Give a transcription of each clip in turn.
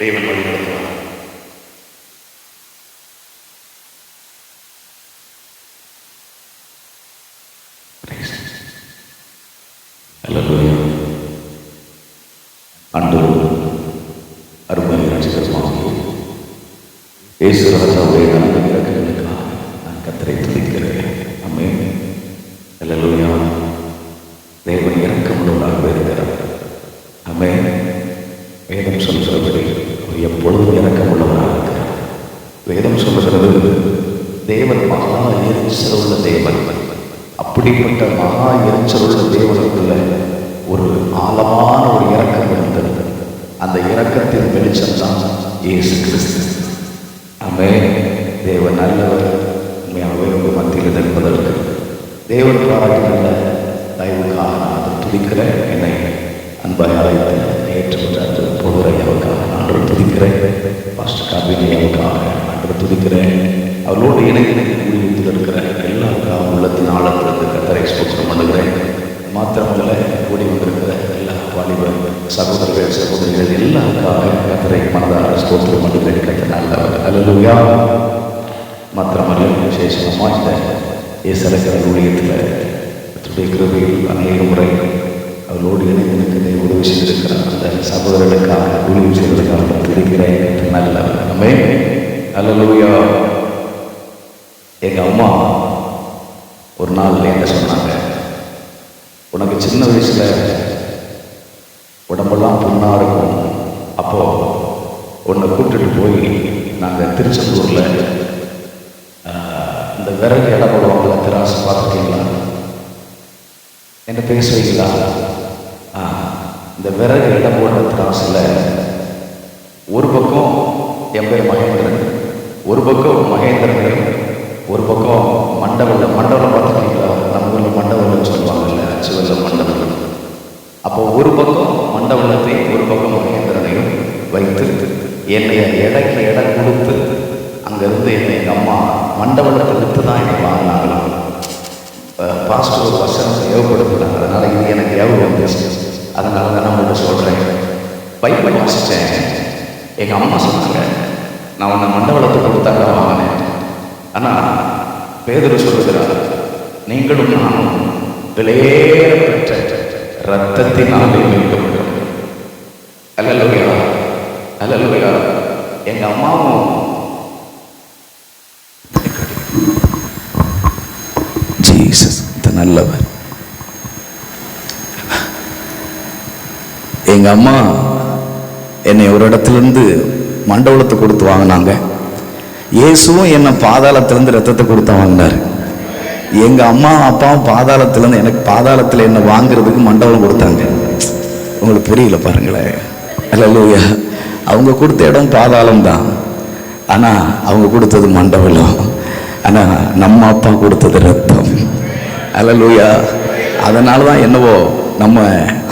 தேவன் வழிநடத்துவார். ஆண்டவர் அருமை ரட்சகருமாகிய இயேசு ராஜாவுடைய இறக்கங்களுக்காக நான் கர்த்தரை துதிக்கிறேன். ஆமென். அல்லேலூயா. தேவன் இரக்கமுள்ளவராக இருக்கிறார். ஆமென். வேதம் சொல்கிறபடி அவர் எப்பொழுதும் இரக்கமுள்ளவராக இருக்கிறார். வேதம் சொல்கிறது தேவன் மகா எரிச்சல் உள்ள தேவன். அப்படிப்பட்ட மகா எரிச்சல் உள்ள தேவனுக்குள்ள ஒரு ஆழமான ஒரு இரக்கம் இருந்தது. அந்த இரக்கத்தின் வெளிச்சம் தான் இயேசு கிறிஸ்து. ஆமென். தேவன் நல்லவர். உண்மையாகவே உங்கள் மத்தியில் நிற்பதற்கு தேவன் பாராட்டின தயவுக்காக நான் அதை துதிக்கிறேன். என்னை அன்பாய் அழைத்து ஏற்றுக்கொண்டு போகிற ஐயாவுக்காக நான் துதிக்கிறேன். பாஸ்டர் காவிரி ஐயாவுக்காக நான் துதிக்கிறேன். அவர்களோடு இணைந்து ஊழியத்தில் இருக்கிற எல்லாருக்காக உள்ளத்தின் ஆழத்திலிருந்து கர்த்தரை ஸ்தோத்திரம் பண்ணுகிறேன். மாத்திரமல்ல, கூடி வந்திருக்கிற எல்லா வாலிப சகோதரர்கள் சகோதரிகள் எல்லாருக்காக கர்த்தரை மனதார ஸ்தோத்திரம் பண்ணுகிறேன். கர்த்தர் நல்லவர். அல்லேலூயா. மாத்திரமல்ல, விசேஷமாக இந்த இயேசுவின் ஊழியத்தில் கர்த்தருடைய கிருபையில் அநேக முறை அவர்களோடு இணைந்து எனக்கு உதவி செய்திருக்கிற அந்த சகோதரர்களுக்காக ஊழியம் செய்வதற்காக துதிக்கிறேன். நல்லவர். ஆமென். அல்லேலூயா. எங்கள் அம்மா ஒரு நாள் என்ன சொன்னாங்க, உனக்கு சின்ன வயசில் உடம்பெல்லாம் புண்ணாக இருக்கும், அப்போது உன்னை கூப்பிட்டுட்டு போய் நாங்கள் திருச்செந்தூரில் இந்த விறகு இடம் போடுவாங்கள திராசு பார்த்துருக்கீங்களா, என்ன பேசுவீங்களா? இந்த விறகு இடம் போடுற திராசில் ஒரு பக்கம் என் பேர் மகேந்திரன், ஒரு பக்கம் மகேந்திரன், ஒரு பக்கம் மண்டவல்லம். மண்டவல்லம் பார்த்துருக்கீங்களா? நம்ம ஊரில் மண்டவல்லம்னு சொல்லுவாங்கல்ல, அச்சுவல்லம் மண்டவல்லம். அப்போ ஒரு பக்கம் மண்டவல்லத்தையும் ஒரு பக்கம் மகேந்திரனையும் வைத்து என்னை எடைக்கு எடை கொடுத்து அங்கேருந்து என்னை எங்கள் அம்மா மண்டவல்லத்தை விட்டு தான் என்னை வாங்கினாங்களாம். பாஸ்டர் ஒரு வசனத்தை ஏவப்படுத்தினாங்க. அதனால் இது எனக்கு ஏவ வந்துச்சு. அதனால தான் நான் உங்களுக்கு சொல்கிறேன். பைபிள் வாசித்தேன். எங்கள் அம்மா சொன்னாங்க, நான் உன்னை மண்டவல்லத்தை கொடுத்தாங்க வாங்கினேன். ஆனால் பேதுரு சொல்லுகிறார், நீங்களும் நானும் விலையேற பெற்ற இரத்தத்தினாலே மீட்கப்பட்டோம். அல்லேலூயா. அல்லேலூயா. எங்கள் அம்மாவும் ஜீசஸ் நல்லவர். எங்க அம்மா என்னை ஒரு இடத்துலேருந்து மண்டபத்தை கொடுத்து வாங்கினாங்க. இயேசுவும் என்னை பாதாளத்திலேருந்து ரத்தத்தை கொடுத்து வாங்கினார். எங்கள் அம்மா அப்பாவும் பாதாளத்திலேருந்து எனக்கு பாதாளத்தில் என்னை வாங்குறதுக்கு மண்டபம் கொடுத்தாங்க. உங்களுக்கு புரியல பாருங்களேன். அல்லேலூயா. அவங்க கொடுத்த இடம் பாதாளம் தான், ஆனால் அவங்க கொடுத்தது மண்டபம். ஆனால் நம்ம அப்பா கொடுத்தது ரத்தம். அல்லேலூயா. அதனால தான் என்னவோ நம்ம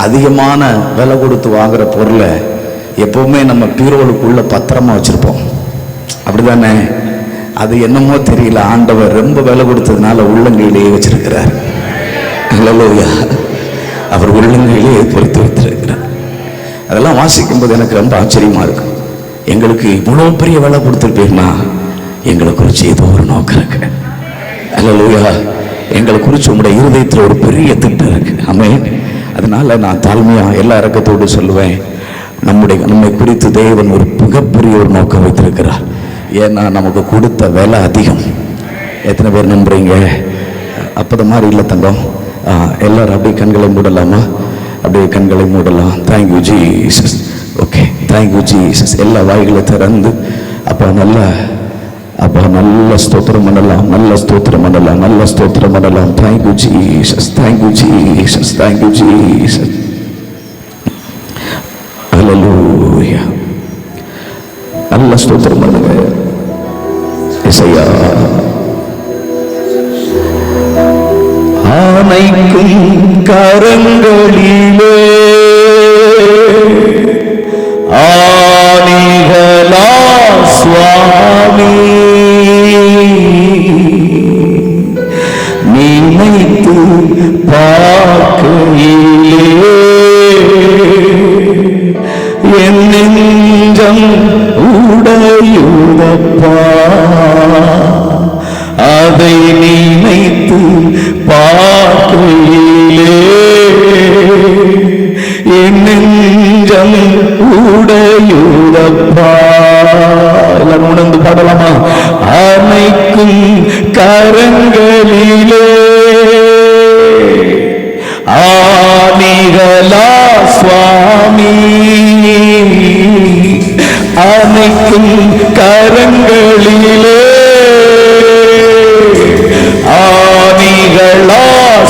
அதிகமான விலை கொடுத்து வாங்குகிற பொருளை எப்போவுமே நம்ம பீரோலுக்குள்ள பத்திரமா வச்சுருப்போம். அப்படி தானே? அது என்னமோ தெரியல, ஆண்டவர் ரொம்ப விலை கொடுத்ததுனால உள்ளங்கையிலேயே வச்சிருக்கிறார். அல்லேலூயா. அவர் உள்ளங்கையிலேயே பொறுத்து வைத்திருக்கிறார். அதெல்லாம் வாசிக்கும்போது எனக்கு ரொம்ப ஆச்சரியமா இருக்கும். எங்களுக்கு இவ்வளோ பெரிய விலை கொடுத்துருப்பீங்கன்னா எங்களை குறித்து ஏதோ ஒரு நோக்கம் இருக்கு. அல்லேலூயா. எங்களை குறித்து உங்களுடைய இருதயத்தில் ஒரு பெரிய திட்டம் இருக்கு. ஆமென். அதனால நான் தாழ்மையாக எல்லா இறக்கத்தோடு சொல்லுவேன், நம்மை குறித்து தேவன் ஒரு மிகப்பெரிய ஒரு நோக்கம் வைத்திருக்கிறார். ஏன்னா நமக்கு கொடுத்த விலை அதிகம். எத்தனை பேர் நம்புறீங்க? அப்போது மாதிரி இல்லை தங்கம். எல்லாரும் அப்படியே கண்களை மூடலாமா? அப்படியே கண்களை மூடலாம். Thank you Jesus. Okay, thank you Jesus. எல்லா வாய்களை திறந்து அப்போ நல்ல ஸ்தோத்திரம் பண்ணலாம், நல்ல ஸ்தோத்திரம் பண்ணலாம், நல்ல ஸ்தோத்திரம் பண்ணலாம். Thank you Jesus, thank you Jesus, thank you Jesus. Hallelujah. நல்ல ஸ்தோத்திரம் பண்ணுங்க. இசையா ஆனைக்கும் கரங்களிலே ஆணிகளா சுவாமி நினைத்து பார்க்கையிலே என் நெஞ்சம் உடையுதப்பா, அதை நினைத்து பார்க்கையிலே என் நெஞ்சம் உடையுதப்பா. எல்லாரும் உணர்ந்து பாடலாமா? அணைக்கும் கரங்களிலே ஆணிகளா சுவாமி, அணைக்கும் கரங்களிலே ஆணிகளா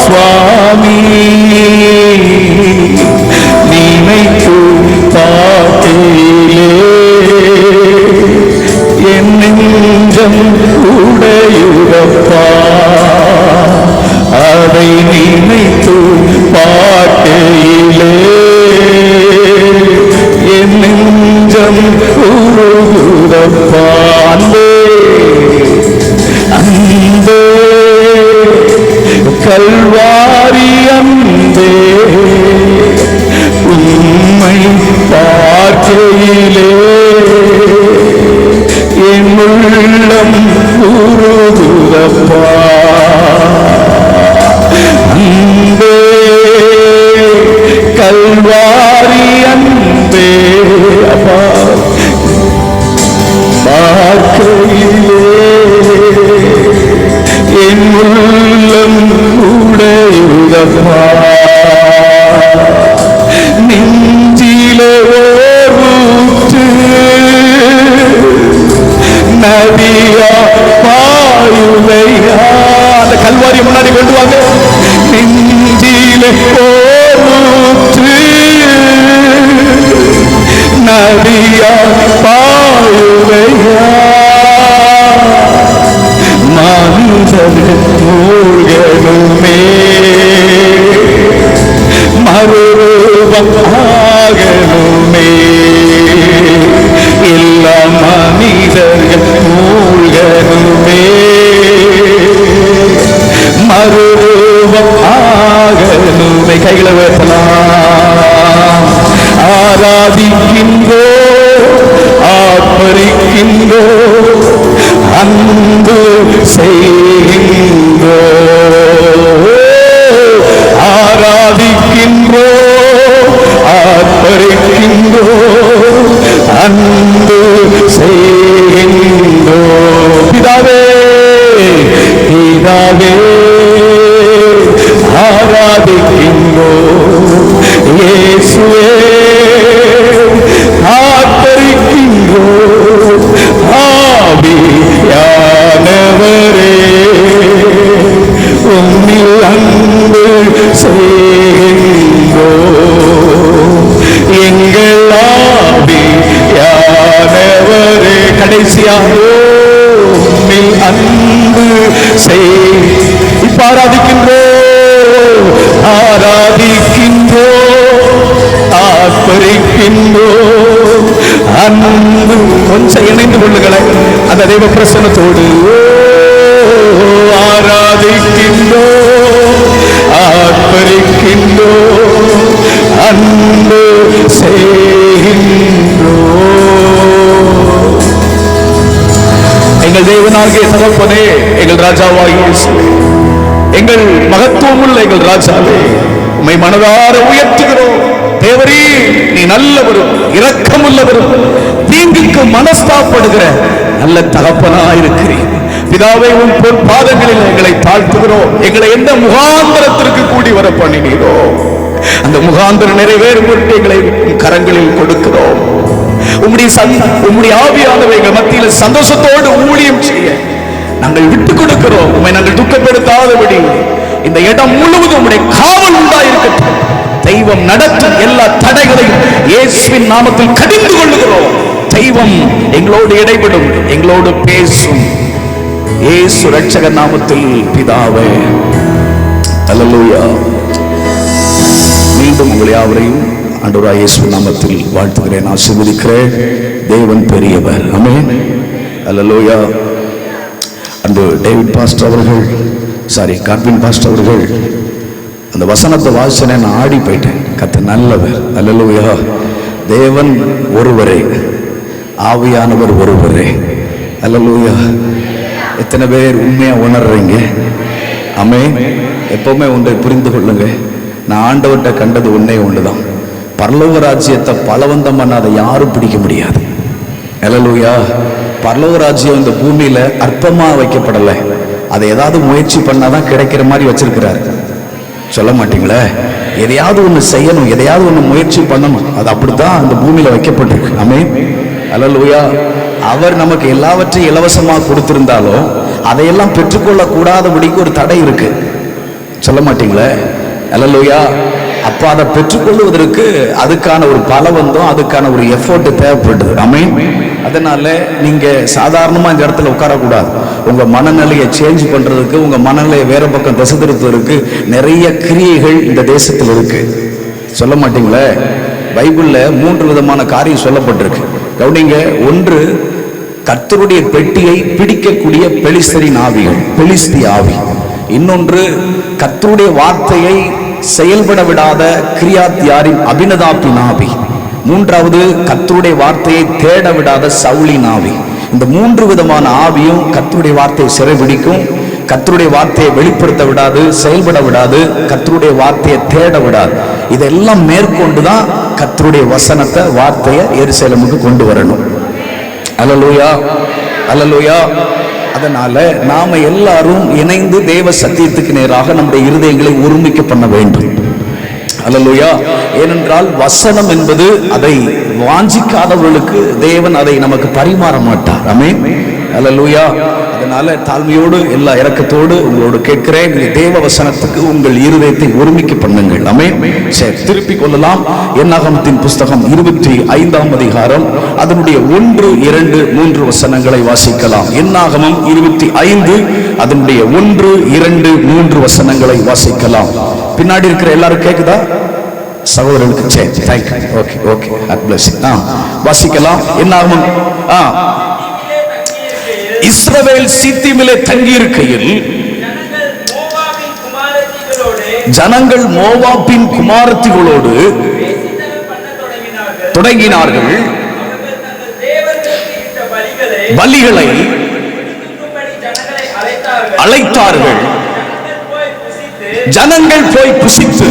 சுவாமி, நினைத்து பார்க்கையிலே என் நெஞ்சம் உடையுதப்பா, அதை நினைத்து பார்க்கையிலே என் நெஞ்சம் உருகுதப்பா. அன்பே அன்பே கல்வாரி அன்பே, உம்மை பார்க்கையிலே என் உள்ளம் உருகுதப்பா. அன்பே கல்வாரி அன்பே, அப்பா பார்க்கையிலே என் உள்ளம் உடையுதப்பா. நெஞ்சிலே ஊற்று நதியா பாயுதையா. அந்த கல்வாரி முன்னாடி கொண்டு வாங்க. நெஞ்சிலே ஊற்று நதியா பாயுதையா. மனிதர்கள் மூழ்கணுமே, மறுரூபம் ஆகணுமே. எல்லா மனிதர்கள் மூழ்கணுமே, மறுரூபம் ஆகணுமே. கைகளை உயர்த்தலாம். ஆராதிக்கின்றோ, ஆர்ப்பரிக்கின்றோ, அன்பு செய்கின்றோ. ஆராதிக்கின்றோ, ஆர்ப்பரிக்கின்றோ, அன்பு செய்கின்றோ. பிதாவே பிதாவே ஆராதிக்கின்றோ. இயேசுவே ஆர்ப்பரிக்கின்றோ. ஆவியானவரே உம்மில் அன்பு செய்கின்றோ. எங்கள் ஆவியானவரே கடைசியாக உம்மில் அன்பு செய். இப்ப ஆராதிக்கின்றோ, ஆராதிக்கின்றோ, ஆர்ப்பரிக்கின்றோ, அன்பு. கொஞ்சம் இணைந்து கொள்ளுங்களேன் அந்த தெய்வ பிரசன்னத்தோடு. ஆராதிக்கின்றோ, ஆர்ப்பரிக்கின்றோ, அன்பு செய்கின்றோ. எங்கள் தேவனாகிய தகப்பனே, எங்கள் ராஜாவாகிய இயேசுவே, எங்கள் மகத்துவமுள்ள எங்கள் ராஜாவே, உம்மை மனதார உயர்த்துகிறோம். தேவரே, நீ நல்லவரும் இரக்கமுள்ளவரும் தீங்குக்கு மனஸ்தாப்படுகிற நல்ல தகப்பனாயிருக்கிறீர். பிதாவை உன் பொன் பாதங்களில் எங்களை தாழ்த்துகிறோம். எங்களை எந்த முகாந்திரத்திற்கு கூடி வர பண்ணினீரோ அந்த முகாந்திரம் நிறைவேறும் பொருட்டு எங்களை கரங்களில் கொடுக்கிறோம். உம்முடைய ஆவியானவை எங்கள் மத்தியில் சந்தோஷத்தோடு ஊழியம் செய்ய நாங்கள் விட்டுக் கொடுக்கிறோம். உம்மை நாங்கள் துக்கப்படுத்தாதபடி இந்த இடம் முழுவதும் உம்முடைய காவல் உண்டாயிருக்கட்டும். தெய்வம் நடத்தும் எல்லா தடைகளையும் இயேசுவின் நாமத்தில் கடிந்து கொள்ளுகிறோம். தெய்வம் எங்களோடு இடைபடும், எங்களோடு பேசும். இயேசு இரட்சகர் நாமத்தில் பிதாவே, அல்லேலூயா. மீண்டும் உங்களை யாவரையும் ஆண்டவராகிய இயேசு நாமத்தில் வாழ்த்துகிறேன், ஆசீர்வதிக்கிறேன். தேவன் பெரியவர். ஆமென். அல்லேலூயா. அன்று டேவிட் பாஸ்டர் அவர்கள், காட்வின் பாஸ்டர் அவர்கள் அந்த வசனத்தை வாசிச்சேன், நான் ஆடி போயிட்டேன். கர்த்தர் நல்லவர். அல்லேலூயா. தேவன் ஒருவரே, ஆவியானவர் ஒருவரே. அல்லேலூயா. எத்தனை பேர் உண்மையா உணர்றீங்க? ஆமென். எப்பவுமே ஒன்றை புரிந்து கொள்ளுங்க, நான் ஆண்டவர்கிட்ட கண்டது ஒன்னே ஒன்றுதான். பரலோக ராஜ்யத்தை பலவந்தம் பண்ணாத யாரும் பிடிக்க முடியாது. அல்லேலூயா. பரலோக ராஜ்யம் இந்த பூமியில அற்பமா வைக்கப்படலை. அதை ஏதாவது முயற்சி பண்ணாதான் கிடைக்கிற மாதிரி வச்சிருக்கிறாரு. சொல்ல மாட்டீங்களே? எதையாவது ஒன்று செய்யணும், எதையாவது ஒன்று முயற்சி பண்ணணும். அது அப்படித்தான் அந்த பூமியில வைக்கப்பட்டிருக்கு. ஆமென். அல்லேலூயா. அவர் நமக்கு எல்லாவற்றையும் இலவசமாக கொடுத்திருந்தாலும் அதையெல்லாம் பெற்றுக்கொள்ள கூடாதபடிக்கு ஒரு தடை இருக்கு. சொல்ல மாட்டீங்களே? அல்லேலூயா. அப்ப அதை பெற்றுக்கொள்வதற்கு அதுக்கான ஒரு பலவந்தம், அதுக்கான ஒரு எஃபோர்ட் தேவைப்படுது. ஆமென். அதனால நீங்க சாதாரணமா இந்த இடத்துல உட்காரக்கூடாது. உங்க மனநிலையை சேஞ்ச் பண்றதுக்கு, உங்க மனநிலையை வேற பக்கம் திசை திருப்பதற்கு நிறைய கிரியைகள் இந்த தேசத்தில் இருக்கு. சொல்ல மாட்டீங்களே? பைபிள்ல 3 விதமான காரியம் சொல்லப்பட்டிருக்கு. கவனிங்க. ஒன்று, கர்த்தருடைய பெட்டியை பிடிக்கக்கூடிய பெலிஸ்தரின் ஆவிகள், பெலிஸ்தி ஆவி. இன்னொன்று, கர்த்தருடைய வார்த்தையை செயல்பட விடாத கிரியாத்தியாரின் அபினதாபின் ஆவி. மூன்றாவது, கர்த்தருடைய வார்த்தையை தேட விடாத சவுலின் ஆவி. இந்த 3 விதமான ஆவியும் கர்த்தருடைய வார்த்தையை சிறைபிடிக்கும், கர்த்தருடைய வார்த்தையை வெளிப்படுத்த விடாது, செயல்பட விடாது, கர்த்தருடைய வார்த்தையை தேட விடாது. இதெல்லாம் மேற்கொண்டுதான் கர்த்தருடைய வசனத்தை, வார்த்தையை எருசலேமுக்கு கொண்டு வரணும். அல்லேலூயா. அல்லேலூயா. அதனால நாம எல்லாரும் இணைந்து தேவ சத்தியத்துக்கு நேராக நம்முடைய இருதயங்களை ஒருமிக்க பண்ண வேண்டும். அல்லேலூயா. ஏனென்றால் வசனம் என்பது, அதை வாஞ்சிக்காதவர்களுக்கு தேவன் அதை நமக்கு பரிமாற மாட்டார். ஆமென். அல்லேலூயா. அதனால தாழ்மையோடு, எல்லா இரக்கத்தோடு உங்களோடு கேட்கிறேன், தேவ வசனத்துக்கு உங்கள் இருதயத்தை ஒருமிக்க பண்ணுங்கள். ஆமென். சரி, திருப்பிக் கொள்ளலாம். என்னாகமத்தின் புஸ்தகம் 25ஆம் அதிகாரம், அதனுடைய 1, 2, 3 வசனங்களை வாசிக்கலாம். என்னாகமம் 25, அதனுடைய 1, 2, 3 வசனங்களை வாசிக்கலாம். பின்னாடி இருக்கிற எல்லாரும் கேக்குதா? சகோதரர்களுக்கு சரி, thank you. Okay okay, God bless. வாசிக்கலாம். என்னாகமம். இஸ்ரவேல் சீத்திமிலே தங்கியிருக்கையில் ஜனங்கள் மோவாபின் குமாரத்திகளோடு தொடங்கினார்கள். பலிகளை அழைத்தார்கள். ஜனங்கள் போய் புசித்து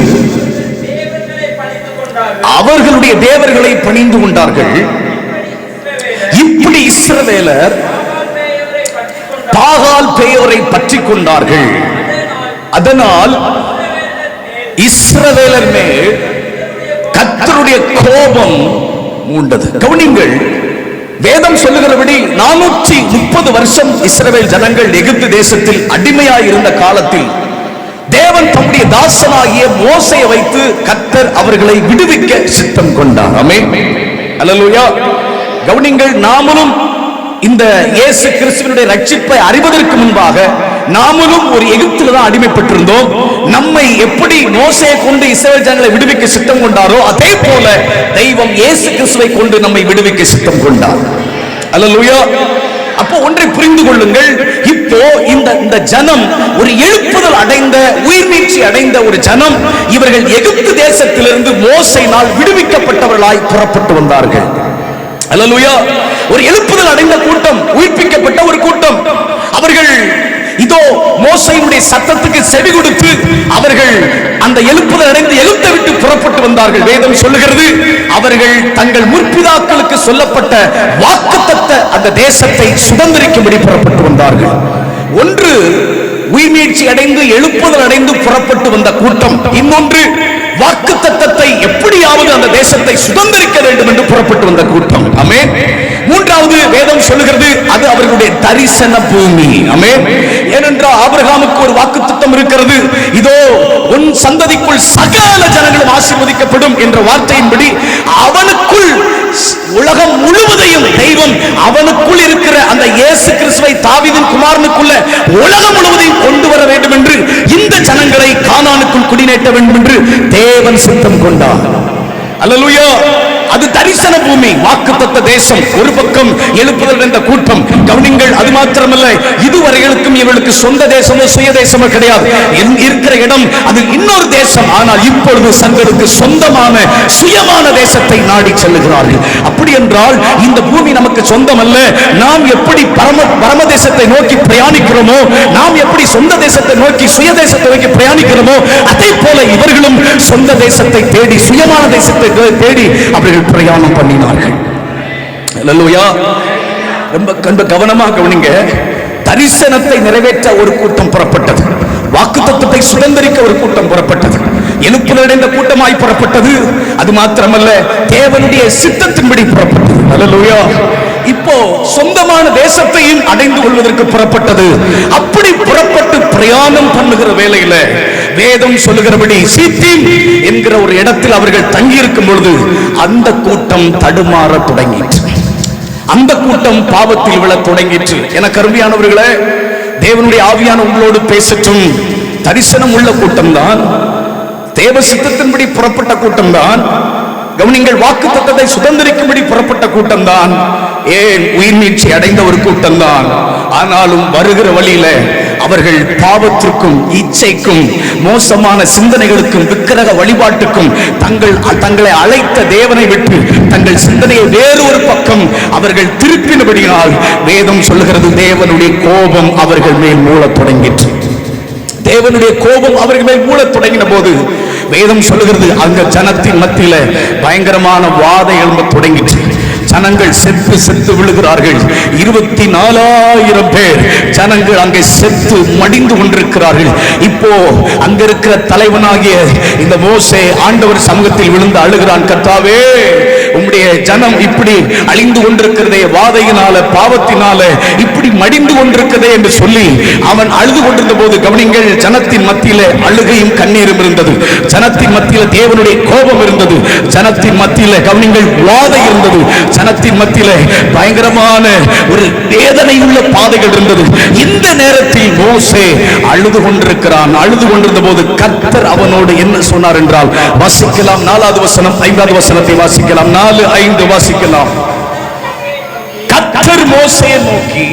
அவர்களுடைய தேவர்களை பணிந்து கொண்டார்கள். இப்படி இஸ்ரவேலர் பாகால் பேயோரை பற்றி கொண்டார்கள். அதனால் இஸ்ரவேலர் மேல் கர்த்தருடைய கோபம் மூண்டது. கவனிங்கள், வேதம் சொல்லுகிறபடி 430 வருஷம் இஸ்ரவேல் ஜனங்கள் எகிப்து தேசத்தில் அடிமையாய் இருந்த காலத்தில் தேவன் தம்முடைய தாசனாகிய மோசேயை வைத்து கர்த்தர் அவர்களை விடுவிக்க சித்தம் கொண்டார். ஆமென். அல்லேலூயா. கவனிங்கள், நாமளும் இந்த இயேசு கிறிஸ்துவினுடைய ரட்சிப்பை அறிவதற்கு முன்பாக நாமளும் ஒரு எகிப்தில தான் அடிமைப்பட்டிருந்தோம். நம்மை எப்படி மோசேயை கொண்டு இஸ்ரவேல் ஜனங்களை விடுவிக்க சித்தம் கொண்டாரோ, அதே போல தெய்வம் இயேசு கிறிஸ்துவை கொண்டு நம்மை விடுவிக்க சித்தம் கொண்டார். அல்லேலூயா. அப்போ ஒன்றை புரிந்து கொள்ளுங்கள், இப்போ இந்த ஜனம் ஒரு எழுப்புதல் அடைந்த, உயிர்மீட்சி அடைந்த ஒரு ஜனம். இவர்கள் எகிப்து தேசத்திலிருந்து மோசேயினால் விடுவிக்கப்பட்டவர்களாய் புறப்பட்டு வந்தார்கள். அல்லேலூயா. ஒரு எழுப்புதல் அடைந்த கூட்டம், உயிர்ப்பிக்கப்பட்ட ஒரு கூட்டம். அவர்கள் இதோ மோசேயினுடைய சத்தத்துக்கு செவி கொடுத்து அவர்கள் அந்த எழுப்புதல் அடைந்து எழுத்தை விட்டு புறப்பட்டு வந்தார்கள். வேதம் சொல்லுகிறது, அவர்கள் தங்கள் முற்பிதாக்களுக்கு சொல்லப்பட்ட வாக்குத்தத்த அந்த தேசத்தை சுதந்திரிக்கும்படி புறப்பட்டு வந்தார்கள். ஒன்று உயிர்மீட்சி அடைந்து எழுப்புதல் அடைந்து புறப்பட்டு வந்த கூட்டம். இன்னொன்று வாக்குத்தத்தத்தை எப்படியாவது அந்த தேசத்தை சுதந்திரிக்க வேண்டும் என்று புறப்பட்டு வந்த கூட்டம். ஆமென். மூன்றாவது வேதம் சொல்லுகிறது, அது அவர்களுடைய தரிசன பூமி. ஆமென். ஏனென்றால் ஆபிரகாமுக்கு ஒரு வாக்குத்தத்தம் இருக்கிறது, இதோ உன் சந்ததிக்குள் சகல ஜனங்களும் ஆசீர்வதிக்கப்படும் என்ற வார்த்தையின்படி அவனுக்குள் உலகம் முழுவதையும் தெய்வம் அவனுக்குள் இருக்கிற அந்த இயேசு கிறிஸ்துவை தாவீதின் குமாரனுக்குள்ள உலகம் முழுவதையும் கொண்டு வர வேண்டும் என்று, இந்த ஜனங்களை கானானுக்குள் குடிநேற்ற வேண்டும் என்று தேவன் சித்தம் கொண்டார். அல்லேலூயா. அது தரிசன பூமி, வாக்குத்தத்த தேசம். ஒரு பக்கம் எழுப்புதல் என்ற கூட்டம். கவனிங்கள், அது மாத்திரமல்ல, இதுவரைகளுக்கும் இவர்களுக்கு சொந்த தேசமோ சுய தேசமோ கிடையாது. இருக்கிற இடம் அது இன்னொரு தேசம். ஆனால் இப்பொழுது சங்களுக்கு சொந்தமான சுயமான தேசத்தை நாடி செல்லுகிறார்கள். அப்படி என்றால் இந்த பூமி நமக்கு சொந்தம் அல்ல. நாம் எப்படி பரம தேசத்தை நோக்கி பிரயாணிக்கிறோமோ, நாம் எப்படி சொந்த தேசத்தை நோக்கி சுய தேசத்தை நோக்கி பிரயாணிக்கிறோமோ, அதே போல இவர்களும் சொந்த தேசத்தை தேடி சுயமான தேசத்தை தேடி அவர்கள் பிரயாணம் பண்ணினார்கள். அல்லேலூயா. ரொம்ப கவனமாக கவனிங்க. தரிசனத்தை நிறைவேற்ற ஒரு கூட்டம் புறப்பட்டது. வாக்குத்தத்தத்தை சுதந்திரிக்க ஒரு கூட்டம் புறப்பட்டது. எழுப்புதலடைந்த கூட்டமாய் புறப்பட்டது. அது மாத்திரமல்ல, தேவனுடைய சித்தத்தின்படி புறப்பட்டது. அல்லேலூயா. இப்போ சொந்தமான தேசத்தையும் அடைந்து கொள்வதற்கு புறப்பட்டது. அப்படி புறப்பட்டு பிரயாணம் பண்ணுகிற வேளையில வேதம் சொல்லுகிறபடி சீத்தீம் என்கிற ஒரு இடத்தில் அவர்கள் தங்கியிருக்கும் பொழுது அந்த கூட்டம் தடுமாற தொடங்கிற்று. அந்த கூட்டம் பாவத்தில் விழ தொடங்கிற்று. என கருமையானவர்களே, தேவனுடைய ஆவியான உங்களோடு பேசட்டும். தரிசனம் உள்ள கூட்டம் தான், தேவ சித்தத்தின்படி புறப்பட்ட கூட்டம் தான். கவனிங்கள், வாக்குத்தத்தத்தை சுதந்திரிக்கும்படி புறப்பட்ட கூட்டம் தான். ஏன் உயிர் மீட்சி அடைந்த ஒரு கூட்டம் தான். ஆனாலும் வருகிற வழியில அவர்கள் பாவத்திற்கும் இச்சைக்கும் மோசமான சிந்தனைகளுக்கும் விக்கிரக வழிபாட்டுக்கும் தங்களை அழைத்த தேவனை விட்டு தங்கள் சிந்தனையை வேறு ஒரு பக்கம் அவர்கள் திருப்பினபடியால் வேதம் சொல்லுகிறது, தேவனுடைய கோபம் அவர்கள் மேல் மூளத் தொடங்கிற்று. தேவனுடைய கோபம் அவர்கள் மேல் மூளத் தொடங்கின போது வேதம் சொல்லுகிறது, அங்க ஜனத்தின் மத்தியில பயங்கரமான வாதை எழும்ப தொடங்கிற்று. ஜனங்கள் செத்து செத்து விழுகிறார்கள். 24,000 பேர் ஜனங்கள் அங்கே செத்து மடிந்து கொண்டிருக்கிறார்கள். இப்போ அங்க இருக்கிற தலைவனாகிய இந்த மோசே ஆண்டவர் சமூகத்தில் விழுந்து அழுகிறான், கர்த்தாவே, உம்முடைய ஜனம் இப்படி அழிந்து கொண்டிருக்கிறதே, வாதையினால பாவத்தினால இப்படி மடிந்து கொண்டிருக்கிறதே என்று சொல்லி அவன் அழுது கொண்டிருந்த போது, கவனிங்கள், ஜனத்தின் மத்தியில அழுகையும் கண்ணீரும் இருந்தது. ஜனத்தின் மத்தியில தேவனுடைய கோபம் இருந்தது. ஜனத்தின் மத்தியில கவனிங்கள் வாதை இருந்தது. ஜனத்தின் மத்தியில பயங்கரமான ஒரு வேதனை உள்ள பாதைகள் இருந்தது. இந்த நேரத்தில் மோசே அழுது கொண்டிருக்கிறான். அழுது கொண்டிருந்த போது கர்த்தர் அவனோடு என்ன சொன்னார் என்றால், வாசிக்கலாம் 4வது வசனம் 5வது வசனத்தை வாசிக்கலாம். 4:5 வாசிக்கலாம். கர்த்தர் மோசேயை நோக்கி,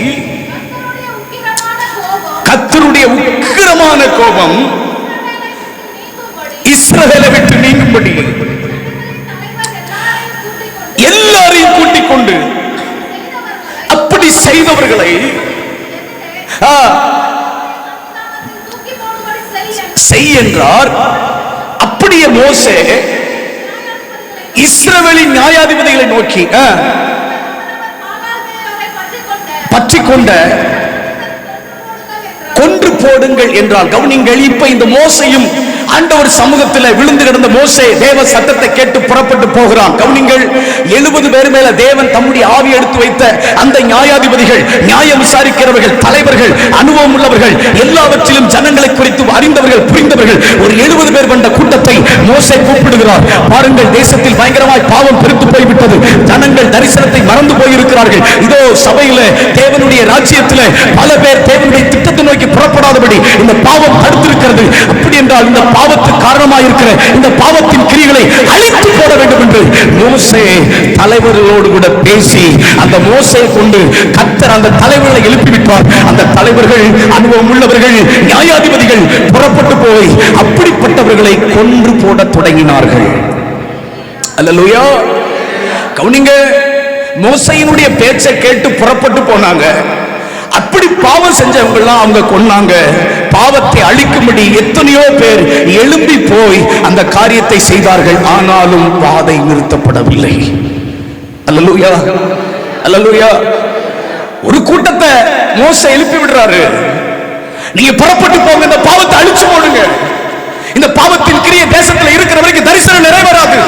கர்த்தருடைய உக்கிரமான கோபம் இஸ்ரவேலை விட்டு நீங்கும்படி எல்லாரையும் கூட்டிக் கொண்டு அப்படி செய்தவர்களை செய் என்றார். அப்படியே மோசே இஸ்ரவேலின் நியாயாதிபதிகளை நோக்கி பற்றிக்கொண்ட கொன்று போடுங்கள் என்றால். கவனிங்கள், இப்ப இந்த மோசையும் ஆண்டவர் சமூகத்தில் விழுந்து கிடந்த மோசே தேவ சத்தத்தை கேட்டு புறப்பட்டு போகிறான். கவனிங்கள், 70 பேர் மேல தேவன் தம்முடைய ஆவி எடுத்து வைத்த அந்த நியாயாதிபதிகள், நியாயம் விசாரிக்கிறவர்கள், தலைவர்கள், அனுபவம் உள்ளவர்கள், எல்லாவற்றிலும் ஜனங்களை குறித்து அறிந்தவர்கள், புரிந்தவர்கள், ஒரு 70 பேர் கொண்ட கூட்டத்தை மோசே கூப்பிடுகிறார். பாருங்கள், தேசத்தில் பயங்கரமாய் பாவம் பெருத்து போய்விட்டது. ஜனங்கள் தரிசனத்தை மறந்து போயிருக்கிறார்கள். இதோ சபையில தேவனுடைய ராஜ்யத்தில் பல பேர் தேவனுடைய திட்டத்தை நோக்கி புறப்படாதபடி இந்த பாவம் தடுத்திருக்கிறது. அப்படி என்றால் இந்த பாவத்துக்கு காரணமாக இருக்கிற இந்த பாவத்தின் கிரியைகளை அழித்து போட வேண்டும் என்று மோசே தலைவர்களோடு கூட பேசி அந்த மோசேயை கொண்டு கர்த்தர் அந்த தலைவர்களை எழுப்பிவிட்டார். அந்த தலைவர்கள், அனுபவம் உள்ளவர்கள், நியாயாதிபதிகள் புறப்பட்டு போய் அப்படிப்பட்டவர்களை கொன்று போட தொடங்கினார்கள். அல்லேலூயா. கவனிங்க, மோசேயினுடைய பேச்சை கேட்டு புறப்பட்டு போனாங்க. அப்படி பாவம் செஞ்சவங்க எல்லாம் அவங்க கொன்னாங்க. பாவத்தை அழிக்கும்படி எத்தனையோ பேர் எழும்பி போய் அந்த காரியத்தை செய்தார்கள். ஆனாலும் வாதை நிறுத்தப்படவில்லை. அல்லேலூயா, அல்லேலூயா. ஒரு கூட்டத்தை மோசே எழுப்பி விடுறாரு, நீங்க புறப்பட்டு போங்க, இந்த பாவத்தை அழிச்சு போடுங்க. இந்த பாவத்தின் கிரிய தேசத்தில் இருக்கிற வரைக்கும் தரிசனம் நிறைவேறாது.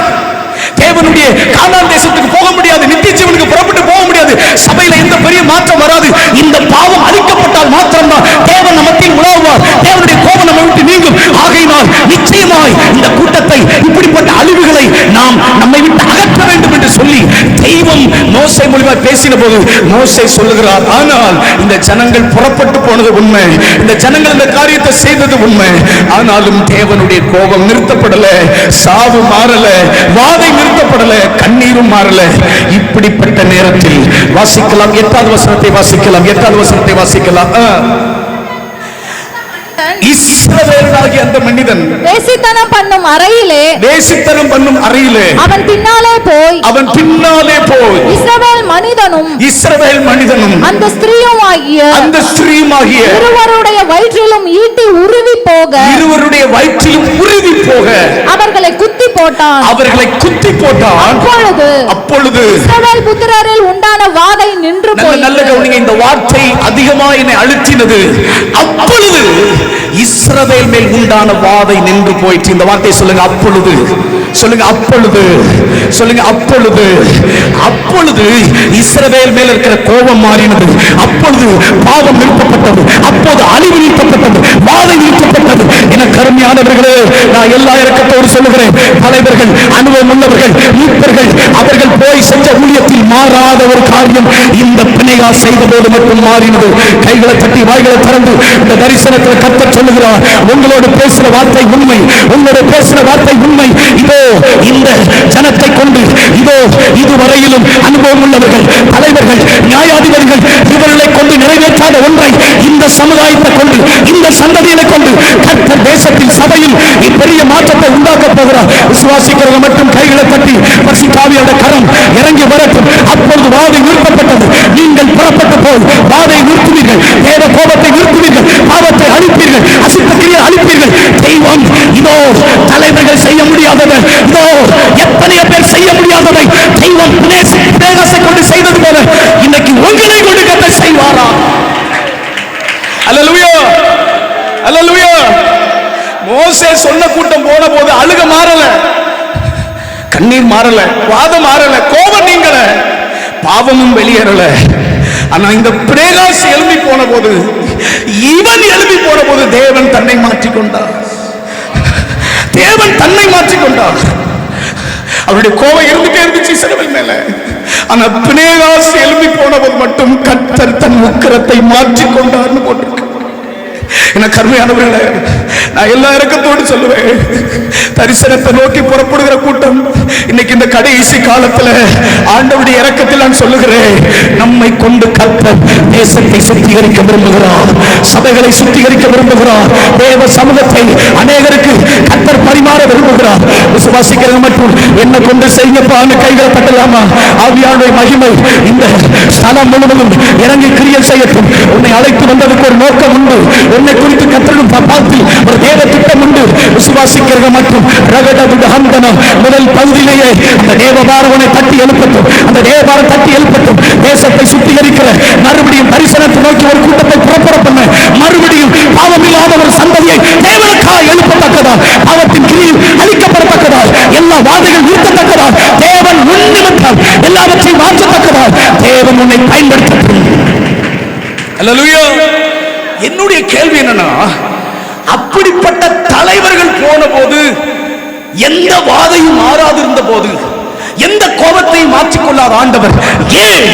தேவனுடைய கானான் தேசத்துக்கு போக முடியாது. நித்திய ஜீவனுக்கு புறப்பட்டு போக முடியாது. சபையில எந்த பெரிய மாற்றம் வராது. இந்த பாவம் அழிக்கப்பட்டால் மாத்திரம்தான் தேவன் நமத்தில் உலாவுவார். தேவனுடைய கோபம் நம்ம விட்டு நீங்கும். ஆகையினால் நிச்சயமாய் இந்த கூட்டத்தை, இப்படிப்பட்ட அழிவுகளை நாம் நம்மை விட்டு அகற்ற வேண்டும் என்று சொல்லி தெய்வம் மோசே மூலமா பேசின போது மோசே சொல்லுகிறார், ஆனால் இந்த ஜனங்கள் புறப்பட்டு போனது உண்மை, இந்த ஜனங்கள் இந்த காரியத்தை செய்தது உண்மை, ஆனாலும் தேவனுடைய கோபம் நிறுத்தப்படல, சாவு மாறல, வாதை நிறுத்தப்படல, கண்ணீரும் மாறல. இப்படிப்பட்ட நேரத்தில் வாசிக்கலாம் 8வது வசனத்தை வாசிக்கலாம். 8வது வசனத்தை வாசிக்கலாம். இஸ்ரவேலனாகிய அந்த மனிதன் வேசித்தனம் பண்ணும் அறையிலே அவன் பின்னாலே போய் இஸ்ரவேல் மனிதனும் அந்த ஸ்திரீயுமாகிய இருவருடைய வயிற்றிலும் ஈட்டி உருவி போக அவர்களை குத்தி போட்டான். அப்பொழுது இஸ்ரவேல் புத்திரரில் உண்டான வாதை நின்று போயிற்று. நல்ல கவனிங்க, இந்த வார்த்தை அதிகமாக என்னை அழுத்தினது. அப்பொழுது இஸ்ரவேல் மேல் உண்டான வாதை நின்று போயிற்று. இந்த வார்த்தை சொல்லுங்க, அப்பொழுது. சொல்லுங்க, அப்பொழுது. சொல்லுங்க, அப்பொழுது. அப்பொழுது இஸ்ரவேல் மேல் இருக்கிற கோபம் மாறினது. அப்பொழுது பாவம் நிறுத்தப்பட்டது. அப்போது அழிவு நிறுத்தப்பட்டது, வாதை நிறுத்தப்பட்டது. என கருமையானவர்களே, நான் எல்லா இரக்கத்தோடு சொல்லுகிறேன், தலைவர்கள், அனுபவம் உள்ளவர்கள், மீட்பர்கள், அவர்கள் போய் செஞ்ச ஊழியத்தில் மாறாத ஒரு காரியம் இந்த பிணையா செய்த போது மட்டும் மாறினது. கைகளை தட்டி வாய்களை திறந்து இந்த தரிசனத்தில் கர்த்தர் சொல்லுகிறார், உங்களோடு பேசுற வார்த்தை உண்மை, உங்களோடு பேசுற வார்த்தை உண்மை. இதோ இந்த ஜனத்தை கொண்டு, இதோ இதுவரையிலும் அனுபவம் உள்ளவர்கள், தலைவர்கள், நியாயாதிபதிகள், இவர்களை கொண்டு நிறைவேற்றாத ஒன்றை இந்த சமுதாயத்தை கொண்டு, இந்த சந்ததியை கொண்டு கர்த்தர் தேசத்தில், சபையில் பெரிய மாற்றத்தை உண்டாக்க போகிறார். விசுவாசிக்கிறவங்க மட்டும் கைகளை தட்டி பரிசுத்தாவியோட கரம் இறங்கி வரட்டும். அப்பொழுது வாதை நிறுத்தப்பட்டது. நீங்கள் புறப்பட்டு போய் வாதை நிறுத்துவீர்கள், தேவ கோபத்தை நிறுத்துவீர்கள், பாவத்தை அழிப்பீர்கள், அசுத்த கிரியை அழிப்பீர்கள். தெய்வம் இதோ தலைவர்கள் செய்ய முடியாததை, இதோ எத்தனையோ பேர் செய்ய முடியாததை தெய்வம் பிரேகாசை கொண்டு செய்தது போல இன்னைக்கு உங்களை கொண்டு கர்த்தர் செய்வாரா? அல்லேலூயா, அல்லேலூயா. மோசே சொன்ன கூட்டம் போன போது அழுக மாறல, கண்ணீர் மாறல, வாதம் மாறல, கோபம் நீங்கல, பாவமும் வெளியேறல. ஆனா இந்த பிரேகாஸ் எழும்பி போன போது, இவன் எழும்பி போன போது தேவன் தன்னை மாற்றிக்கொண்டார். தேவன் தன்னை மாற்றிக்கொண்டார். அவருடைய கோபம் இருந்துட்டே இருந்துச்சு இஸ்ரவேல் மேல. ஆனா பினேகாஸ் எழும்பி போன போது மட்டும் கர்த்தர் தன் உக்கிரத்தை மாற்றிக்கொண்டார்னு போட்டிருக்கு. என கருமையானவர்களே, நான் எல்லா இரக்கத்தோடு சொல்லுவேன், தரிசனத்தை நோக்கி புறப்படுகிற கூட்டம் இன்னைக்கு இந்த கடைசி காலத்துல ஆண்டவருடைய இரக்கத்தில் நான் சொல்லுகிறேன், நம்மை கொண்டு கர்த்தர் தேசத்தை சுத்திகரிக்க விரும்புகிறார், சபைகளை சுத்திகரிக்க விரும்புகிறார், தேவ சமூகத்தை அநேகருக்கு கர்த்தர் பரிமாற விரும்புகிறார். விசுவாசிக்கிறது மட்டும் என்ன கொண்டு செய்யப்பான்னு கைகளை தட்டலாமா? ஆவியானுடைய மகிமை இந்த ஸ்தலம் முழுவதும் இறங்கி கிரியை செய்யட்டும். உன்னை அழைத்து வந்ததுக்கு ஒரு நோக்கம் உண்டு, உன்னை குறித்து கர்த்தரின் பாத்தில் ஒரு தேவ திட்டம் உண்டு. விசுவாசிக்கிறது மட்டும் முதல் பகுதியிலேயே அந்த தேவபாரவனை தட்டி எழுப்பட்டும், அந்த தேவபாரம் தட்டி எழுப்பட்டும். தேசத்தை சுத்திகரிக்கிற மறுபடியும் தரிசனத்தை நோக்கி ஒரு கூட்டத்தை புறப்பட பண்ண, மறுபடியும் பாவமில்லாத ஒரு சந்ததியை தேவனுக்காக எழுப்பத்தக்கதா, பாவத்தின் கிரியில் அழிக்கப்படத்தக்கதா, எல்லா வாதைகள் நிறுத்தத்தக்கதா, தேவன் முன்னிறுத்தால் எல்லாவற்றையும் மாற்றத்தக்கதா தேவன் உன்னை பயன்படுத்தட்டும். அல்லேலூயா. என்னுடைய கேள்வி என்னன்னா, அப்படிப்பட்ட தலைவர்கள் போன போது, எந்த வாதையும் மாறாதிருந்த போது, எந்த கோபத்தையும் மாற்றிக்கொள்ளாத ஆண்டவர் ஏன்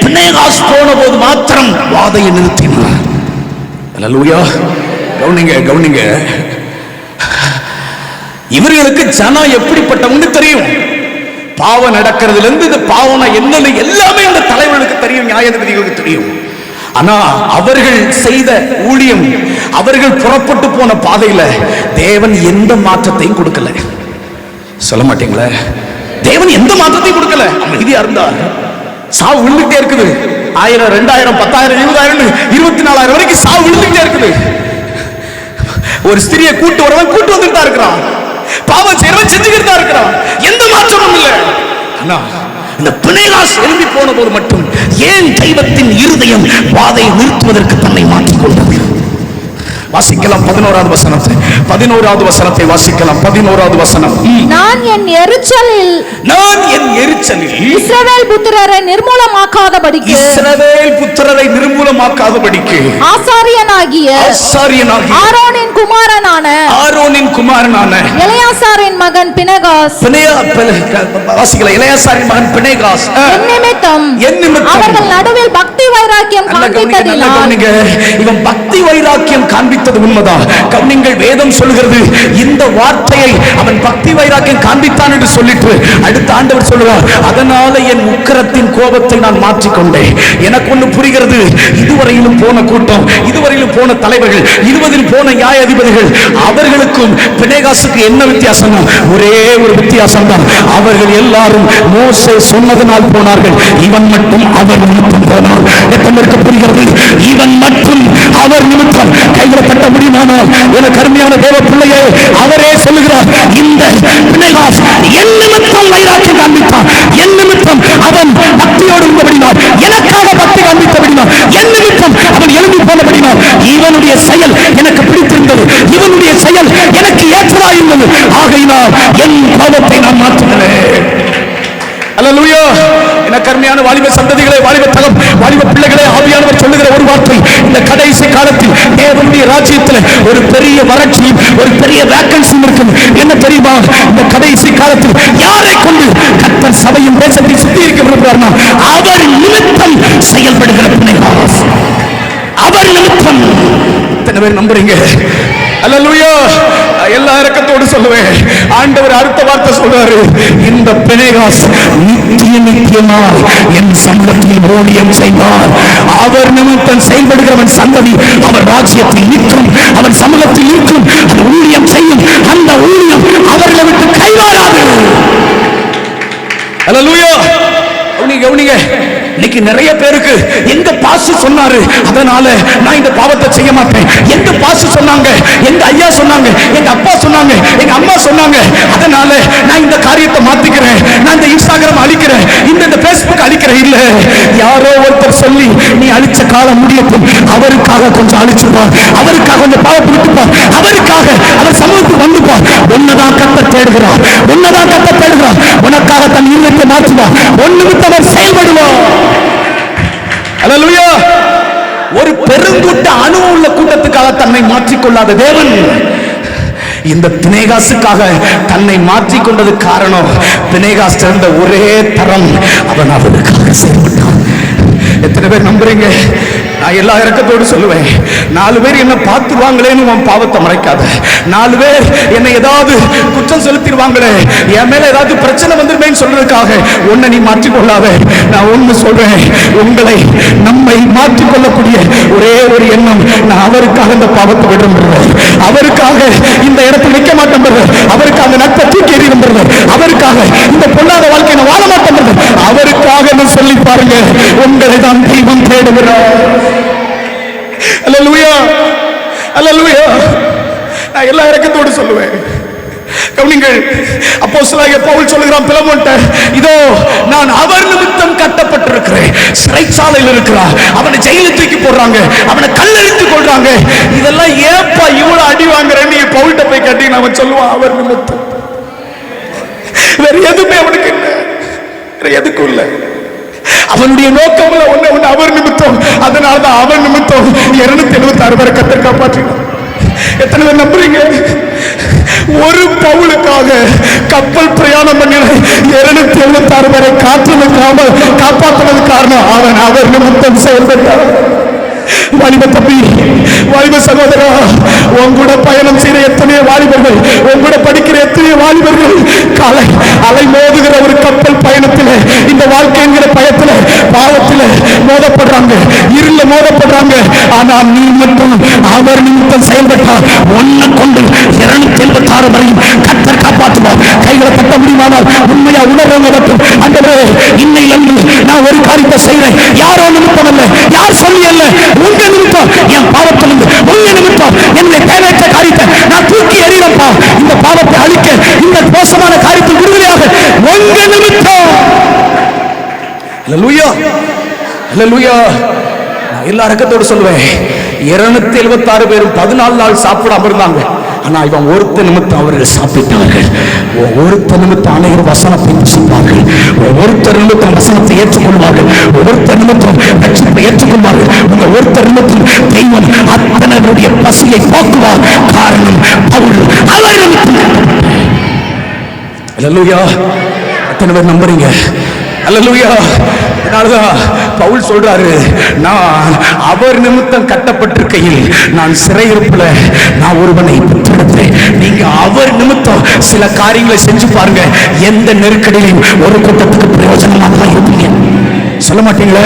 பினேகாஸ் போன போது மாத்திரம் வாதையை நிறுத்தினார்? அல்லேலூயா. கவனிங்க, கவனிங்க. இவர்களுக்கு ஜனம் எப்படிப்பட்டவங்க தெரியும். பாவம் நடக்கிறதுல இருந்து இந்த பாவம் என்னன்னு எல்லாமே இந்த தலைவர்களுக்கு தெரியும், நியாயாதிபதிகளுக்கு தெரியும். ஆனா அவர்கள் செய்த ஊழியம், அவர்கள் புறப்பட்டு போன பாதையில தேவன் எந்த மாற்றத்தையும் கொடுக்கல. சொல்ல மாட்டீங்களா? தேவன் எந்த மாற்றத்தையும் கொடுக்கல. அமைதியா இருந்தார். சாவு விழுந்துட்டே இருக்குது. 1000, 2000, 10,000, 20,000, 24,000 வரைக்கும் சாவு விழுந்துட்டே இருக்குது. ஒரு ஸ்திரியை கூட்டு வரவன் கூட்டு வந்துட்டு தான் இருக்கிறான், பாவம் செய்யறவன் செஞ்சுக்கிட்டு தான் இருக்கிறான். எந்த மாற்றமும் இல்லை. ஆனா இந்த பினேகாஸ் எழும்பி போன போது மட்டும் ஏன் தெய்வத்தின் இருதயம் வாதையை நிறுத்துவதற்கு தன்னை மாற்றிக்கொண்டது? வாசிக்கலாம் 11வது வசனத்தை. 11வது வசனத்தை வாசிக்கலாம். 11வது வசனம். நான் என் எரிச்சலில் இஸ்ரவேல் புத்திரரை நிர்மூலமாக்காதபடிக்கு ஆசாரியனாகிய ஆரோனின் குமாரனான எலெயாசாரின் மகன் பினெகாஸ் நிமித்தம் அவர்கள் நடுவில் பக்தி வைராக்கியம் காண்பித்ததினால். இவன் பக்தி வைராக்கியம் காண்பித்தது உண்மைதான். நீங்கள் வேதம் சொல்கிறது இந்த வார்த்தையை அவன் பக்தி வைராக்கியம் காண்பித்தான் என்று சொல்லிட்டு அடுத்த ஆண்டவர் சொல்றார், அதனால என் உக்கிரத்தின் கோபத்தை நான் மாற்றிக்கொண்டேன். எனக்கு ஒன்று புரிகிறது, இதுவரையிலும் போன கூட்டம், இதுவரையிலும் போன தலைவர்கள், 20 போன நியாயாதிபதிகள், அவர்களுக்கும் பினெகாசுக்கு என்ன வித்தியாசம்? ஒரே ஒரு வித்தியாசம் தான். அவர்கள் எல்லாரும் மோசே சொன்னதனால் போனார்கள், இவன் மட்டும் அவர் நிமித்தம் போனார். எத்தனைக்கு புரிகிறது? இவன் மட்டும் அவர் நிமித்தம் கையில் தட்ட முடியுமானால் எனக்கு அருமையான தேவ பிள்ளையே, அவரே சொல்லுகிறார், இந்த பினெகாஸ் என் நிமித்தம் வைராக்கியம் காண்பித்தான், என் நிமித்தம் அவன் பக்தியோடு இருந்தபடினார், எனக்காக பக்தி காண்பித்தபடினார், என் நிமித்தம் அவன் எழுதி போனபடினார். இவனுடைய செயல் எனக்கு பிடித்திருந்தது, இவனுடைய செயல் எனக்கு ஏற்றதாயிருந்தது. ஆகையினால் என் கோபத்தை நான் மாற்றுகிறேன். அல்லேலூயா. எனக்கு அருமையான வாலிப சந்ததிகளே, வாலிப பிள்ளைகளே, ஆவியானவர் சொல்லுகிற ஒரு வார்த்தை, இந்த கடைசி காலத்தில் தேவனுடைய ராஜ்யத்தில் ஒரு பெரிய வறட்சியும் ஒரு பெரிய வேக்கன்சியும் இருக்கும். என்ன தெரியுமா? இந்த கடைசி காலத்தில் யாரை கொண்டு கர்த்தர் சபையும் தேசத்தை சுத்தி இருக்க விரும்புகிறார்? அவர் நிமித்தம் செயல்படுகிற பிள்ளைகள், அவர் நிமித்தம். எத்தனை பேர் நம்புறீங்க? அல்லேலூயா. எல்லா இரக்கத்தோடு சொல்லுவேன். ஆண்டவர் அடுத்த வார்த்தை சொல்றாரு, இந்த பினெகாஸ் நித்தியமாக என் சமூகத்தில் ஊழியம் செய்வார். அவர் நிமித்தம் செயல்படுகிறவன் சந்ததி அவர் ராஜ்யத்தில் நிற்கும், அவன் சமூகத்தில் நிற்கும், அது ஊழியம் செய்யும். அந்த ஊழியம் அவர்களை விட்டு கைவாராது. அல்லேலூயா. கவனிங்க. இன்னைக்கு நிறைய பேருக்கு எங்க பாஸ்டர் சொன்னாரு, அதனால நான் இந்த பாவத்தை செய்ய மாட்டேன். எங்க பாஸ்டர் சொன்னாங்க, எங்க ஐயா சொன்னாங்க, எங்க அப்பா சொன்னாங்க, எங்க அம்மா சொன்னாங்க, அதனால நான் இந்த காரியத்தை மாத்திக்கிறேன், நான் இந்த இன்ஸ்டாகிராம் அழிக்கிறேன், இந்த பேஸ்புக் அழிக்கிறேன். இல்ல, யாரோ ஒருத்தர் சொல்லி நீ அழிச்ச காலம் முடியட்டும், அவருக்காக கொஞ்சம் அழிச்சுப்பார், அவருக்காக கொஞ்சம் பாவத்தை விட்டுப்பார், அவருக்காக அவர் சமூகத்துக்கு வந்துப்பார். ஒன்னதான் கத்த தேடுகிறார், ஒன்னதான் கத்த தேடுகிறார். உனக்காக தன் இருதயத்தை மாற்றுவார், ஒன்னுக்கு அவர் செயல்படுவார். அல்லேலூயா. ஒரு பெருங்கூட்ட அணுவுள்ள கூட்டத்துக்காக தன்னை மாற்றிக்கொள்ளாத தேவன் இந்த பினெகாசுக்காக தன்னை மாற்றிக்கொண்டது காரணம், பினெகாஸ் இருந்த ஒரே தரம் அவன் அவனுக்காக செயல்பட்டான். எத்தனை பேர் நம்புறீங்க? நான் எல்லா இரக்கத்தோடு சொல்லுவேன், 4 பேர் என்ன பார்த்துருவாங்களேன்னு உன் பாவத்தை மறைக்காத. 4 பேர் என்னை ஏதாவது குற்றம் செலுத்திடுவாங்களே, என் மேல ஏதாவது பிரச்சனை வந்துருமேன்னு சொல்றதுக்காக உன்னை நீ மாற்றிக்கொள்ளாத. நான் ஒண்ணு சொல்றேன், உங்களை நம்மை மாற்றிக்கொள்ளக்கூடிய ஒரே ஒரு எண்ணம், நான் அவருக்காக இந்த பாவத்தை விடுறேன், அவருக்காக இந்த இடத்தில் நிற்க மாட்டேன், அவருக்காக நட்பை தூக்கி எறிகிறேன், அவருக்காக இந்த பொல்லாத வாழ்க்கை நான் வாழ மாட்டேன், அவருக்காக சொல்லி பாருங்க, உங்களை தான் தெய்வம் தேடுகிறார். அல்லேலூயா. அல்லேலூயா. நான் எல்லா இரக்கத்தோடு சொல்லுவேன். கவனிங்கள், அப்போஸ்தலனாகிய பவுல் சொல்லுகிறான் பிலமோன்ட்ட, இதோ நான் அவர் நிமித்தம் கட்டப்பட்டிருக்கிறேன், சிறைச்சாலையில் இருக்கிறார், அவனை ஜெயிலுக்கு தூக்கி போடுறாங்க, அவனை கல்லெறித்து கொள்றாங்க. இதெல்லாம் ஏப்பா இவ்வளவு அடி வாங்குறேன்னு நீங்க பவுல்ட்ட போய் கேட்டீங்கன்னா அவன் சொல்லுவான், அவர் நிமித்தம். வேற எதுவுமே அவனுக்கு இல்லை, வேற எதுக்கும் இல்லை. அவனுடைய நோக்கம் ஒண்ணு அவர் நிமித்தம். அதனாலதான் அவர் நிமித்தம் 276 பேரை கர்த்தர் காப்பாற்றினார். எத்தனை பேர் நம்புறீங்க? ஒரு பவுலுக்காக கப்பல் பிரயாணம் பண்ணி 276 பேரை காப்பாற்றுவது காரணம் அவன் அவர் நிமித்தம் செயல்பட்டார். வாலிப தம்பி, வாலிப சகோதரா, உன் கூட பயணம் செய்யற எத்தனையோ வாலிபர்கள், உன் கூட படிக்கிற எத்தனையோ வாலிபர்கள் அலை மோதுகிற ஒரு கப்பல் பயணத்தில், இந்த வாழ்க்கைங்கிற பயத்தில் பாவத்தில் மோதப்படுறாங்க, இருள மோதப்படுறாங்க. ஆனால் நீ மட்டும் அவர் நிமித்தம் செயல்பட்டால் ஒன்ன கொண்டு 276 வரையும் கர்த்தர் காப்பாற்றுவார். கைகளை தட்ட முடியுமானால் உண்மையா உணர்றவங்க மட்டும், ஆண்டவரே இன்னையிலிருந்து நான் ஒரு காரியத்தை செய்கிறேன், யாரோ நிமித்தம் அல்ல, யார் சொல்லி அல்ல, உங்க நிமித்தம், என் பாவத்திலிருந்து உங்க நிமித்தம் என்னுடைய தேவையற்ற காரியத்தை நான் தூக்கி எறியப்பா, இந்த பாவத்தை அழிக்க, இந்த மோசமான காரியத்தை விடுதலையாக உங்க நிமித்தம். அல்லேலூயா. அல்லேலூயா. நான் எல்லா இரக்கத்தோடு சொல்லுவேன், 276 பேரும் 14 நாள் சாப்பிடாம இருந்தாங்க. ஆனா இவன் ஒருத்த நிமித்தம் அவர்கள் சாப்பிட்டார்கள். ஒருத்த நிமித்தம் அனைவரும் வசனத்தை புசிப்பார்கள். ஒருத்தர் நிமித்தம் வசனத்தை ஏற்றுக்கொள்வார்கள். ஒருத்தர் நிமித்தம் ரட்சிப்பை ஏற்றுக்கொள்வார்கள். உங்க ஒருத்தர் நிமித்தம் தெய்வம் அத்தனைவருடைய பசியை போக்குவார். காரணம் பவுல் அவர் நிமித்தம். அல்லேலூயா. எத்தனை பேர் நம்புறீங்க? அல்லேலூயா. அதனாலதான் பவுல் சொல்றாரு, நான் அவர் நிமித்தம் கட்டப்பட்டிருக்கையில் நான் சிறையிருப்புல நான் ஒருவனை பெற்றெடுத்தேன். நீங்க அவர் நிமித்தம் சில காரியங்களை செஞ்சு பாருங்க, எந்த நெருக்கடியிலும் ஒரு கூட்டத்துக்கு பிரயோஜனமா தான் இருப்பீங்க. சொல்ல மாட்டீங்களே?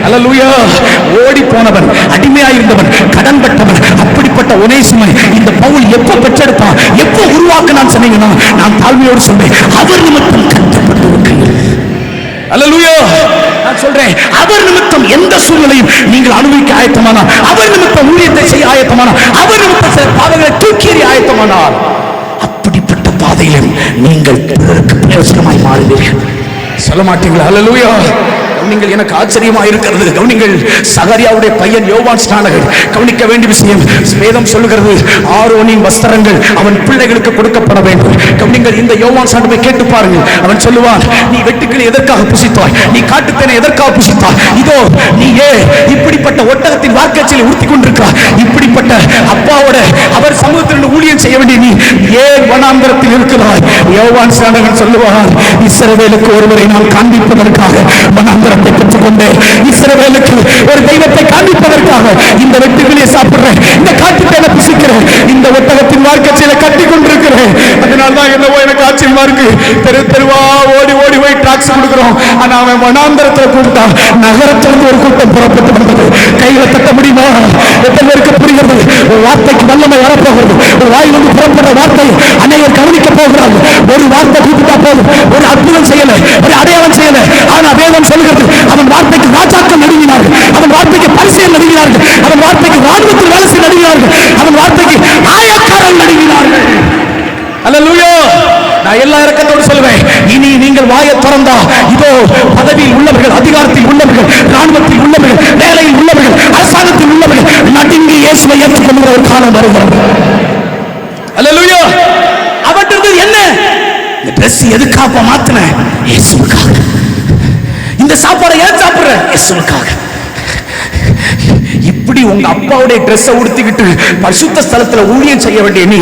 அல்லேலூயா. ஓடி போனவன், அடிமையாயிருந்தவன், கடன் பட்டவன், அப்படிப்பட்ட ஒனேசிமை இந்த பவுல் எப்ப பெற்றெடுத்தான், எப்ப உருவாக்கினான்னு சொன்னீங்கன்னா நான் தாழ்மையோடு சொன்னேன், அவர் நிமித்தம் கட்டப்பட்டிருக்கையில். அல்லேலூயா. நான் சொல்றேன், அவர் நிமித்தம் எந்த சூழ்நிலையும் நீங்கள் அனுபவிக்க ஆயத்தமானால், அவர் நிமித்தம் ஊழியத்தை செய்ய ஆயத்தமானால், அவர் நிமித்தம் சில பாதைகளை தூக்கி எறிய ஆயத்தமானால், அப்படிப்பட்ட பாதையிலும் நீங்கள் பிறருக்கு பிரயோஜனமாய் மாறுவீர்கள். சொல்ல மாட்டீங்களா? அல்லேலூயா. நீங்கள் எனக்கு ஆச்சரியமா இருக்கிறது. கவனிங்கள், சகரியாவுடைய பையன் யோவான் ஸ்நானகர். கவனிக்க வேண்டிய விஷயம், வேதம் சொல்லுகிறது ஆரோனின் வஸ்திரங்கள் அவன் பிள்ளைகளுக்கு கொடுக்கப்பட வேண்டும். கவனிங்கள், இந்த யோவான் ஸ்நானகரை கேட்டு பாருங்கள். அவன் சொல்லுவான், நீ வெட்டுக்கிளி எதற்காக புசித்தாய், நீ காட்டுத்தேனை எதற்காக புசித்தாய், இதோ நீ இப்படிப்பட்ட ஒட்டகத்தின் வார்க்கச்சையை உறுத்தி கொண்டிருக்கிறாய், இப்படிப்பட்ட அப்பாவோட அவர் சமூகத்தில் ஊழியம் செய்ய வேண்டிய நீ ஏன் வனாந்தரத்தில் இருக்கிறாய்? யோவான் ஸ்நானகன் சொல்லுவான், இஸ்ரவேலுக்கு ஒருவரை நான் காண்பிப்பதற்காக வனாந்தரத்தை பெற்றுக்கொண்டேன். இஸ்ரவேலுக்கு ஒரு தெய்வத்தை காண்பிப்பதற்காக இந்த வெட்டுக்கிளியை சாப்பிடுறேன், இந்த காட்டுத்தேனை புசிக்கிறேன், இந்த ஒட்டகத்தின் வார்க்கச்சையில கட்டி கொண்டிருக்கிறேன். அதனால்தான் என்னவோ எனக்கு ஆச்சரியமா இருக்கு. தெரு தெருவா ஓடி ஓடி போய் டாக்ஸ் கொடுக்கிறோம். ஆனா அவன் வனாந்தரத்துல கூப்பிட்டான். நகரத்திலிருந்து ஒரு கூட்டம் புறப்பட்டு வந்தது. கையில தட்ட முடியுமா? எத்தனை பேருக்கு புரிகிறது? ஒரு வார்த்தைக்கு வல்லமை வரப்போகிறது. ஒரு வாயிலிருந்து புறப்படுற வார்த்தை அநேகர் கவனிக்க போகிறார்கள். ஒரு வார்த்தை கூப்பிட்டா போதும், ஒரு அற்புதம் செய்யல, ஒரு அடையாளம் செய்யல. ஆனா வேதம் சொல்கிறது, அவன் வார்த்தைக்கு ராஜாக்கள் நடுங்கினார்கள், அவன் வார்த்தைக்கு பரிசேயர் நடுங்கினார்கள், அவன் வார்த்தைக்கு ராணுவத்தில் வேலை செய்ய நடுங்கினார்கள், அவன் வார்த்தைக்கு ஆயக்காரர்கள் நடுங்கினார்கள். அல்லேலூயா. நான் எல்லா இரக்கத்தோடு சொல்லுவேன், இனி நீங்கள் வாயை திறந்தா இதோ பதவியில் உள்ளவர்கள், அதிகாரத்தில் உள்ளவர்கள், ராணுவத்தில் உள்ளவர்கள், வேலையில் உள்ளவர்கள், அரசாங்கத்தில் உள்ளவர்கள் நடுங்கி இயேசுவை ஏற்றுக்கொள்கிற ஒரு காலம் வருகிறது. அல்லேலூயா. அவற்றது என்ன? இந்த டிரெஸ் எதுக்காக மாத்தின? இயேசுவுக்காக. இந்த சாப்பாடை ஏன் சாப்பிடுற? இயேசுவுக்காக. இப்படி உங்க அப்பாவுடைய ட்ரெஸ்ஸை உடுத்திக்கிட்டு பரிசுத்த ஸ்தலத்துல ஊழியம் செய்ய வேண்டிய நீ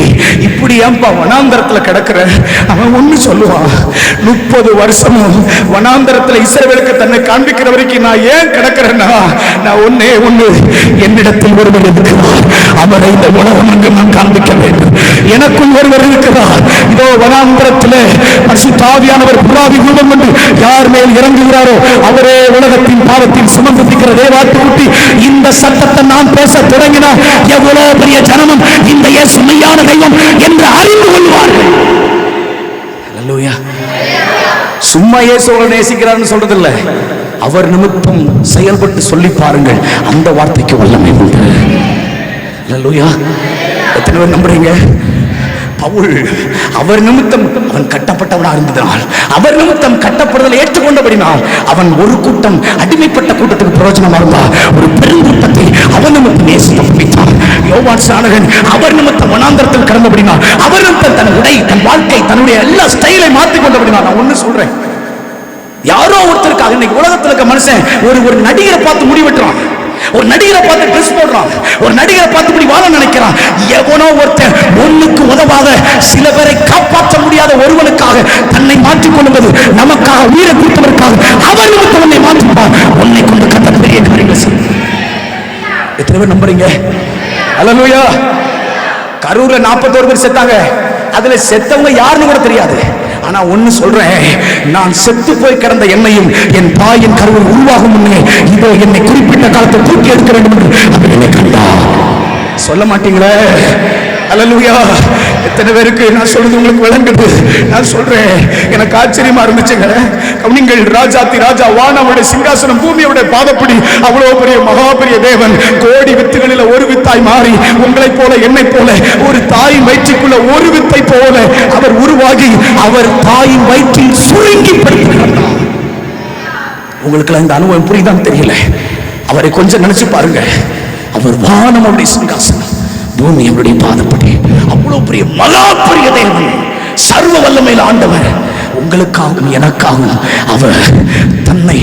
இப்படி ஏன்பா வனாந்தரத்துல கிடக்குற? அவன் ஒண்ணு சொல்லுவான், 30 வருஷமும் வனாந்தரத்துல இஸ்ரவேலுக்கு தன்னை காண்பிக்கிற வரைக்கும் நான் ஏன் கிடக்கிறேன்னா, நான் ஒண்ணு என்னிடத்தில் ஒருவர் இருக்கிறார், அவரை இந்த உலகம் அங்கு நான் காண்பிக்க வேண்டும். எனக்குள் ஒருவர் இருக்கிறார். இதோ வனாந்தரத்தில் பரிசுத்த ஆவியானவர் புறாவி ரூபம் கொண்டு யார் மேல் இறங்குகிறாரோ அவரே உலகத்தின் பாவத்தில் சுமந்திருக்கிற தேவாட்டுக்குட்டி. இந்த சத்தத்தை நான் பேச தொடங்கினால் எவ்வளவு பெரிய ஜனமும் இந்த இயேசு மெய்யான தெய்வம் என்று அறிந்து கொள்வார்கள். அல்லேலூயா. சும்மா இயேசுவை நேசிக்கிறார்னு சொல்றது இல்ல, அவர் நிமித்தம் செயல்பட்டு சொல்லி பாருங்கள், அந்த வார்த்தைக்கு வல்லமை உண்டு. அல்லேலூயா. எத்தனை பேர் நம்புறீங்க? பவுல் அவர் நிமித்தம் அவன் கட்டப்பட்டவனா இருந்ததனால், அவர் நிமித்தம் கட்டப்படுதலை ஏற்றுக்கொண்டபடினால் அவன் ஒரு கூட்டம் அடிமைப்பட்ட கூட்டத்துக்கு பிரயோஜனமா இருந்தா, ஒரு பெருங்கூட்டத்தை அவன் நிமித்தம் நேசித்து பிடித்தான். யோவான் ஸ்நானகன் அவர் நிமித்தம் வனாந்தரத்தில் கடந்தபடினால், அவர் நிமித்தம் தன் உடை, தன் வாழ்க்கை, தன்னுடைய எல்லா ஸ்டைலை மாற்றிக் கொண்டபடினால். நான் ஒண்ணு சொல்றேன், யாரோ ஒருத்தருக்காக இன்னைக்கு உலகத்தில் இருக்க மனுஷன் ஒரு நடிகரை பார்த்து முடிவெட்டுறான், ஒரு நடிகரை பார்த்து ட்ரெஸ் போடுறான், ஒரு நடிகரை பார்த்து இப்படி வாழ நினைக்கிறான். எவனோ ஒருத்தன் ஒண்ணுக்கு உதவாத, சில பேரை காப்பாற்ற முடியாத ஒருவனுக்காக தன்னை மாற்றிக் கொள்வது, நமக்காக உயிரை கொடுத்தவருக்காக அவர் நிமித்தம் உன்னை மாற்றிப்பார். உன்னை கொண்டு கட்ட பெரிய காரியங்கள் செய்யும். எத்தனை பேர் நம்புறீங்க? அல்லேலூயா. கரூர்ல 41 பேர் செத்தாங்க. அதுல செத்தவங்க யாருன்னு கூட தெரியாது. ஆனா ஒண்ணு சொல்றேன், நான் செத்து போய் கிடந்த என்னையும் என் தாயின் கருவில் உருவாகும் முன்னே இதோ என்னை குறிப்பிட்ட காலத்தை தூக்கி எடுக்க வேண்டும் என்று அவர் என்னை கண்டார். சொல்ல மாட்டீங்களே? அல்லேலூயா. எத்தனை பேருக்கு நான் சொல்றது உங்களுக்கு விளங்குது? நான் சொல்றேன், எனக்கு ஆச்சரியமா இருந்துச்சுங்க. நீங்கள் ராஜாத்தி ராஜா, வானவருடைய சிங்காசனம், பூமியோட பாதப்படி, அவ்வளவு பெரிய மகா பெரிய தேவன் கோடி வித்துகளில் ஒரு வித்தாய் மாறி உங்களை போல என்னை போல ஒரு தாயின் வயிற்றுக்குள்ள ஒரு வித்தை போல அவர் உருவாகி அவர் தாயின் வயிற்றில் சுருங்கி படுத்துகிறார். உங்களுக்கு இந்த அனுபவம் புரியுதான்னு தெரியல. அவரை கொஞ்சம் நினைச்சு பாருங்க. அவர் வானம் அவருடைய சிங்காசனம், பூமி அவருடைய பாதப்படி. அவ்வளவு பெரிய மகா பெரிய தேவன், சர்வ வல்லமையில் ஆண்டவர். உங்களுக்காகவும் எனக்காகவும் அவர் தன்னை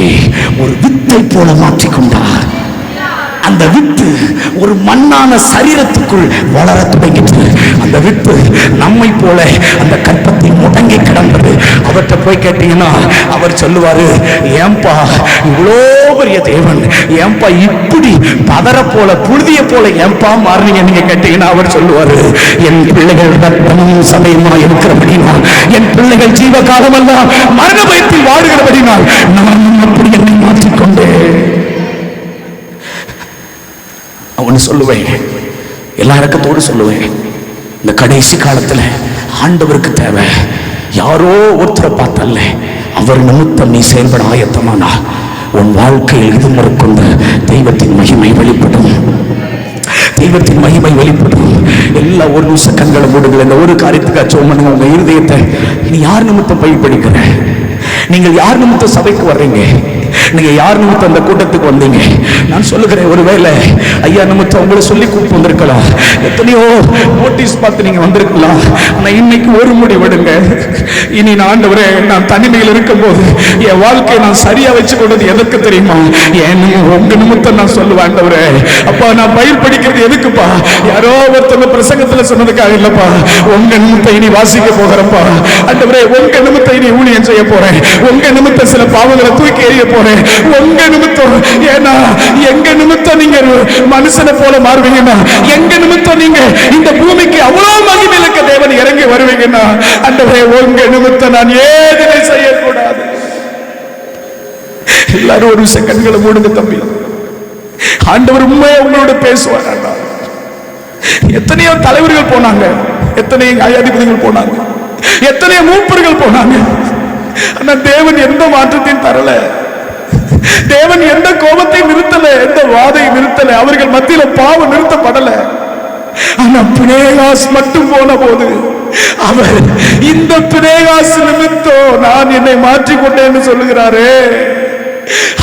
ஒரு வித்தை போல மாற்றிக்கொண்டார். அந்த வித்து ஒரு மண்ணான சரீரத்துக்குள் வளர தொடங்கிட்டு, அந்த வித்து நம்மை போல அந்த கற்பத்தை முடங்கி கிடந்தது. அவர்கிட்ட போய் கேட்டீங்கன்னா அவர் சொல்லுவாரு, ஏன்பா இவ்வளோ பெரிய தேவன், ஏன்பா இப்படி பதற போல புழுதிய போல ஏன்பா மாறினீங்க நீங்க கேட்டீங்கன்னா அவர் சொல்லுவாரு, என் பிள்ளைகள் ரத்தமும் சமயமா இருக்கிறபடினால், என் பிள்ளைகள் ஜீவ காலமெல்லாம் மரண பயத்தில் வாடுகிறபடினால் நான் அப்படி என்னை மாற்றிக்கொண்டேன். அவனு சொல்லுவேன், எல்லா இறக்கத்தோடு சொல்லுவேன், இந்த கடைசி காலத்துல ஆண்டவருக்கு தேவை யாரோ ஒருத்தரை பார்த்தல்ல, அவர் நிமித்தம் நீ செயல்பட ஆயத்தமானா உன் வாழ்க்கையில் இது முறைக்கொண்டு தெய்வத்தின் மகிமை வெளிப்படும். தெய்வத்தின் மகிமை வெளிப்படும். எல்லா ஒரு நிமிஷம் கண்களை மூடுங்கள். இந்த ஒரு காரியத்துக்கு அச்சம் பண்ணுங்க. உங்க இருதயத்தை, நீ யார் நிமித்தம் போய் படிக்கிற? நீங்கள் யார் நிமித்தம் சபைக்கு வர்றீங்க? நீங்க யார் நிமித்தம் அந்த கூட்டத்துக்கு வந்தீங்க? நான் சொல்லுகிறேன், ஒருவேளை ஐயா நிமித்தம் உங்களை சொல்லி கூப்பிட்டு வந்திருக்கலாம், எத்தனையோ நோட்டீஸ் பார்த்து நீங்க வந்திருக்கலாம். ஆனா இன்னைக்கு ஒரு முடிவெடுங்க, இனி நான் ஆண்டவரே, நான் தனிமையில் இருக்கும் போது என் வாழ்க்கையை நான் சரியா வச்சு கொண்டது எதற்கு தெரியுமா? உங்க நிமித்தம் நான் சொல்லுவேன், ஆண்டவரே அப்பா நான் பயிர் படிக்கிறது எதுக்குப்பா? யாரோ ஒருத்தவங்க பிரசங்கத்துல சொன்னதுக்காக இல்லப்பா, உங்க நிமித்தம் இனி வாசிக்க போகிறப்பா. ஆண்டவரே உங்க நிமித்தம் இனி ஊழியம் செய்ய போறேன், உங்க நிமித்தம் சில பாவங்களை தூக்கி எறிய போறேன், உங்க நிமித்தம். ஏன்னா எங்க நிமித்தம் நீங்க மனுஷனை போல மாறுவீங்கன்னா, எங்க நிமித்தம் நீங்க இந்த பூமிக்கு அவ்வளவு மகிமையிலுக்க தேவன் இறங்கி வருவீங்கன்னா, ஆண்டவரே உங்க நிமித்தம் நான் ஏதுமே செய்யக்கூடாது. எல்லாரும் ஒரு கண்களை மூடுங்க தம்பி. ஆண்டவர் உண்மையா உங்களோட பேசுவார். எத்தனையோ தலைவர்கள் போனாங்க, எத்தனையோ நியாயாதிபதிகள் போனாங்க, எத்தனையோ மூப்பர்கள் போனாங்க. ஆனா தேவன் எந்த மாற்றத்தையும் தரல. தேவன் எந்த கோபத்தை நிறுத்தல, எந்த வாதை நிறுத்தல. அவர்கள் மத்தியில பாவம் நிறுத்தப்படல. ஆனா பினேகாஸ் மட்டும் போன போது அவர் இந்த பினேகாஸ் நிமித்தம் நான் என்னை மாற்றிக்கொண்டேன்னு சொல்லுகிறாரே.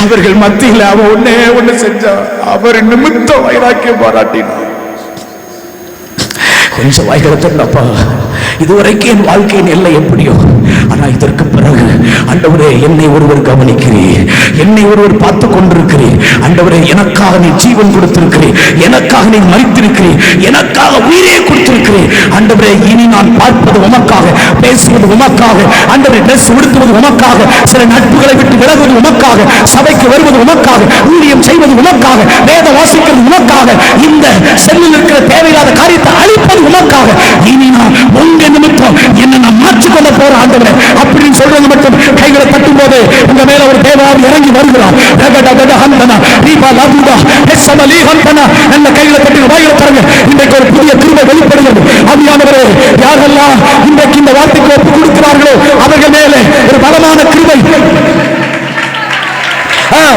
அவர்கள் மத்தியில் அவன் ஒண்ணு செஞ்சான், அவர் நிமித்தம் வைராக்கியம் பாராட்டினார். கொஞ்சம் வாய்களை திறந்தப்பா, இதுவரைக்கும் என் வாழ்க்கையின் எல்லை எப்படியோ, ஆனா இதற்கு பிறகு ஆண்டவரே என்னை ஒருவர் கவனிக்கிறீர், என்னை ஒருவர் பார்த்து கொண்டிருக்கிறீர். ஆண்டவரே எனக்காக நீ ஜீவன் கொடுத்திருக்கிறீர், எனக்காக நீ மரித்திருக்கிறீர், எனக்காக உயிரே கொடுத்திருக்கிறீர். ஆண்டவரே இனி நான் பார்ப்பது உமக்காக, பேசுவது உமக்காக, ஆண்டவரே ட்ரெஸ் உடுத்துவது உமக்காக, சில நட்புகளை விட்டு விலகுவது உமக்காக, சபைக்கு வருவது உமக்காக, ஊழியம் செய்வது உமக்காக, வேத வாசிக்கிறது உமக்காக, இந்த செல்லில் இருக்கிற தேவையில்லாத காரியத்தை அழிப்பது உமக்காக. இனி நான் உங்க நிமித்தம் என்ன நான் மாற்றிக்கொள்ள போற ஆண்டவரே அப்படின்னு சொல்றது மட்டும் கைகளை தட்டும் போது உங்க மேல ஒரு தேவாவி இறங்கி வருகிறார். நல்ல கைகளை தட்டி வாயில தரங்க. இன்றைக்கு ஒரு புதிய கிருபை வெளிப்படுகிறது. ஆவியானவரே, யாரெல்லாம் இன்றைக்கு இந்த வார்த்தைக்கு ஒப்பு கொடுக்கிறார்களோ அவர்கள் மேலே ஒரு பலமான கிருபை.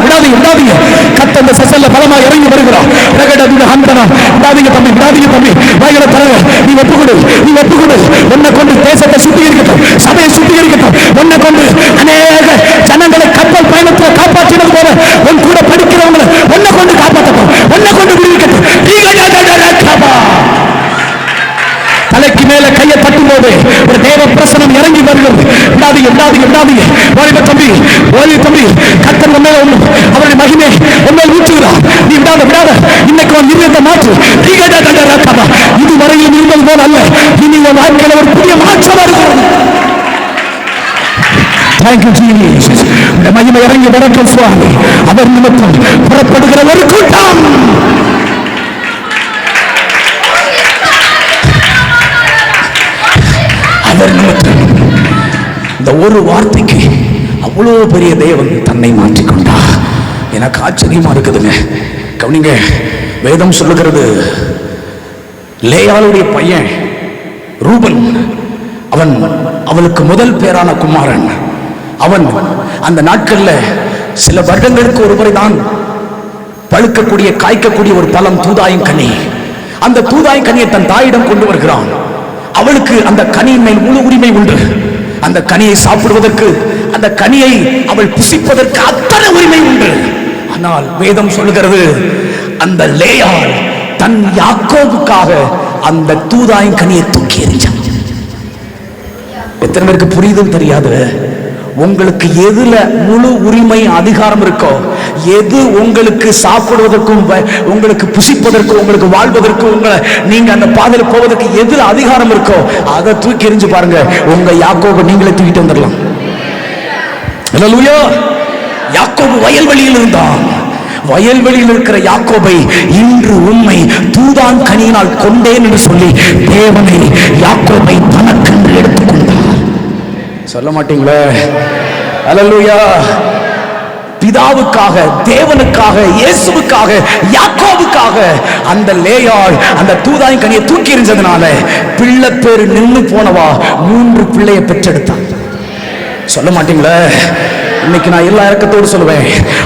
விடாதீங்க, கத்தந்த சசல்ல பலமா இறங்கி வருகிறார். விடாதீங்க தம்பி, விடாதீங்க தம்பி, வாயில தரங்க. நீ ஒப்புக்கொடு, நீ ஒப்புக்கொடு. உன்னை கொண்டு தேசத்தை சுத்திகரிக்கட்டும், சபையை சுத்திகரிக்கட்டும். உன்னை கொண்டு அநேக ஜனங்களை கப்பல் பயணத்தில் காப்பாற்றினது போல உன் கூட படிக்கிறவங்களை உன்னை கொண்டு காப்பாற்றட்டும், உன்னை கொண்டு விடுவிக்கட்டும். தலைக்கு மேல கையை தட்டும் போது ஒரு தேவ பிரசனம் இறங்கி வருகிறது. விடாதீங்க, விடாதீங்க, விடாதீங்க. ஓய்வு தம்பி, ஓய்வு தம்பி, கர்த்தர் மேல அவருடைய மகிமை உண்மையில் ஊற்றுகிறார். நீ விடாத, விடாத. இன்னைக்கு உன் இருதயத்தை மாற்று. இதுவரையில் இருந்தது போல அல்ல, இனி உன் வாழ்க்கையில ஒரு புதிய மாற்றம் வருகிறது. Thank you Jesus. இந்த மகிமை இறங்கி வரட்டும் சுவாமி. அவர் நிமித்தம் புறப்படுகிற ஒரு கூட்டம். இந்த ஒரு வார்த்தைக்கு அவ்வளோ பெரிய தேவன் தன்னை மாற்றிக்கொண்டார். எனக்கு ஆச்சரியமா இருக்குதுங்க. கவனிங்க, வேதம் சொல்லுகிறது, லேயாளுடைய பையன் ரூபன், அவளுக்கு முதல் பேரான குமாரன். அவன் அந்த நாட்கள்ல சில வருடங்களுக்கு ஒரு முறை தான் பழுக்கக்கூடிய காய்க்கக்கூடிய ஒரு பழம் தூதாயும் கனி. அந்த தூதாயும் கனியை தன் தாயிடம் கொண்டு வருகிறான். அவளுக்கு அந்த கனியின் மேல் முழு உரிமை உண்டு. அந்த கனியை சாப்பிடுவதற்கு, அந்த கனியை அவள் புசிப்பதற்கு அத்தனை உரிமை உண்டு. ஆனால் வேதம் சொல்லுகிறது, அந்த லேயாள் தன் யாக்கோபுக்காக அந்த தூதாயின் கனியை தூக்கி எறிஞ்சான். எத்தனை பேருக்கு புரியுதுன்னு தெரியாது. உங்களுக்கு எதுல முழு உரிமை அதிகாரம் இருக்கோ, எது உங்களுக்கு சாப்பிடுவதற்கும் உங்களுக்கு புசிப்பதற்கும் உங்களுக்கு வாழ்வதற்கும் உங்களை நீங்க அந்த பாதையில் போவதற்கு எதுல அதிகாரம் இருக்கோ அதை தூக்கி எறிஞ்சு பாருங்க. உங்க யாக்கோபை நீங்களே தூக்கிட்டு வந்துடலாம். அல்லேலூயா. யாக்கோபு வயல்வெளியில் இருந்தான். வயல்வெளியில் இருக்கிற யாக்கோபை இன்று உண்மை தூதான் கனியினால் கொண்டேன் என்று சொல்லி தேவனை யாக்கோபை தனக்கென்று எடுத்துக்கொண்டார். சொல்ல மாட்டீங்களே? அல்லேலூயா. பிதாவுக்காக, தேவனுக்காக, இயேசுவுக்காக, யாக்கோபுக்காக அந்த லேயாள் அந்த தூதாயின் கனியை தூக்கி எறிஞ்சதுனால பிள்ளை பேரு நின்று போனவா 3 பிள்ளையை பெற்றெடுத்தான். சொல்ல மாட்டீங்களே? இன்னைக்கு நான் எல்லா இறக்கத்தோடு சொல்லுவேன்,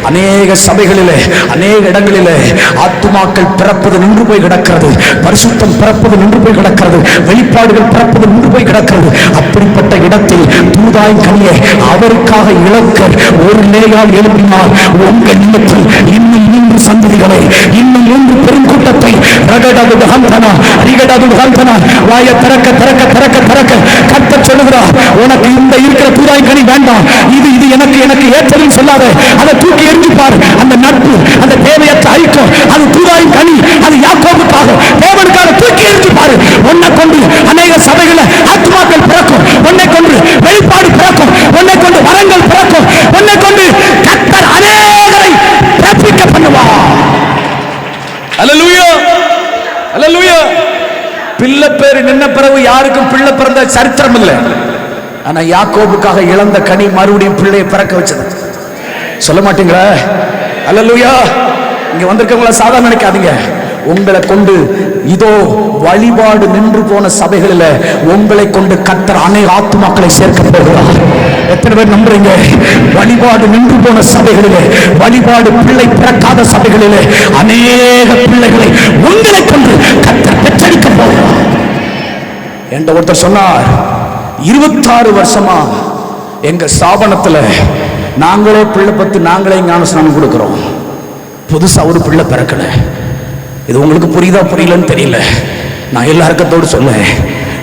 அநேக சபைகளிலே அநேக இடங்களிலே ஆத்துமாக்கள் பிறப்பது நின்று போய் கிடக்கிறது, பரிசுத்தம் பிறப்பது நின்று போய் கிடக்கிறது, வெளிப்பாடுகள் பிறப்பது நின்று போய் கிடக்கிறது. அப்படிப்பட்ட இடத்தில் தூதாயின் கனியை அவருக்காக இழக்க ஒரு லேயாள் எழுப்பினார். உங்கள் நிலத்தில் இன்னும் 3 சந்ததிகளை, இன்னும் 3 பெருங்கூட்டத்தை வாயை திறக்க திறக்க திறக்க திறக்க கர்த்தர் சொல்லுகிறார், உனக்கு இந்த இருக்கிற தூதாயின் கனி வேண்டாம், இது இது எனக்கு எனக்கு ஏற்றதுன்னு சொல்லாத, அதை தூக்கி எறிஞ்சிப்பார். அந்த நட்பு, அந்த தேவையற்ற ஐக்கியம், அது தூதாயின் கனி, அது யாக்கோபுக்காக, தேவனுக்காக தூக்கி எறிஞ்சிப்பார். உன்னை கொண்டு அநேக சபைகளை ஆத்துமாக்கள் பிறக்கும், உன்னை கொண்டு வெளிப்பாடு பிறக்கும், உன்னை கொண்டு வரங்கள் பிறக்கும், உன்னை கொண்டு கர்த்தர் அநேகரை பிறப்பிக்க பண்ணுவார். அல்லேலூயா, அல்லேலூயா. பிள்ளை பேரு நின்ன பிறகு யாருக்கும் பிள்ளை பிறந்த சரித்திரம் இல்லை. ஆனா யாக்கோபுக்காக இழந்த கனி மறுபடியும் பிள்ளையை பிறக்க வச்சது. சொல்ல மாட்டீங்களா? அல்லேலூயா. இங்க வந்திருக்கவங்கள சாதாரண நினைக்காதீங்க. உங்களை கொண்டு இதோ வழிபாடு நின்று போன சபைகளில் உங்களை கொண்டு கர்த்தர் அநேக ஆத்துமாக்களை சேர்க்க போகிறார். எத்தனை பேர் நம்புறீங்க? வழிபாடு நின்று போன சபைகளிலே, வழிபாடு பிள்ளை பிறக்காத சபைகளிலே அநேக பிள்ளைகளை உங்களை கொண்டு கர்த்தர் பெற்றெடுக்க போகிறார் என்ற ஒருத்தர் சொன்னார். 26 வருஷமா எங்க ஸ்தாபனத்துல நாங்களே பிள்ளை பத்து நாங்களே ஞானஸ்நானம் கொடுக்கிறோம். புதுசா ஒரு பிள்ளை பிறக்கல. இது உங்களுக்கு புரியுதா புரியலன்னு தெரியல. நான் எல்லா இறக்கத்தோடு சொல்ல,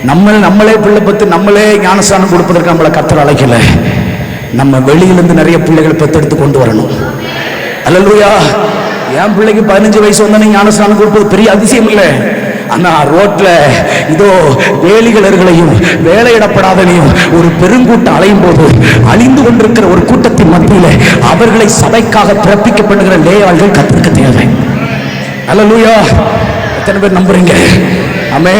நம்மளே பிள்ளை பத்து நம்மளே ஞானஸ்நானம் கொடுப்பதற்கு நம்மளை கர்த்தர் அழைக்கல. நம்ம வெளியிலிருந்து நிறைய பிள்ளைகளை பெற்றெடுத்து கொண்டு வரணும். அல்லேலூயா. என் பிள்ளைக்கு 15 வயசு வந்தோடனே ஞானஸ்நானம் கொடுப்பது பெரிய அதிசயம் இல்லை. ஆனா ரோட்ல இதோ வேலிகளர்களையும் வேலையிடப்படாதனையும் ஒரு பெருங்கூட்டம் அலையும் போது அழிந்து கொண்டிருக்கிற ஒரு கூட்டத்தின் மத்தியில அவர்களை சபைக்காக பிறப்பிக்கப்படுகிற லேயாள்கள் கர்த்தருக்கு தேவை. அல்லேலூயா. எத்தனை பேர் நம்புறீங்க? ஆமே.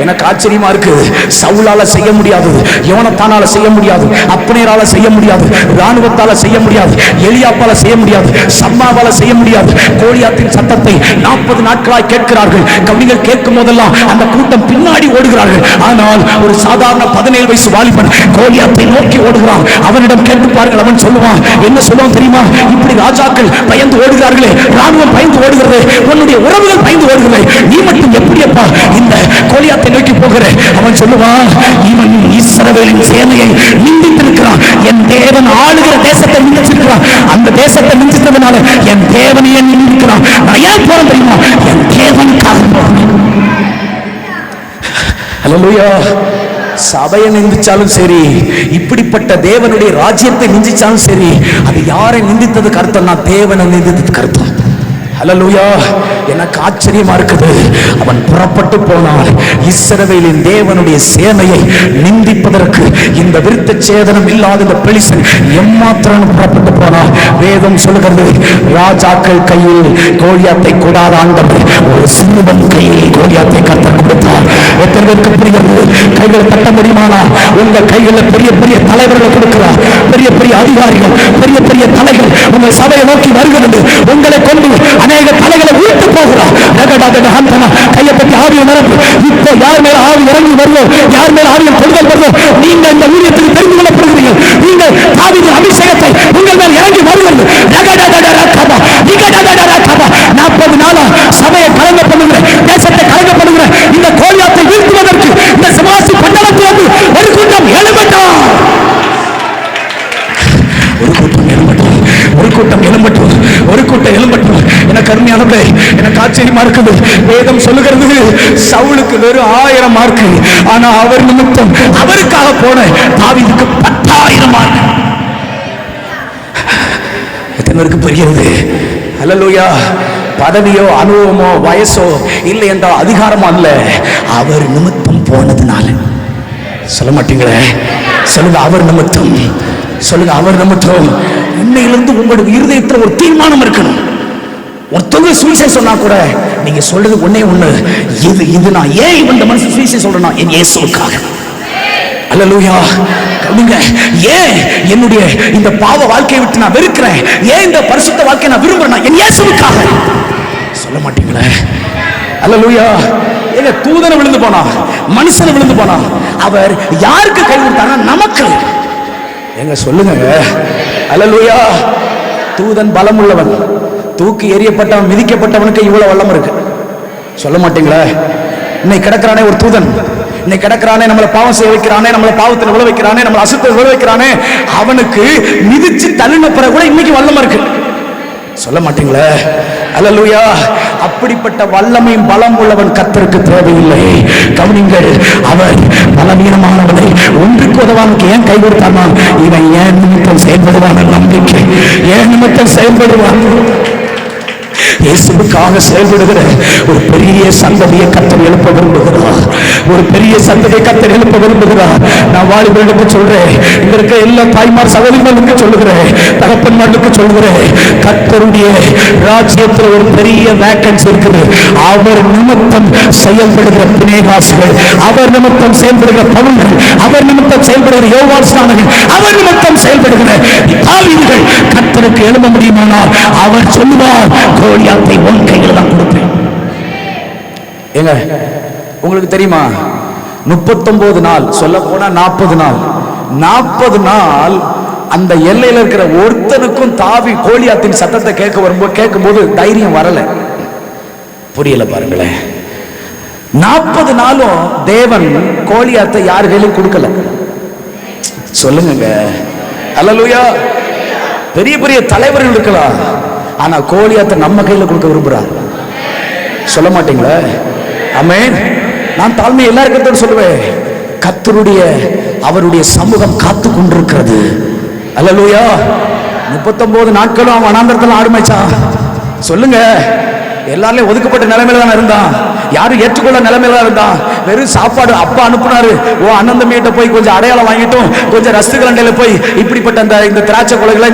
எனக்கு ஆச்சரியமா இருக்கு. சவுலால செய்ய முடியாது, யோனத்தானால செய்ய முடியாது, அப்னேரால செய்ய முடியாது, ராணுவத்தால செய்ய முடியாது, எலியாப்பால செய்ய முடியாது, சம்மாவால செய்ய முடியாது. கோலியாத்தின் சத்தத்தை 40 நாட்களாய் கேட்கிறார்கள். கவிஞர் கேட்கும் போதெல்லாம் அந்த கூட்டம் பின்னாடி ஓடுகிறார்கள். ஆனால் ஒரு சாதாரண 17 வயசு வாலிபன் கோலியாத்தை நோக்கி ஓடுகிறான். அவனிடம் கேட்டு பாருங்கள், அவன் சொல்லுவான். என்ன சொல்லுவான் தெரியுமா? இப்படி ராஜாக்கள் பயந்து ஓடுகிறார்களே, ராணுவம் பயந்து ஓடுகிறது, உன்னுடைய உறவுகள் பயந்து ஓடுகிறது, நீ மட்டும் எப்படியப்பா இந்த கோலியாத்தை நோக்கி போகிற? அவன் சொல்லுவான், இவன் இஸ்ரவேலின் சேனையை நிந்தித்திருக்கிறான், என் தேவன் ஆளுகிற தேசத்தை நிந்திச்சிருக்கிறான், அந்த தேசத்தை நிந்தித்ததுனால என் தேவனையே நிந்திக்கிறான். நான் ஏன் போறேன் தெரியுமா? என் தேவனுக்காக போறேன். அல்லேலூயா. சபையை நிந்திச்சாலும் சரி, இப்படிப்பட்ட தேவனுடைய ராஜ்யத்தை நிந்திச்சாலும் சரி, அது யாரை நிந்தித்ததுக்கு அர்த்தம்? நான் தேவனை நிந்தித்ததுக்கு அர்த்தம். அல்லேலூயா. எனக்கு ஆச்சரியமா இருக்குது. அவன் புறப்பட்டு போனான். இஸ்ரவேலின் தேவனுடைய சேனையை நிந்திப்பதற்கு இந்த விருத்த சேதனம் இல்லாத இந்த பெலிஸ்தன் எம்மாத்திரம் புறப்பட்டு போனான். வேதம் சொல்லுகிறது, ராஜாக்கள் கையில் கோலியாத்தை கொடாத ஆண்டவர் ஒரு சிறுவன் கையில் கோலியாத்தை கர்த்தர் கொடுத்தார். எத்தனை பேருக்கு புரிகிறது? கைகளை தட்ட முடியுமானா? உங்க கைகளில் பெரிய பெரிய தலைவர்களை கொடுக்கிறார், பெரிய பெரிய அதிகாரிகள், பெரிய பெரிய தலைகள் உங்க சபையை நோக்கி வருகிறது. உங்களை கொண்டு அநேக தலைகளை வீட்டு போகிறார். கையை பற்றி ஆவியை நிரப்பு. இப்போ யார் மேல ஆவி இறங்கி வருதோ, யார் மேல ஆவியில் கொள்கல் வருதோ, நீங்க இந்த ஊழியத்துக்கு தெரிந்து கொள்ளப்படுகிறீர்கள். நீங்கள் தாவீதின் அபிஷேகத்தை உங்கள் மேல் இறங்கி வருகிறது. 40 நாளா சபையை கலங்க பண்ணுகிற, தேசத்தை கலங்க பண்ணுகிற இந்த கோலியாத்தை வீழ்த்துவதற்கு இந்த சமாசி பட்டணத்திலிருந்து ஒரு கூட்டம் எழும்பட்டும். ஒரு கூட்டம் எழும்பட்டும். ஒரு கூட்டம் எழும்பட்டும். ஒரு கூட்டம் எழும்பட்டும். எனக்கு எனக்கு அருமையானவர்களே, எனக்கு ஆச்சரியமா இருக்குது. வேதம் சொல்லுகிறது சவுலுக்கு வெறும் 1000 மார்க்கு, ஆனா அவர் நிமித்தம் அவருக்காக போன தாவீதுக்கு 10,000 மார்க். எத்தனை பேருக்கு புரிகிறது? அல்லேலூயா. பதவியோ அனுபவமோ வயசோ இல்லை என்றால் அதிகாரமோ அல்ல, அவர் நிமித்தம் போனதுனால. சொல்ல மாட்டீங்களே? சொல்லுங்க, அவர் நிமித்தம். சொல்லுங்க, அவர் நிமித்தம். இன்னையிலிருந்து உங்களுக்கு இருதயத்தில் ஒரு தீர்மானம் இருக்கணும். ஒருத்தவங்க சுவிசேஷம் சொன்னா கூட நீங்க சொல்றது ஒண்ணே ஒண்ணு, இது நான் ஏன் இந்த மனுஷன் சுவிசேஷம் சொல்றேன்னா என் இயேசுவுக்காக. அல்லேலூயா. நீங்க ஏன் என்னுடைய இந்த பாவ வாழ்க்கையை விட்டு நான் வெறுக்கிறேன், ஏன் இந்த பரிசுத்த வாழ்க்கையை நான் விரும்புறேன், என் இயேசுவுக்காக. சொல்ல மாட்டீங்களே? அல்லேலூயா. ஏங்க தூதனை விழுந்து போனா, மனுஷனை விழுந்து போனா, அவர் யாருக்கு கை கொடுத்தாங்க? நமக்கு. எங்க சொல்லுங்க. அல்லேலூயா. தூதன் பலம் உள்ளவன், தூக்கி எறியப்பட்டவன், மிதிக்கப்பட்டவனுக்கு இவ்வளவு வல்லம் இருக்கு. சொல்ல மாட்டீங்களா? இன்னைக்கு கிடக்கிறானே ஒரு தூதன், இன்னைக்கு கிடக்கிறானே, நம்மளை பாவம் செய்ய வைக்கிறானே, நம்மளை பாவத்தில் விழ வைக்கிறானே, நம்மளை அசுத்தத்தில் விழ வைக்கிறானே, அவனுக்கு மிதிச்சு தள்ளின பிறகு கூட இன்னைக்கு வல்லமை இருக்கு. சொல்ல மாட்டீங்களா? அல்லேலூயா. அப்படிப்பட்ட வல்லமையும் பலம் உள்ளவன் கர்த்தருக்கு தேவையில்லை. கவனிங்கள், அவர் பலவீனமானவனை ஒன்றுக்கு உதவானுக்கு ஏன் கை கொடுத்தானா? இவன் ஏன் நிமித்தம் செயல்படுவான் நம்பிக்கை, ஏன் நிமித்தம் செயல்படுவான், இயேசுவுக்காக செயல்படுகிற ஒரு பெரிய சந்ததியை கர்த்தர் எழுப்ப விரும்புகிறார். ஒரு பெரிய சந்ததியை கர்த்தர் எழுப்ப விரும்புகிறார். நான் வாலிபர்களுக்கு சொல்றேன், இங்க இருக்க எல்லா தாய்மார் சகோதரிகளுக்கு சொல்லுகிறேன், தகப்பன்மார்களுக்கு சொல்லுகிறேன், கர்த்தருடைய ராஜ்யத்தில் ஒரு பெரிய வேக்கன்சி இருக்குது. அவர் நிமித்தம் செயல்படுகிற பினேகாசுகள், அவர் நிமித்தம் செயல்படுகிற பவுல்கள், அவர் நிமித்தம் செயல்படுகிற யோவான்ஸ்நானர்கள், அவர் நிமித்தம் செயல்படுகிற தாவீதுகள் கர்த்தருக்கு எழுத முடியுமானால் அவர் சொல்லுவார், கோலியாத்தை உன் கையில் தான் கொடுப்பேன். ஏங்க உங்களுக்கு தெரியுமா, 39 நாள், சொல்ல போனா 40 நாள், 40 நாள் அந்த எல்லையில் இருக்கிற ஒருத்தனுக்கும் தாவி கோலியாத்தின் சத்தத்தை கேட்கும்போது தைரியம் வரல. புரியல பாருங்களேன். 40 நாளும் தேவன் கோலியாத்தை யார் கையிலும் கொடுக்கல. சொல்லுங்க. அல்லேலூயா. பெரிய பெரிய தலைவர்கள் இருக்கலாம், ஆனா கோலியாத்தை நம்ம கையில கொடுக்க விரும்புறார். சொல்ல மாட்டீங்களா? ஆமென். நான் தாழ்மை எல்லா இருக்கிறதோடு சொல்லுவேன், கர்த்தருடைய அவருடைய சமூகம் காத்து கொண்டிருக்கிறது. அல்லேலூயா. 39 நாட்களும் அவன் வனாந்தரத்தில் ஆடு மேய்ச்சான். சொல்லுங்க, எல்லாரையும் ஒதுக்கப்பட்ட நிலைமையில தான் இருந்தான், யாரும் ஏற்றுக்கொள்ள நிலைமையில தான் இருந்தான். வெறும் சாப்பாடு அப்பா அனுப்புனாரு, ஓ அண்ணன் தம்பிகிட்ட போய் கொஞ்சம் அடையாளம் வாங்கிட்டும், கொஞ்சம் ரசிகரண்டையில போய் இப்படிப்பட்ட இந்த திராட்சை கொலைகளை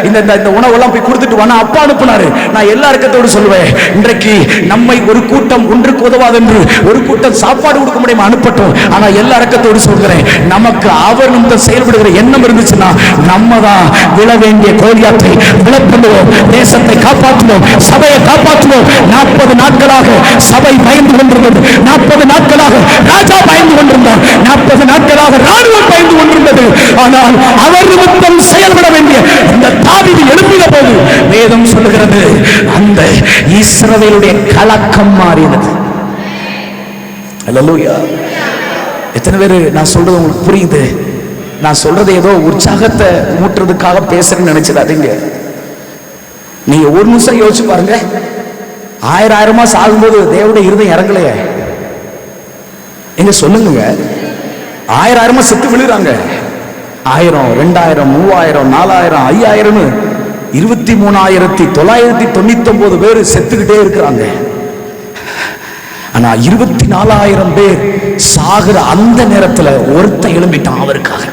இந்த உணவெல்லாம் போய் கொடுத்துட்டு வானா அப்பா அனுப்புனாரு. நான் எல்லா இருக்கத்தோடு சொல்லுவேன், இன்றைக்கு நம்மை ஒரு கூட்டம் ஒன்றுக்கு உதவாதென்று ஒரு கூட்டம் சாப்பாடு கொடுக்க முடியுமா அனுப்பட்டும். ஆனா எல்லா இறக்கத்தோடு சொல்கிறேன், நமக்கு அவர் நிமித்தம் செயல்படுகிற எண்ணம் இருந்துச்சுன்னா நம்ம தான் விழ வேண்டிய கோலியாத்தை விழப்பண்ணுவோம், தேசத்தை காப்பாற்றுவோம், சபையை காப்பாற்றுவோம். 40 நாட்களாக சபை பயந்து கொண்டிருந்தது, 40 நாட்களாக ராஜா பயந்து கொண்டிருந்தார், 40 நாட்களாக ராணுவம் பயந்து கொண்டிருந்தது. ஆனால் அவர் நிமித்தம் செயல்பட வேண்டிய இந்த தாவீது எழுப்பின போது வேதம் சொல்லுகிறது, அந்த இஸ்ரவேலுடைய கலக்கம் மாறினது. அல்லேலூயா. எத்தனை பேர் நான் சொல்றது உங்களுக்கு புரியுது? நான் சொல்றது ஏதோ உற்சாகத்தை ஊட்டுறதுக்காக பேசுறேன்னு நினைச்சிடாதீங்க. நீங்க ஒரு நிமிஷம் யோசிச்சு பாருங்க, 1000 சாகும்போது தேவனுடைய இருதயம் இறங்கலையே. எங்க சொல்லுங்க, 1000 செத்து விழுறாங்க. 1000, 2000, 3000, 4000, 5000, 23,999 பேர் செத்துக்கிட்டே இருக்கிறாங்க. ஆனா 24,000 பேர் சாகுற அந்த நேரத்துல ஒருத்தன் எழும்பிட்டான் அவருக்காக.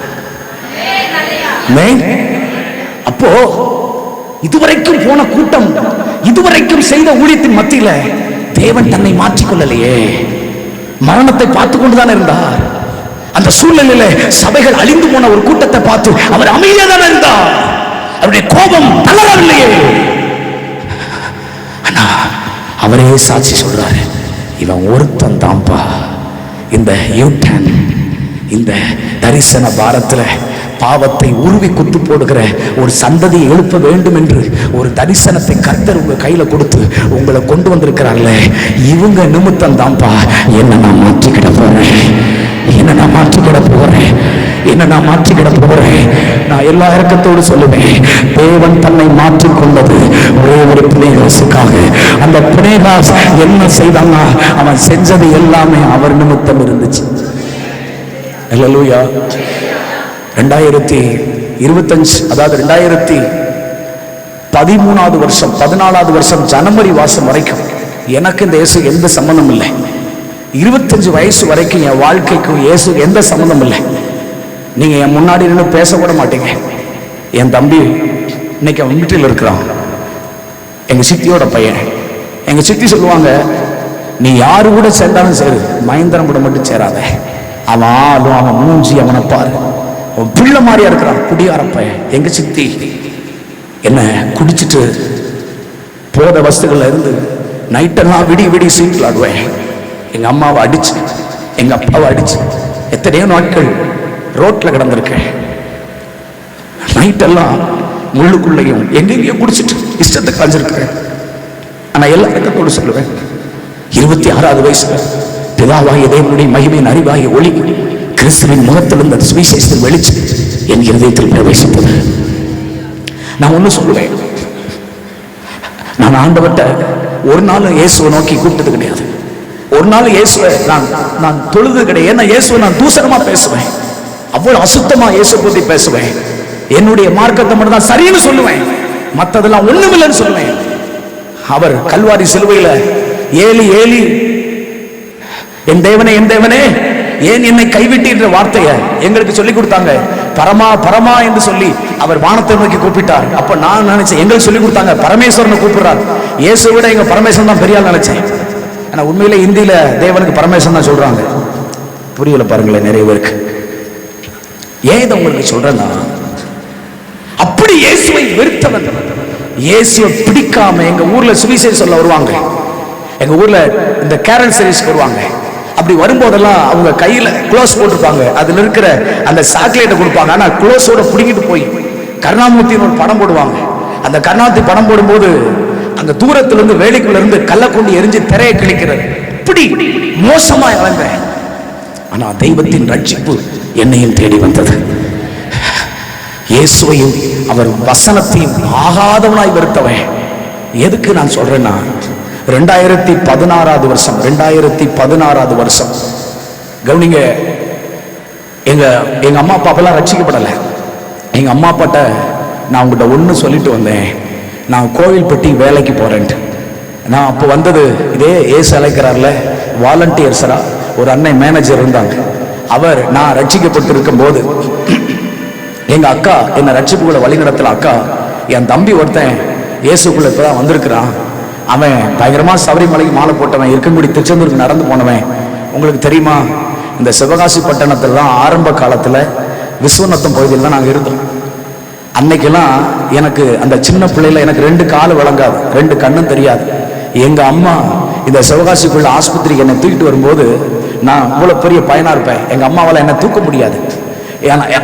அப்போ இதுவரைக்கும் போன கூட்டம், இதுவரைக்கும் செய்த ஊழியத்தின் மத்தியில தேவன் தன்னை மாற்றிக்கொள்ளலையே, மரணத்தை பார்த்து கொண்டுதான் இருந்தார். அந்த சூழ்நிலையில சபைகள் அழிந்து போன ஒரு கூட்டத்தை பார்த்து அவர் அமைதியாக தான் இருந்தார். அவருடைய கோபம் தளரவில்லையே. ஆனா அவரே சாட்சி சொல்றாரு, இவன் ஒருத்தன் தான்ப்பா இந்த யூட்டன், இந்த தரிசன பாரத்துல பாவத்தை உருவி குத்து போடுகிற ஒரு சந்ததியை எழுப்ப வேண்டும் என்று ஒரு தரிசனத்தை கர்த்தர் உங்க கையில கொடுத்து உங்களை கொண்டு வந்திருக்கிறார்ல, இவங்க நிமித்தம் தான்ப்பா என்ன நான் மாற்றிக்கிட போறேன், என்ன நான் மாற்றிக்கிட போறேன். என்ன நான் மாற்றிக்கிட போறேன். நான் எல்லா இறக்கத்தோடு சொல்லுவேன், தேவன் தன்னை மாற்றிக்கொண்டது ஒரே ஒரு பினேகாசுக்காக. அந்த பினேகாஸ் என்ன செய்தான்னா, அவன் செஞ்சது எல்லாமே அவர் நிமித்தம் இருந்துச்சு. அல்லேலூயா. 2025 அதாவது 2013வது வருஷம் 14வது வருஷம் ஜனவரி மாசம் வரைக்கும் எனக்கு இந்த இயேசு எந்த சம்பந்தம் இல்லை. 25 வயசு வரைக்கும் என் வாழ்க்கைக்கும் இயேசு எந்த சம்பந்தம் இல்லை. நீங்க என் முன்னாடி நின்று பேசக்கூட மாட்டீங்க. என் தம்பி இன்னைக்கு அவன் வீட்டில் இருக்கிறான், எங்க சித்தியோட பையன். எங்க சித்தி சொல்லுவாங்க, நீ யாரு கூட சேர்ந்தாலும் சரி, மகேந்திரன் கூட மட்டும் சேராத. அவன் ஆளும் அவன் மூஞ்சி அவனை பாரு, அவன் பிள்ளை மாதிரியா இருக்கிறான், குடியார பையன். எங்க சித்தி என்ன குடிச்சிட்டு போத வஸ்துகள்ல இருந்து நைட்டெல்லாம் விடி சீட் விளாடுவேன். எங்க அம்மாவை அடிச்சு எங்க அப்பாவை அடிச்சு எத்தனையோ நாட்கள் ரோட்ல கிடந்திருக்கேன். நைட்டெல்லாம் முள்ளுக்குள்ளையும் எங்கெங்கேயும் குடிச்சிட்டு இஷ்டத்தை காஞ்சிருக்கிறேன். ஆனா எல்லா இடத்தோடு சொல்லுவேன், 26வது வயசுல பிதாவாகிய தேவனுடைய மகிமையின் அறிவாகிய ஒளி கிறிஸ்துவின் முகத்திலிருந்த சுவிசேஷத்தில் வெளிச்சு என் இருதயத்தில் பிரவேசித்தது. நான் ஒண்ணு சொல்லுவேன், நான் ஆண்டவர்ட்ட ஒரு நாள் இயேசுவை நோக்கி கூப்பிட்டது கிடையாது. ஒரு நாள் இயேசுவை நான் தொழுது கிடையாது. ஏன்னா இயேசுவை நான் தூசணமா பேசுவேன், அவ்வளவு அசுத்தமா இயேசு பத்தி பேசுவேன். என்னுடைய மார்க்கத்தை மட்டும் தான் சரின்னு சொல்லுவேன், மற்றதெல்லாம் ஒண்ணுமில்லைன்னு சொல்லுவேன். அவர் கல்வாரி சிலுவையில ஏலி ஏலி என் தேவனே என் தேவனே ஏன் என்னை கைவிட்டீன்ற வார்த்தையை எங்களுக்கு சொல்லி கொடுத்தாங்க. பரமா பரமா என்று சொல்லி அவர் வானத்தை நோக்கி கூப்பிட்டார். அப்ப நான் நினைச்சேன், எங்களுக்கு சொல்லி கொடுத்தாங்க பரமேஸ்வரனை கூப்பிடுறார். இயேசு விட எங்க பரமேஸ்வரன் தான் பெரிய ஆள் நினைச்சேன். ஆனா உண்மையில இந்தியில தேவனுக்கு பரமேஸ்வரன் தான் சொல்றாங்க. புரியல பாருங்களேன் நிறைய பேருக்கு. ஏன் இதை உங்களுக்கு சொல்றேன்னா, அப்படி இயேசுவை வெறுத்தவன், இயேசுவை பிடிக்காம எங்க ஊர்ல சுவிசேஷம் சொல்ல வருவாங்க. எங்க ஊர்ல இந்த கேரல் சர்வீஸ் வருவாங்க. அப்படி வரும்போதெல்லாம் அவங்க கையில க்ளோஸ் போட்டிருப்பாங்க, அதுல இருக்கிற அந்த சாக்லேட்டை கொடுப்பாங்க. ஆனா க்ளோஸோட பிடிங்கிட்டு போய் கருணாமூர்த்தின்னு ஒரு படம் போடுவாங்க. அந்த கருணாமூர்த்தி படம் போடும்போது அந்த தூரத்துல இருந்து வேலைக்குள்ள இருந்து கல்லை கொண்டு எரிஞ்சு திரையை கிழிக்கிறது. இப்படி மோசமா இறந்தேன். ஆனா தெய்வத்தின் ரட்சிப்பு என்னையும் தேடி வந்தது. இயேசுவையும் அவர் வசனத்தையும் ஆகாதவனாய் வெறுத்தவன். எதுக்கு நான் சொல்றேன்னா, 2016வது வருஷம் 2016வது வருஷம் கவனிங்க, எங்க அம்மா அப்பாப்பெல்லாம் ரட்சிக்கப்படலை. எங்க அம்மா அப்பாட்ட நான் உங்கள்கிட்ட ஒன்று சொல்லிட்டு வந்தேன், நான் கோவில்பட்டி வேலைக்கு போறேன்ட்டு. நான் அப்போ வந்தது இதே ஏசு அழைக்கிறார்ல வாலண்டியர்ஸரா ஒரு அன்னை மேனேஜர் இருந்தாங்க. அவர் நான் ரட்சிக்கப்பட்டு இருக்கும் போது எங்க அக்கா என்ன ரட்சிப்புக்குள்ள வழி நடத்தல. அக்கா, என் தம்பி ஒருத்தன் இயேசுக்குள்ள இப்பதான் வந்திருக்கிறான், அவன் பயங்கரமா சபரிமலைக்கு மாலை போட்டவன், இருக்கங்குடி திருச்செந்தூருக்கு நடந்து போனவன். உங்களுக்கு தெரியுமா, இந்த சிவகாசி பட்டணத்துல தான் ஆரம்ப காலத்துல விஸ்வநத்தம் பகுதியில் தான் நாங்கள் இருந்தோம். அன்னைக்கெல்லாம் எனக்கு அந்த சின்ன பிள்ளையில எனக்கு 2 கால் விளங்காது, 2 கண்ணும் தெரியாது. எங்க அம்மா இந்த சிவகாசிக்குள்ள ஆஸ்பத்திரிக்கு என்னை தூக்கிட்டு வரும்போது நான் இவ்வளவு பெரிய பையனா இருப்பேன். எங்க அம்மாவால் என்னை தூக்க முடியாது.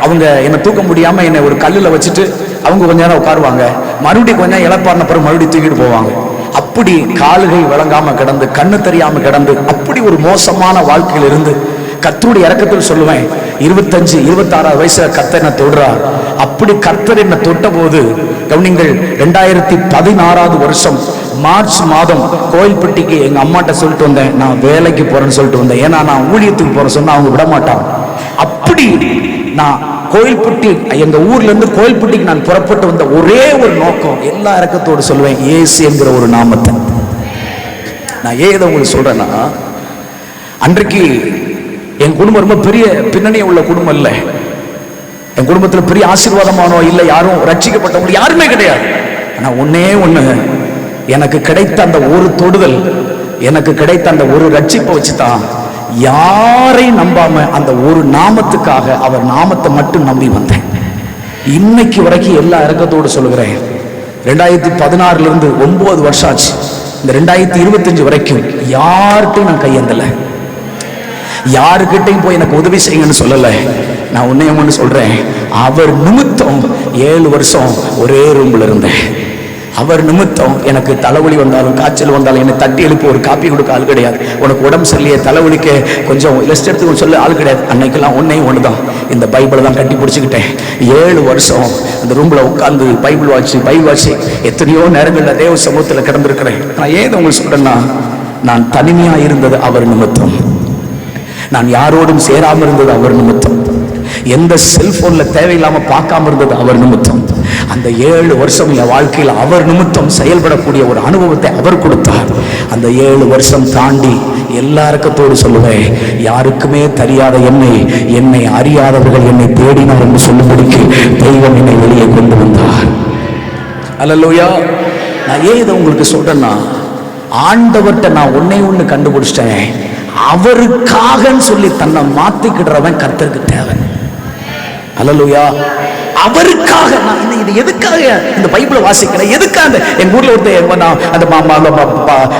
அவங்க என்னை தூக்க முடியாம என்னை ஒரு கல்லில் வச்சுட்டு அவங்க கொஞ்ச நேரம் உட்காருவாங்க, மறுபடியும் கொஞ்சம் இழப்பான பிறகு மறுபடியும் தூக்கிட்டு போவாங்க. அப்படி கால்கள் விளங்காம கிடந்து கண்ணு தெரியாம கிடந்து அப்படி ஒரு மோசமான வாழ்க்கையில் இருந்து கர்த்தருடைய இரக்கத்தில் சொல்லுவேன், 25 26 வயசுல கர்த்தர் என்ன தொடுறார். அப்படி கர்த்தர் என்ன தொட்ட போது கவனிங்கள், 2016வது வருஷம் மார்ச் மாதம் கோயில்பட்டிக்கு எங்க அம்மாட்ட சொல்லிட்டு வந்தேன், நான் வேலைக்கு போறேன்னு சொல்லிட்டு வந்தேன். ஏன்னா நான் ஊழியத்துக்கு போறேன் சொன்னா அவங்க விட மாட்டாங்க. அப்படி நான் கோயில்பட்டி எங்க ஊர்ல இருந்து கோயில்பட்டிக்கு நான் புறப்பட்டு வந்த ஒரே ஒரு நோக்கம், எல்லா இரக்கத்தோடு சொல்லுவேன், இயேசு என்கிற ஒரு நாமத்தை. நான் ஏன் இதை உங்களுக்கு சொல்றேன்னா, அன்றைக்கு என் குடும்பம் ரொம்ப பெரிய பின்னணியை உள்ள குடும்பம் இல்லை. என் குடும்பத்தில் பெரிய ஆசீர்வாதமானோ இல்லை, யாரும் ரட்சிக்கப்பட்டவங்க யாருமே கிடையாது. ஆனா ஒன்னே ஒண்ணு, எனக்கு கிடைத்த அந்த ஒரு தொடுதல், எனக்கு கிடைத்த அந்த ஒரு ரட்சிப்பை வச்சுதான் யாரையும் நம்பாம அந்த ஒரு நாமத்துக்காக அவர் நாமத்தை மட்டும் நம்பி வந்தேன். இன்னைக்கு வரைக்கும் எல்லா இரக்கத்தோடு சொல்லுகிறேன், 2016 இருந்து 9 வருஷம் ஆச்சு. இந்த 2025 வரைக்கும் யார்கிட்டையும் நான் கையேந்தல, யாருக்கிட்டையும் போய் எனக்கு உதவி செய்யுங்கன்னு சொல்லல. நான் ஒண்ணு சொல்றேன், அவர் நிமித்தம் 7 வருஷம் ஒரே ரூம்ல இருந்தேன். அவர் நிமித்தம் எனக்கு தலைவலி வந்தாலும் காய்ச்சல் வந்தாலும் என்னை தட்டி எழுப்பி ஒரு காப்பி கொடுக்க ஆள் கிடையாது. உனக்கு உடம்பு சரியில்லையே, தலைவலிக்க கொஞ்சம் ரெஸ்ட் எடுத்து சொல்ல ஆள் கிடையாது. அன்னைக்கெல்லாம் ஒன்று தான், இந்த பைபிளை தான் கட்டி பிடிச்சிக்கிட்டேன். 7 வருஷம் அந்த ரூமில் உட்காந்து பைபிள் வாட்சி எத்தனையோ நேரங்களில் தேவ சமூகத்தில் கிடந்திருக்கிறேன். நான் ஏன் உங்களுக்கு சொல்றேன்னா, நான் தனிமையாக இருந்தது அவர் நிமித்தம், நான் யாரோடும் சேராமல் இருந்தது அவர் நிமித்தம், எந்த செல்போன்ல தேவையில்லாம பார்க்காம இருந்தது அவர் நிமித்தம். அந்த 7 வருஷம் என் வாழ்க்கையில் அவர் நிமித்தம் செயல்படக்கூடிய ஒரு அனுபவத்தை அவர் கொடுத்தார். அந்த 7 வருஷம் தாண்டி எல்லாருக்கத்தோடு சொல்லுவேன், யாருக்குமே தெரியாத என்னை அறியாதவர்கள் என்னை தேடினார் என்று சொல்லும்படிக்கு தெய்வம் என்னை வெளியே கொண்டு வந்தார். அல்லேலூயா. நான் ஏன் இதை உங்களுக்கு சொல்றேன்னா, ஆண்டவர்கிட்ட நான் ஒண்ணு கண்டுபிடிச்சிட்டேன், அவருக்காக சொல்லி தன்னை மாத்திக்கிடுறவன் கர்த்தருக்கு தேவை. அல்லேலூயா. அவருக்காக நான் இது எதுக்காக இந்த பைபிளை வாசிக்கிறேன், எதுக்காக எங்க ஊர்ல ஒருத்தர்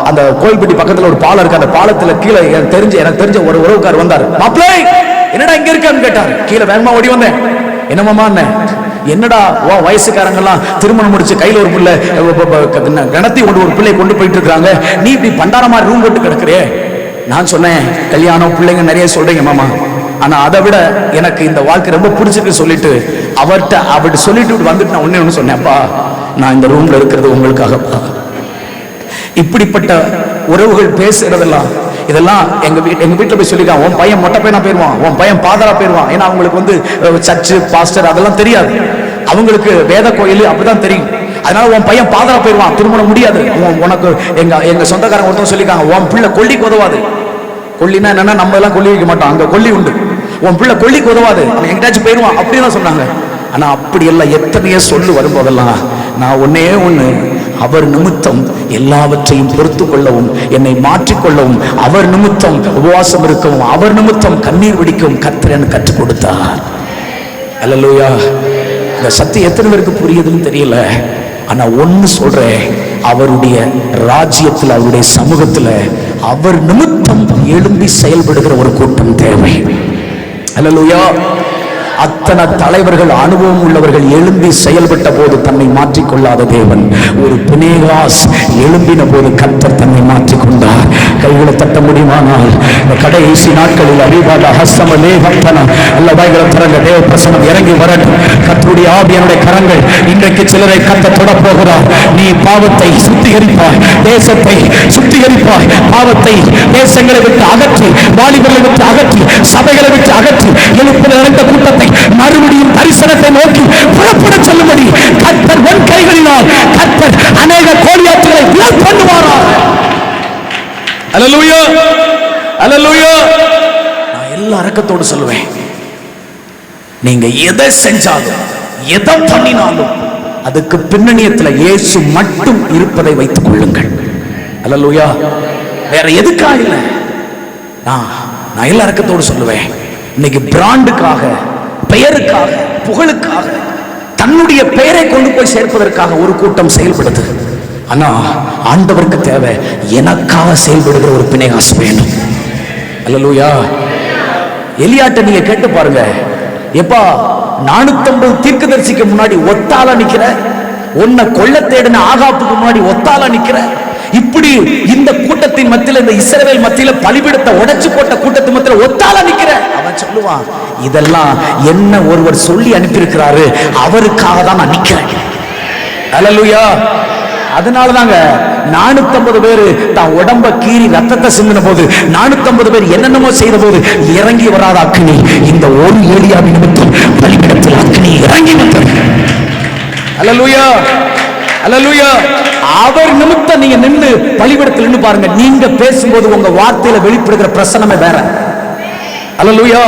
அந்த கோயில்பட்டி பக்கத்துல ஒரு பாலம் இருக்கு, அந்த பாலத்துல கீழே எனக்கு தெரிஞ்ச ஒரு உறவுக்கார் வந்தார். மாப்பிள்ளை என்னடா இங்க இருக்கான்னு கேட்டார். கீழே வேகமா ஓடி வந்தேன். என்னமாமா என்னடா வயசுக்காரங்கெல்லாம் திருமணம் முடிச்சு கையில ஒரு பிள்ளை கணத்தி ஒரு பிள்ளை கொண்டு போயிட்டு இருக்காங்க, நீ இப்படி பண்டார மாதிரி ரூம் போட்டு கிடக்குறே. நான் சொன்னேன், கல்யாணம் பிள்ளைங்க நிறைய சொல்றீங்க மாமா, ஆனா அதை விட எனக்கு இந்த வாழ்க்கை ரொம்ப பிடிச்சிருக்கு சொல்லிட்டு அவர்கிட்ட அப்படி சொல்லிட்டு வந்துட்டு நான் ஒண்ணு சொன்னேன், அப்பா நான் இந்த ரூம்ல இருக்கிறது உங்களுக்காகப்பா. இப்படிப்பட்ட உறவுகள் பேசுறதெல்லாம் இதெல்லாம் எங்க வீட்டுல போய் சொல்லிருக்கான், உன் பையன் மொட்டை பையனா போயிருவான், உன் பையன் பாதரா போயிருவான். ஏன்னா அவங்களுக்கு சர்ச்சு பாஸ்டர் அதெல்லாம் தெரியாது, அவங்களுக்கு வேத கோயில் அப்படிதான் தெரியும். அதனால உன் பையன் பாதரா போயிருவான், திருமணம் முடியாது. உனக்கு எங்க சொந்தக்காரங்க ஒருத்தவங்க சொல்லிருக்காங்க, உன் பிள்ளை கொல்லிக்கு உதவாது. கொல்லினா என்னன்னா நம்ம எல்லாம் கொல்லி வைக்க மாட்டோம், அங்க கொல்லி உண்டு. உன் பிள்ளை கொல்லிக்கு உதவாது, அவன் எங்கிட்டாச்சும் போயிருவான் அப்படின்னு சொன்னாங்க. ஆனா அப்படி எல்லாம் எத்தனையோ சொல்லு வரும்போதெல்லாம் நான் ஒண்ணு, அவர் நிமித்தம் எல்லாவற்றையும் பொறுத்து கொள்ளவும், என்னை மாற்றிக்கொள்ளவும், அவர் நிமித்தம் உபவாசம் இருக்கவும், அவர் நிமித்தம் கண்ணீர் வெடிக்கவும் கர்த்தர் எனக்கு கற்றுக் கொடுத்தார். அல்லேலூயா. இந்த சத்தியம் எத்தனை பேருக்கு புரியுதுன்னு தெரியல, ஆனா ஒன்னு சொல்றேன், அவருடைய ராஜ்யத்தில் அவருடைய சமூகத்துல அவர் நிமித்தம் எழும்பி செயல்படுகிற ஒரு கூட்டம் தேவை. அல்லேலூயா. அத்தனை தலைவர்கள் அனுபவம் உள்ளவர்கள் எழும்பி செயல்பட்ட போது தன்னை மாற்றிக்கொள்ளாத தேவன், ஒரு பினேகாஸ் எழும்பின போது கர்த்தர் தன்னை மாற்றிக்கொண்டார். கைகளை தட்ட முடியுமானால் கடைசி நாட்களில் அறிவாத ஹஸ்தமலேகப்பன அல்லவாய்களை திறந்த தேவ பிரசனம் இறங்கி வரட்டும். கர்த்தருடைய ஆவியானுடைய கரங்கள் இன்றைக்கு சிலரை கர்த்தர் தொட போகிறார். நீ பாவத்தை சுத்திகரிப்பாய், தேசத்தை சுத்திகரிப்பாய், பாவத்தை தேசங்களை விட்டு அகற்றி, வாலிபர்களை விட்டு அகற்றி, சபைகளை விட்டு அகற்றி, எழுப்பு நிறைந்த கூட்டத்தை மறுபடியும் தரிசனத்தை நோக்கி புறப்பட சொல்லும்படி கர்த்தர் உன் கைகளினால் கர்த்தர் அநேக கோலியாத்துகளை விலர் பண்ணுவாராம். அல்லேலூயா. அல்லேலூயா. நான் எல்லா இரக்கத்தோடு சொல்லுவேன், நீங்க எதை செஞ்சாலும் எதை பண்ணினாலும் அதுக்கு பின்னணியத்தில் இயேசு மட்டும் இருப்பதை வைத்துக் கொள்ளுங்கள். அல்லேலூயா. வேற எதுக்காக இல்லை. நான் எல்லா இரக்கத்தோடு சொல்லுவேன், இன்னைக்கு பிராண்டுக்காக, பெயருக்காக, புகழுக்காக, தன்னுடைய பெயரை கொண்டு போய் சேர்ப்பதற்காக ஒரு கூட்டம் செயல்படுது. ஆனா ஆண்டவருக்கு தேவை எனக்காக செயல்படுகிற ஒரு பினேகாஸ் வேண்டும். அல்லேலூயா. எலியாட்ட நீங்க கேட்டு பாருங்க, எப்பா 450 தீர்க்கதரிசிக்கு முன்னாடி ஒத்தால நிக்கிற, உன்னை கொல்ல தேடின ஆகாப்புக்கு முன்னாடி ஒத்தால நிக்கிற, இப்படி இந்த கூட்டத்தின் மத்தியில, இந்த இஸ்ரவேல் மத்தியில பலிபீடத்தை உடைச்சு போட்ட கூட்டத்தின் மத்தியில ஒத்தால நிக்கிற. அவன் சொல்லுவான், இதெல்லாம் என்ன ஒருவர் சொல்லி அனுப்பியிருக்கிறாரு, அவருக்காக தான் நான் நிக்கிறேன். அல்லேலூயா. அதனாலதாங்க 450 பேர் தான் உடம்ப கீறி ரத்தத்தை சிந்தின போது, 450 பேர் என்னென்னமோ செய்த போது இறங்கி வராத அக்னி இந்த ஒரு ஏலியாவின் நிமித்தம் பலிபீடத்தில் அக்னி இறங்கி வந்தது. அல்லேலூயா. அல்லேலூயா. அவர் நிமித்தம் நீங்க நின்று பலிபீடத்தில் நின்று பாருங்க, நீங்க பேசும்போது உங்க வார்த்தையில வெளிப்படுகிற பிரசனமே வேற. அல்லேலூயா.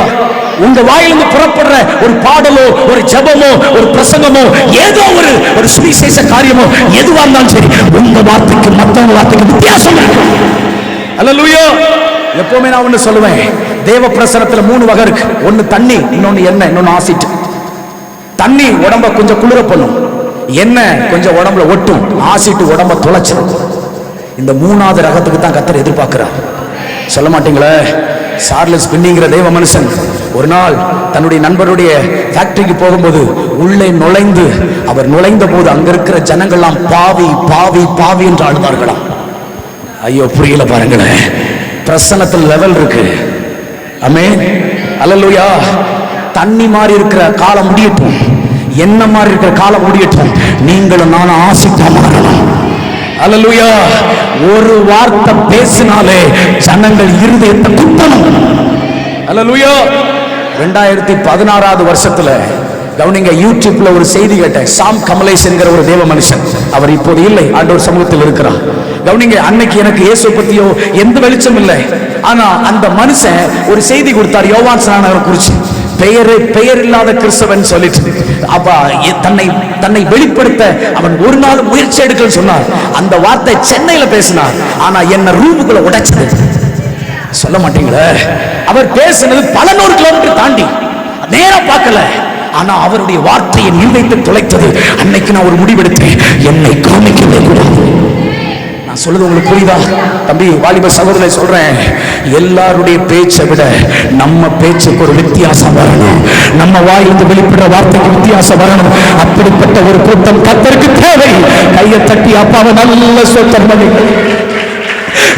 உங்க வாயிலிருந்து புறப்படுற ஒரு பாடலோ, ஒரு ஜெபமோ, ஒரு பிரசங்கமோ, ஏதோ ஒரு சுவிசேஷ காரியமோ எதுவா இருந்தாலும் சரி, உங்க வார்த்தைக்கு மற்றவங்க வார்த்தைக்கு வித்தியாசம் இருக்கு. அல்லேலூயா. எப்பவுமே நான் ஒண்ணு சொல்லுவேன், தேவ பிரசனத்துல 3 வகை இருக்கு. ஒன்னு தண்ணி, இன்னொன்னு எண்ணெய், இன்னொன்னு ஆசிட். தண்ணி உடம்ப கொஞ்சம் குளிர பண்ணும், எண்ணெய் கொஞ்சம் உடம்புல ஒட்டும், ஆசிட் உடம்ப தொலைச்சிடும். இந்த 3வது ரகத்துக்கு தான் கர்த்தர் எதிர்பார்க்கிறார். சொல்ல மாட்டீங்களே? சார்லஸ் பின்னிங்கிற தேவ மனுஷன் ஒரு நாள் தன்னுடைய நண்பருடைய ஃபேக்டரிக்கு போகும்போது உள்ளே நுழைந்து அவர் நுழைந்த போது அங்க இருக்கிற ஜனங்கள்லாம் பாவி பாவி பாவி என்று அழுதார்களாம். ஐயோ புரியல பாருங்களேன், பிரசன்னத்தில் லெவல் இருக்கு. ஆமென், அல்லேலூயா. தண்ணி மாதிரி இருக்கிற காலம் முடியட்டும், என்ன மாதிரி இருக்கிற காலம் முடியட்டும், நீங்களும் நானும் ஆசிக்க மாறணும். அல்லேலூயா. ஒரு வார்த்தை பேசினாலே ஜனங்கள் இருதயத்தை குத்தணும். அல்லேலூயா. 2016 வருஷத்துல கவனிங்க, யூடியூப்ல ஒரு செய்தி கேட்டேன். சாம் கமலேஷ் என்கிற ஒரு தேவ மனுஷன், அவர் இப்போது இல்லை, ஆண்டவர் சமூகத்தில் இருக்கிறார். கவனிங்க, அன்னைக்கு எனக்கு இயேசு பத்தியோ எந்த வெளிச்சம் இல்லை. ஆனா அந்த மனுஷன் ஒரு செய்தி கொடுத்தார் யோவான் ஸ்நானகரை குறிச்சு. பெயர் இல்லாத கிறிஸ்தவன் சொல்லிட்டு அப்ப தன்னை வெளிப்படுத்த அவன் ஒரு நாள் முயற்சி எடுக்கன்னு சொன்னார். அந்த வார்த்தை சென்னையில பேசினார், ஆனா என்ன ரூமுக்குள்ள உடைச்சது. சொல்ல மாட்டீங்களே, அவர் பேசினது பல 100 கிலோமீட்டர் தாண்டி, நேரா பார்க்கல. ஆனா அவருடைய வார்த்தையை நிலைத்து துளைத்தது. அன்னைக்கு நான் ஒரு முடிவெடுத்தேன், என்னை காமிக்கவே கூடாது. நான் சொல்றது உங்களுக்கு புரியுதா தம்பி, வாலிப சகோதரரை சொல்றேன், எல்லாருடைய பேச்சை விட நம்ம பேச்சுக்கு ஒரு வித்தியாசம் வரணும். நம்ம வாயிலிருந்து வெளிப்படுற வார்த்தைக்கு வித்தியாசம் வரணும். அப்படிப்பட்ட ஒரு கூட்டம் கர்த்தருக்கு தேவை. கையை தட்டி அப்பாவை நல்ல ஸ்தோத்திரம் பண்ணி,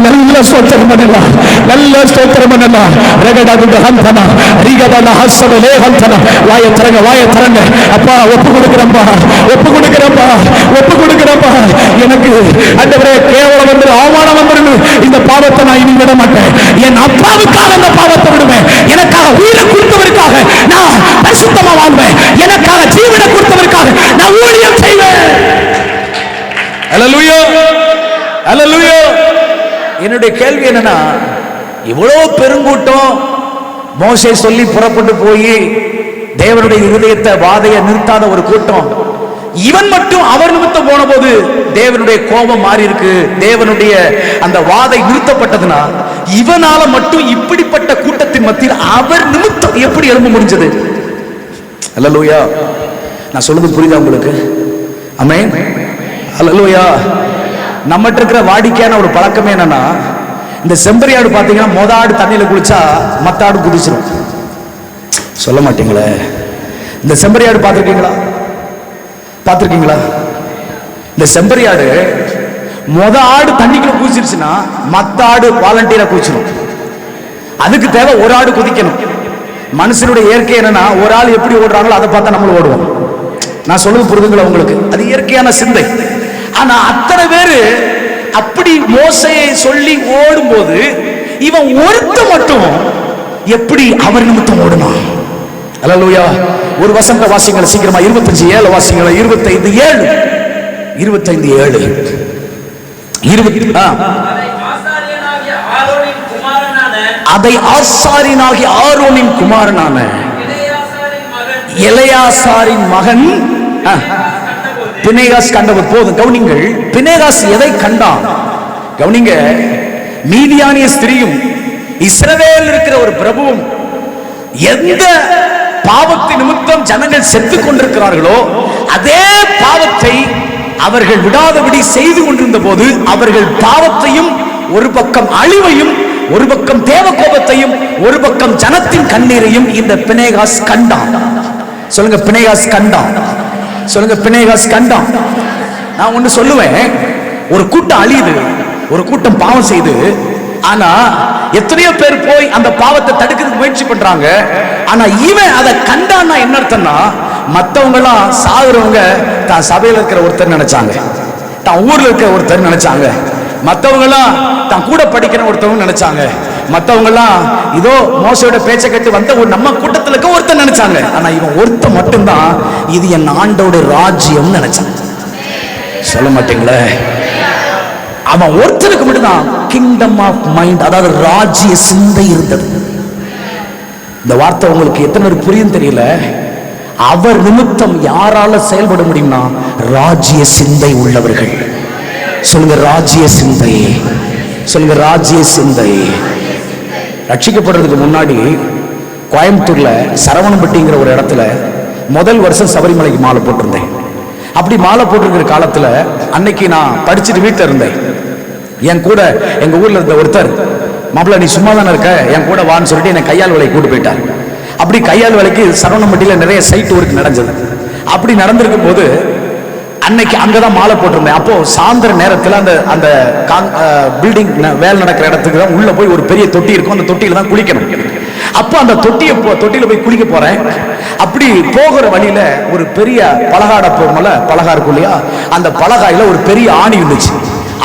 நல்ல ஸ்தோத்திரம் பண்ணலாம், நல்ல ஸ்தோத்திரம் பண்ணலாம். ரகடகுட ஹந்தனா ரிகதன ஹஸ்ஸலே ஹந்தனா. வாயை திறங்க அப்பா, ஒப்பு கொடுக்கிறப்பா, ஒப்பு கொடுக்கிறப்பா, ஒப்பு கொடுக்கிறப்பா. எனக்கு ஆண்டவரே கேவலம் வந்து அவமானம் வந்து இந்த பாவத்தை நான் இனி விட மாட்டேன். என் அப்பாவுக்காக இந்த பாவத்தை விடுவேன். எனக்காக உயிரை கொடுத்தவருக்காக நான் பரிசுத்தமா வாழ்வேன். எனக்காக ஜீவனை கொடுத்தவருக்காக நான் ஊழியம் செய்வேன். அல்லேலூயா, அல்லேலூயா. என்னுடைய கேள்வி என்னன்னா, இவ்வளவு பெருங்கூட்டம் மோசே சொல்லி புறப்பட்டு போய் தேவனுடைய இருதயத்தை வாதையை நிறுத்தாத ஒரு கூட்டம், இவன் மட்டும் அவர் நிமித்தம் போன போது தேவனுடைய கோபம் மாறி இருக்கு, தேவனுடைய அந்த வாதை நிறுத்தப்பட்டதுன்னா இவனால மட்டும் இப்படிப்பட்ட கூட்டத்தின் மத்தியில் அவர் நிமித்தம் எப்படி எழும்ப முடிஞ்சது? அல்லேலூயா. நான் சொல்றது புரியுதா உங்களுக்கு? ஆமென், அல்லேலூயா. நம்மகிட்ட இருக்கிற வாடிக்கையான ஒரு பழக்கமே என்னன்னா, இந்த செம்பரியாடு பார்த்தீங்கன்னா மொத ஆடு தண்ணியில குளிச்சா மத்த ஆடு குதிச்சிடும். சொல்ல மாட்டீங்களே, இந்த செம்பரியாடு பார்த்துருக்கீங்களா? பார்த்துருக்கீங்களா? இந்த செம்பரியாடு மொத ஆடு தண்ணிக்குள்ள குதிச்சிருச்சுன்னா மத்த ஆடு வாலண்டியரா குதிச்சிடும். அதுக்கு தேவை ஒரு ஆடு குதிக்கணும். மனுஷனுடைய இயற்கை என்னன்னா, ஒரு ஆள் எப்படி ஓடுறாங்களோ அதை பார்த்தா நம்மளும் ஓடுவோம். நான் சொல்றது புரிதுங்களா உங்களுக்கு? அது இயற்கையான சிந்தை. ஆனா அத்தனை பேரு அப்படி மோசையை சொல்லி ஓடும்போது இவன் ஒருத்த மட்டும் எப்படி அவர் நிமித்தம் ஓடுனான்? அல்லேலூயா. ஒரு வசந்த வாசியங்களை சீக்கிரமா 25:7 வாசியங்களை. 25:7 அதை ஆசாரியனாகிய ஆரோனின் குமாரனான எலெயாசாரின் மகன் பினேகாஸ் கண்டவர். போதும் கவனிங்கள், பினேகாஸ் எதை கண்டான்? கவனிங்க, மீதியானிய ஸ்திரீயும் இஸ்ரவேல் இருக்கிற ஒரு பிரபுவும் எந்த பாவத்தின் நிமித்தம் ஜனங்கள் செத்துக் கொண்டிருக்கிறார்களோ அதே பாவத்தை அவர்கள் விடாதபடி செய்து கொண்டிருந்த போது அவர்கள் பாவத்தையும் ஒரு பக்கம் அழிவையும் ஒரு பக்கம் தேவ கோபத்தையும் ஒரு பக்கம் ஜனத்தின் கண்ணீரையும் இந்த பினேகாஸ் கண்டான். சொல்லுங்க, பினேகாஸ் கண்டான். சொல்லுங்க, பினேகாஸ் கண்டான். நான் ஒண்ணு சொல்லுவேன், ஒரு கூட்டம் அழியுது, ஒரு கூட்டம் பாவம் செய்து, ஆனா எத்தனையோ பேர் போய் அந்த பாவத்தை தடுக்கிறதுக்கு முயற்சி பண்றாங்க. ஆனா இவன் அதை கண்டான்னா என்ன அர்த்தம்னா, மத்தவங்க எல்லாம் சாகுறவங்க தான் சபையில இருக்கிற ஒருத்தர் நினைச்சாங்க, தான் ஊர்ல இருக்கிற ஒருத்தர் நினைச்சாங்க, மத்தவங்க எல்லாம் தான் கூட படிக்கிற ஒருத்தவங்க நினைச்சாங்க, மத்தவங்க எல்லாம் இதோ மோசையோட பேச்சை கேட்டு வந்த ஒரு நம்ம கூட்டத்தில் இருக்க ஒருத்தர் நினைச்சாங்க. ஆனா இவன் ஒருத்த மட்டும்தான் இது என் ஆண்டோட ராஜ்யம் நினைச்சான். சொல்ல மாட்டீங்களே, அவன் ஒருத்தருக்கு மட்டும்தான் கிங்டம் ஆஃப் மைண்ட், அதாவது ராஜ்ய சிந்தை இருந்தது. இந்த வார்த்தை உங்களுக்கு எத்தனை பேர் புரியும் தெரியல. அவர் நிமித்தம் யாரால செயல்பட முடியும்னா ராஜ்ய சிந்தை உள்ளவர்கள். சொல்லுங்க, ராஜ்ய சிந்தை. சொல்லுங்க, ராஜ்ய சிந்தை. ரட்சிக்கப்படுறதுக்கு முன்னாடி கோயம்புத்தூர்ல சரவணம்பட்டிங்கிற ஒரு இடத்துல முதல் வருஷம் சபரிமலைக்கு மாலை போட்டிருந்தேன். அப்படி மாலை போட்டிருக்கிற காலத்துல அன்னைக்கு நான் படிச்சுட்டு வீட்டில் இருந்தேன். என் கூட எங்க ஊர்ல இருந்த ஒருத்தர் மாப்பிள்ள நீ சும்மா தானே இருக்க, என் கூட வான்னு சொல்லிட்டு என்னை கையால் வேலைக்கு கூட்டு போயிட்டார். அப்படி கையால் வேலைக்கு சரவணம்பட்டியில் நிறைய சைட் ஒர்க் நடந்தது. அப்படி நடந்திருக்கும் போது அன்னைக்கு அங்கதான் மாலை போட்டிருந்தேன். அப்போ சாயந்தர நேரத்தில் அந்த அந்த பில்டிங் வேலை நடக்கிற இடத்துக்கு தான் உள்ள போய் ஒரு பெரிய தொட்டி இருக்கும், அந்த தொட்டியில தான் குளிக்கணும். அப்போ அந்த தொட்டியில போய் குளிக்க போறேன். அப்படி போகிற வழியில ஒரு பெரிய பலகாட போகும்போல பலகா இருக்கும் இல்லையா, அந்த பலகாயில ஒரு பெரிய ஆணி இருந்துச்சு.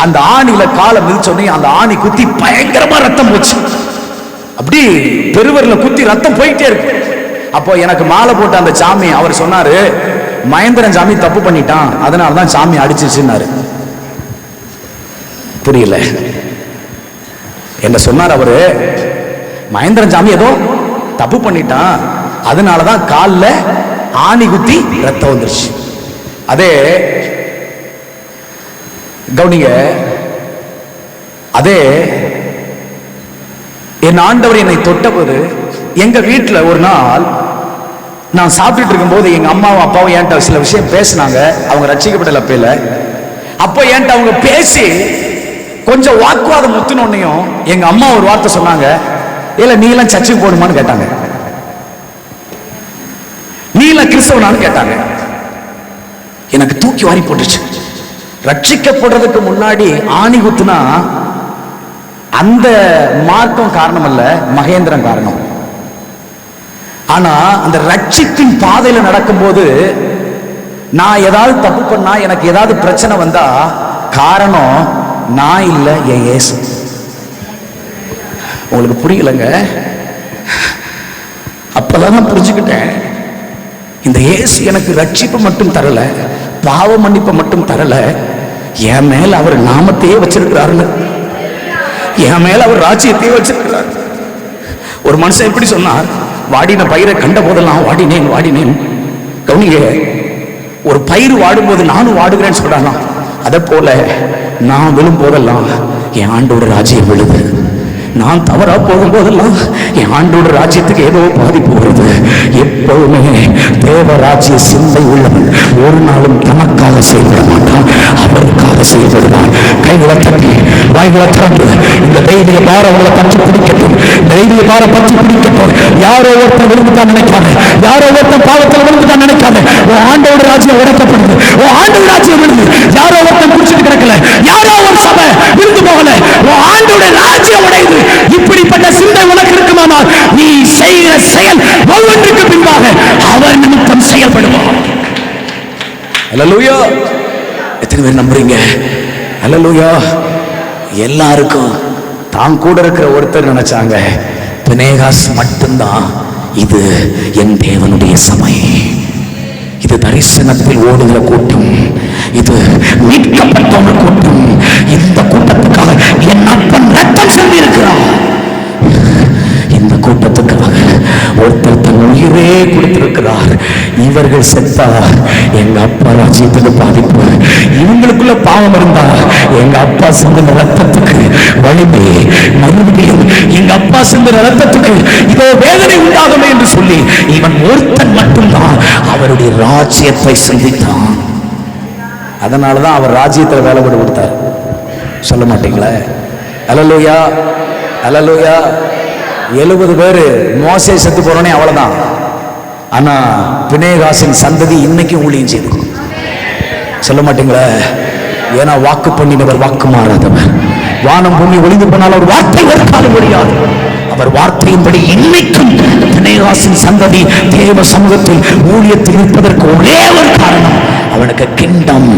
அந்த ஆணியில காலை மிதிச்சோடனே அந்த ஆணி குத்தி பயங்கரமா ரத்தம் போச்சு. அப்படி பெருவர்ல குத்தி ரத்தம் போயிட்டே இருக்கு. அப்போ எனக்கு மாலை போட்ட அந்த சாமி அவர் சொன்னாரு, மகேந்திரன் சாமி தப்பு பண்ணிட்டான், அதனாலதான் சாமி அடிச்சிச்சுன்னாரு. புரியல என்ன சொன்னார் அவரு? மகேந்திரன் சாமி ஏதோ தப்பு பண்ணிட்டான், அதனாலதான் கால்ல ஆணி குத்தி ரத்தம் வந்துருச்சு. அதே கவனிங்க, அதே என் ஆண்டவர் என்னை தொட்டபோது எங்க வீட்டுல ஒரு நாள் நான் சாப்பிட்டுட்டு இருக்கும்போது எங்க அம்மாவும் அப்பாவும் என்கிட்ட சில விஷயம் பேசினாங்க. அவங்க ரட்சிக்கப்பட்ட லப்பையில அப்போ என்கிட்ட அவங்க பேசி கொஞ்சம் வாக்குவாதம் முத்தினோன்னையும் எங்க அம்மா ஒரு வார்த்தை சொன்னாங்க, இல்ல நீ எல்லாம் சர்ச்சுக்கு போகணுமான்னு கேட்டாங்க. நீ எல்லாம் கிறிஸ்தவனான்னு கேட்டாங்க. எனக்கு தூக்கி வாரி போட்டுச்சு. ரட்சிக்கப்படுறதுக்கு முன்னாடி ஆணி குத்துனா அந்த மார்க்கம் காரணம் அல்ல, மகேந்திரன் காரணம். ஆனா அந்த ரட்சிப்பின் பாதையில நடக்கும்போது நான் ஏதாவது தப்பு பண்ணா, எனக்கு ஏதாவது பிரச்சனை வந்தா காரணம் நான் இல்ல, என் இயேசு. உங்களுக்கு புரியலங்க? அப்பதான் நான் புரிஞ்சுக்கிட்டேன், இந்த இயேசு எனக்கு ரட்சிப்பு மட்டும் தரல, பாவ மன்னிப்பை மட்டும் தரல, என் மேல அவர் நாமத்தையே வச்சிருக்கிறாருன்னு, என் மேல அவர் ராஜ்யத்தையே வச்சிருக்கிறார். ஒரு மனுஷன் எப்படி சொன்னார், வாடின பயிரை கண்ட போதெல்லாம் வாடினேன் வாடினேன். கவனிங்க, ஒரு பயிர் வாடும்போது நானும் வாடுகிறேன்னு சொல்றாங்க. அதை போல நான் விழும் போதெல்லாம் என் ஆண்டோட ராஜ்யம் விழுது. நான் தவறா போகும்போதெல்லாம் என் ஆண்டோட ராஜ்யத்துக்கு ஏதோ பாதிப்பு வருது. எப்பவுமே தேவராஜ்ய சிந்தை உள்ளவன் ஒரு நாளும் தனக்காக செயல்பட மாட்டான், அவருக்காக செயல்படுவான். கைகளை தட்டி வாய்களை திறந்து இந்த தைரிய பாரங்களை பற்றி பிடிக்கட்டும், தைரிய பார பற்றி பிடிக்கட்டும். யாரோ ஒருத்தன் விழுந்துதான் நினைக்காத, யாரோ ஒருத்தன் பாவத்தில் விழுந்துதான் நினைக்காத. உன் ஆண்டோட ராஜ்யம் உடைக்கப்படுது, உன் ஆண்டோட ராஜ்யம் விழுது. யாரோ ஒருத்தன் குடிச்சிட்டு கிடக்கல, யாரோ ஒரு சபை விழுந்து போகல, உன் ஆண்டோட ராஜ்யம் உடையுது. இப்படிப்பட்ட சிந்தை உனக்கு இருக்குமானால் நீ செய்கிற செயல் ஒவ்வொன்றுக்கு பின்பாக அவர் நிமித்தம் செயல்படுவார். அல்லேலூயா! எத்தனை பேர் நம்புறீங்க? அல்லேலூயா! எல்லாருக்கும் தான் கூட இருக்கிற ஒருத்தர் நினைச்சாங்க, பினேகாஸ் மட்டும்தான் இது என் தேவனுடைய சபை, இது தரிசனத்தில் ஓடுகிற கூட்டம், இது மீட்கப்பட்டவங்க கூட்டம், இந்த கூட்டத்துக்காக என் அப்பன் ரத்தம் செலுத்தி இருக்கிறார். இந்த கூட்டத்துக்காக ஒருத்தர் தன் உயிரே கொடுத்திருக்கிறார். இவர்கள் செத்தா எங்க அப்பா ராஜ்யத்துக்கு பாதிப்பு. இவங்களுக்குள்ள பாவம் இருந்தா எங்க அப்பா சிந்தின ரத்தத்துக்கு வலிமை, மறுபடியும் எங்க அப்பா சிந்தின ரத்தத்துக்கு இதோ வேதனை உண்டாகுமே என்று சொல்லி இவன் ஒருத்தன் மட்டும்தான் அவருடைய ராஜ்யத்தை சிந்தித்தான். அதனாலதான் அவர் ராஜ்யத்தில் வேலை போட்டு கொடுத்தார். சொல்ல மாட்டீங்களே? அல்லேலூயா! அல்லேலூயா! 70 பேரு மோசே செத்து போறோனே அவ்வளவுதான். ஆனா பினேகாசின் சந்ததி இன்னைக்கும் ஊழியம் செய்து. சொல்ல மாட்டீங்களே? ஏன்னா வாக்கு பண்ணினவர் வாக்கு மாறாதவர். வானம் பூமி ஒளிந்து போனால் அவர் வார்த்தை ஒரு காலம் ஒழியாது. அவர் வார்த்தையின்படி இன்னைக்கும் பினேகாசின் சந்ததி தேவ சமூகத்தில் ஊழியத்தில் இருப்பதற்கு ஒரே ஒரு காரணம், அவனுக்கு கிங்டம்,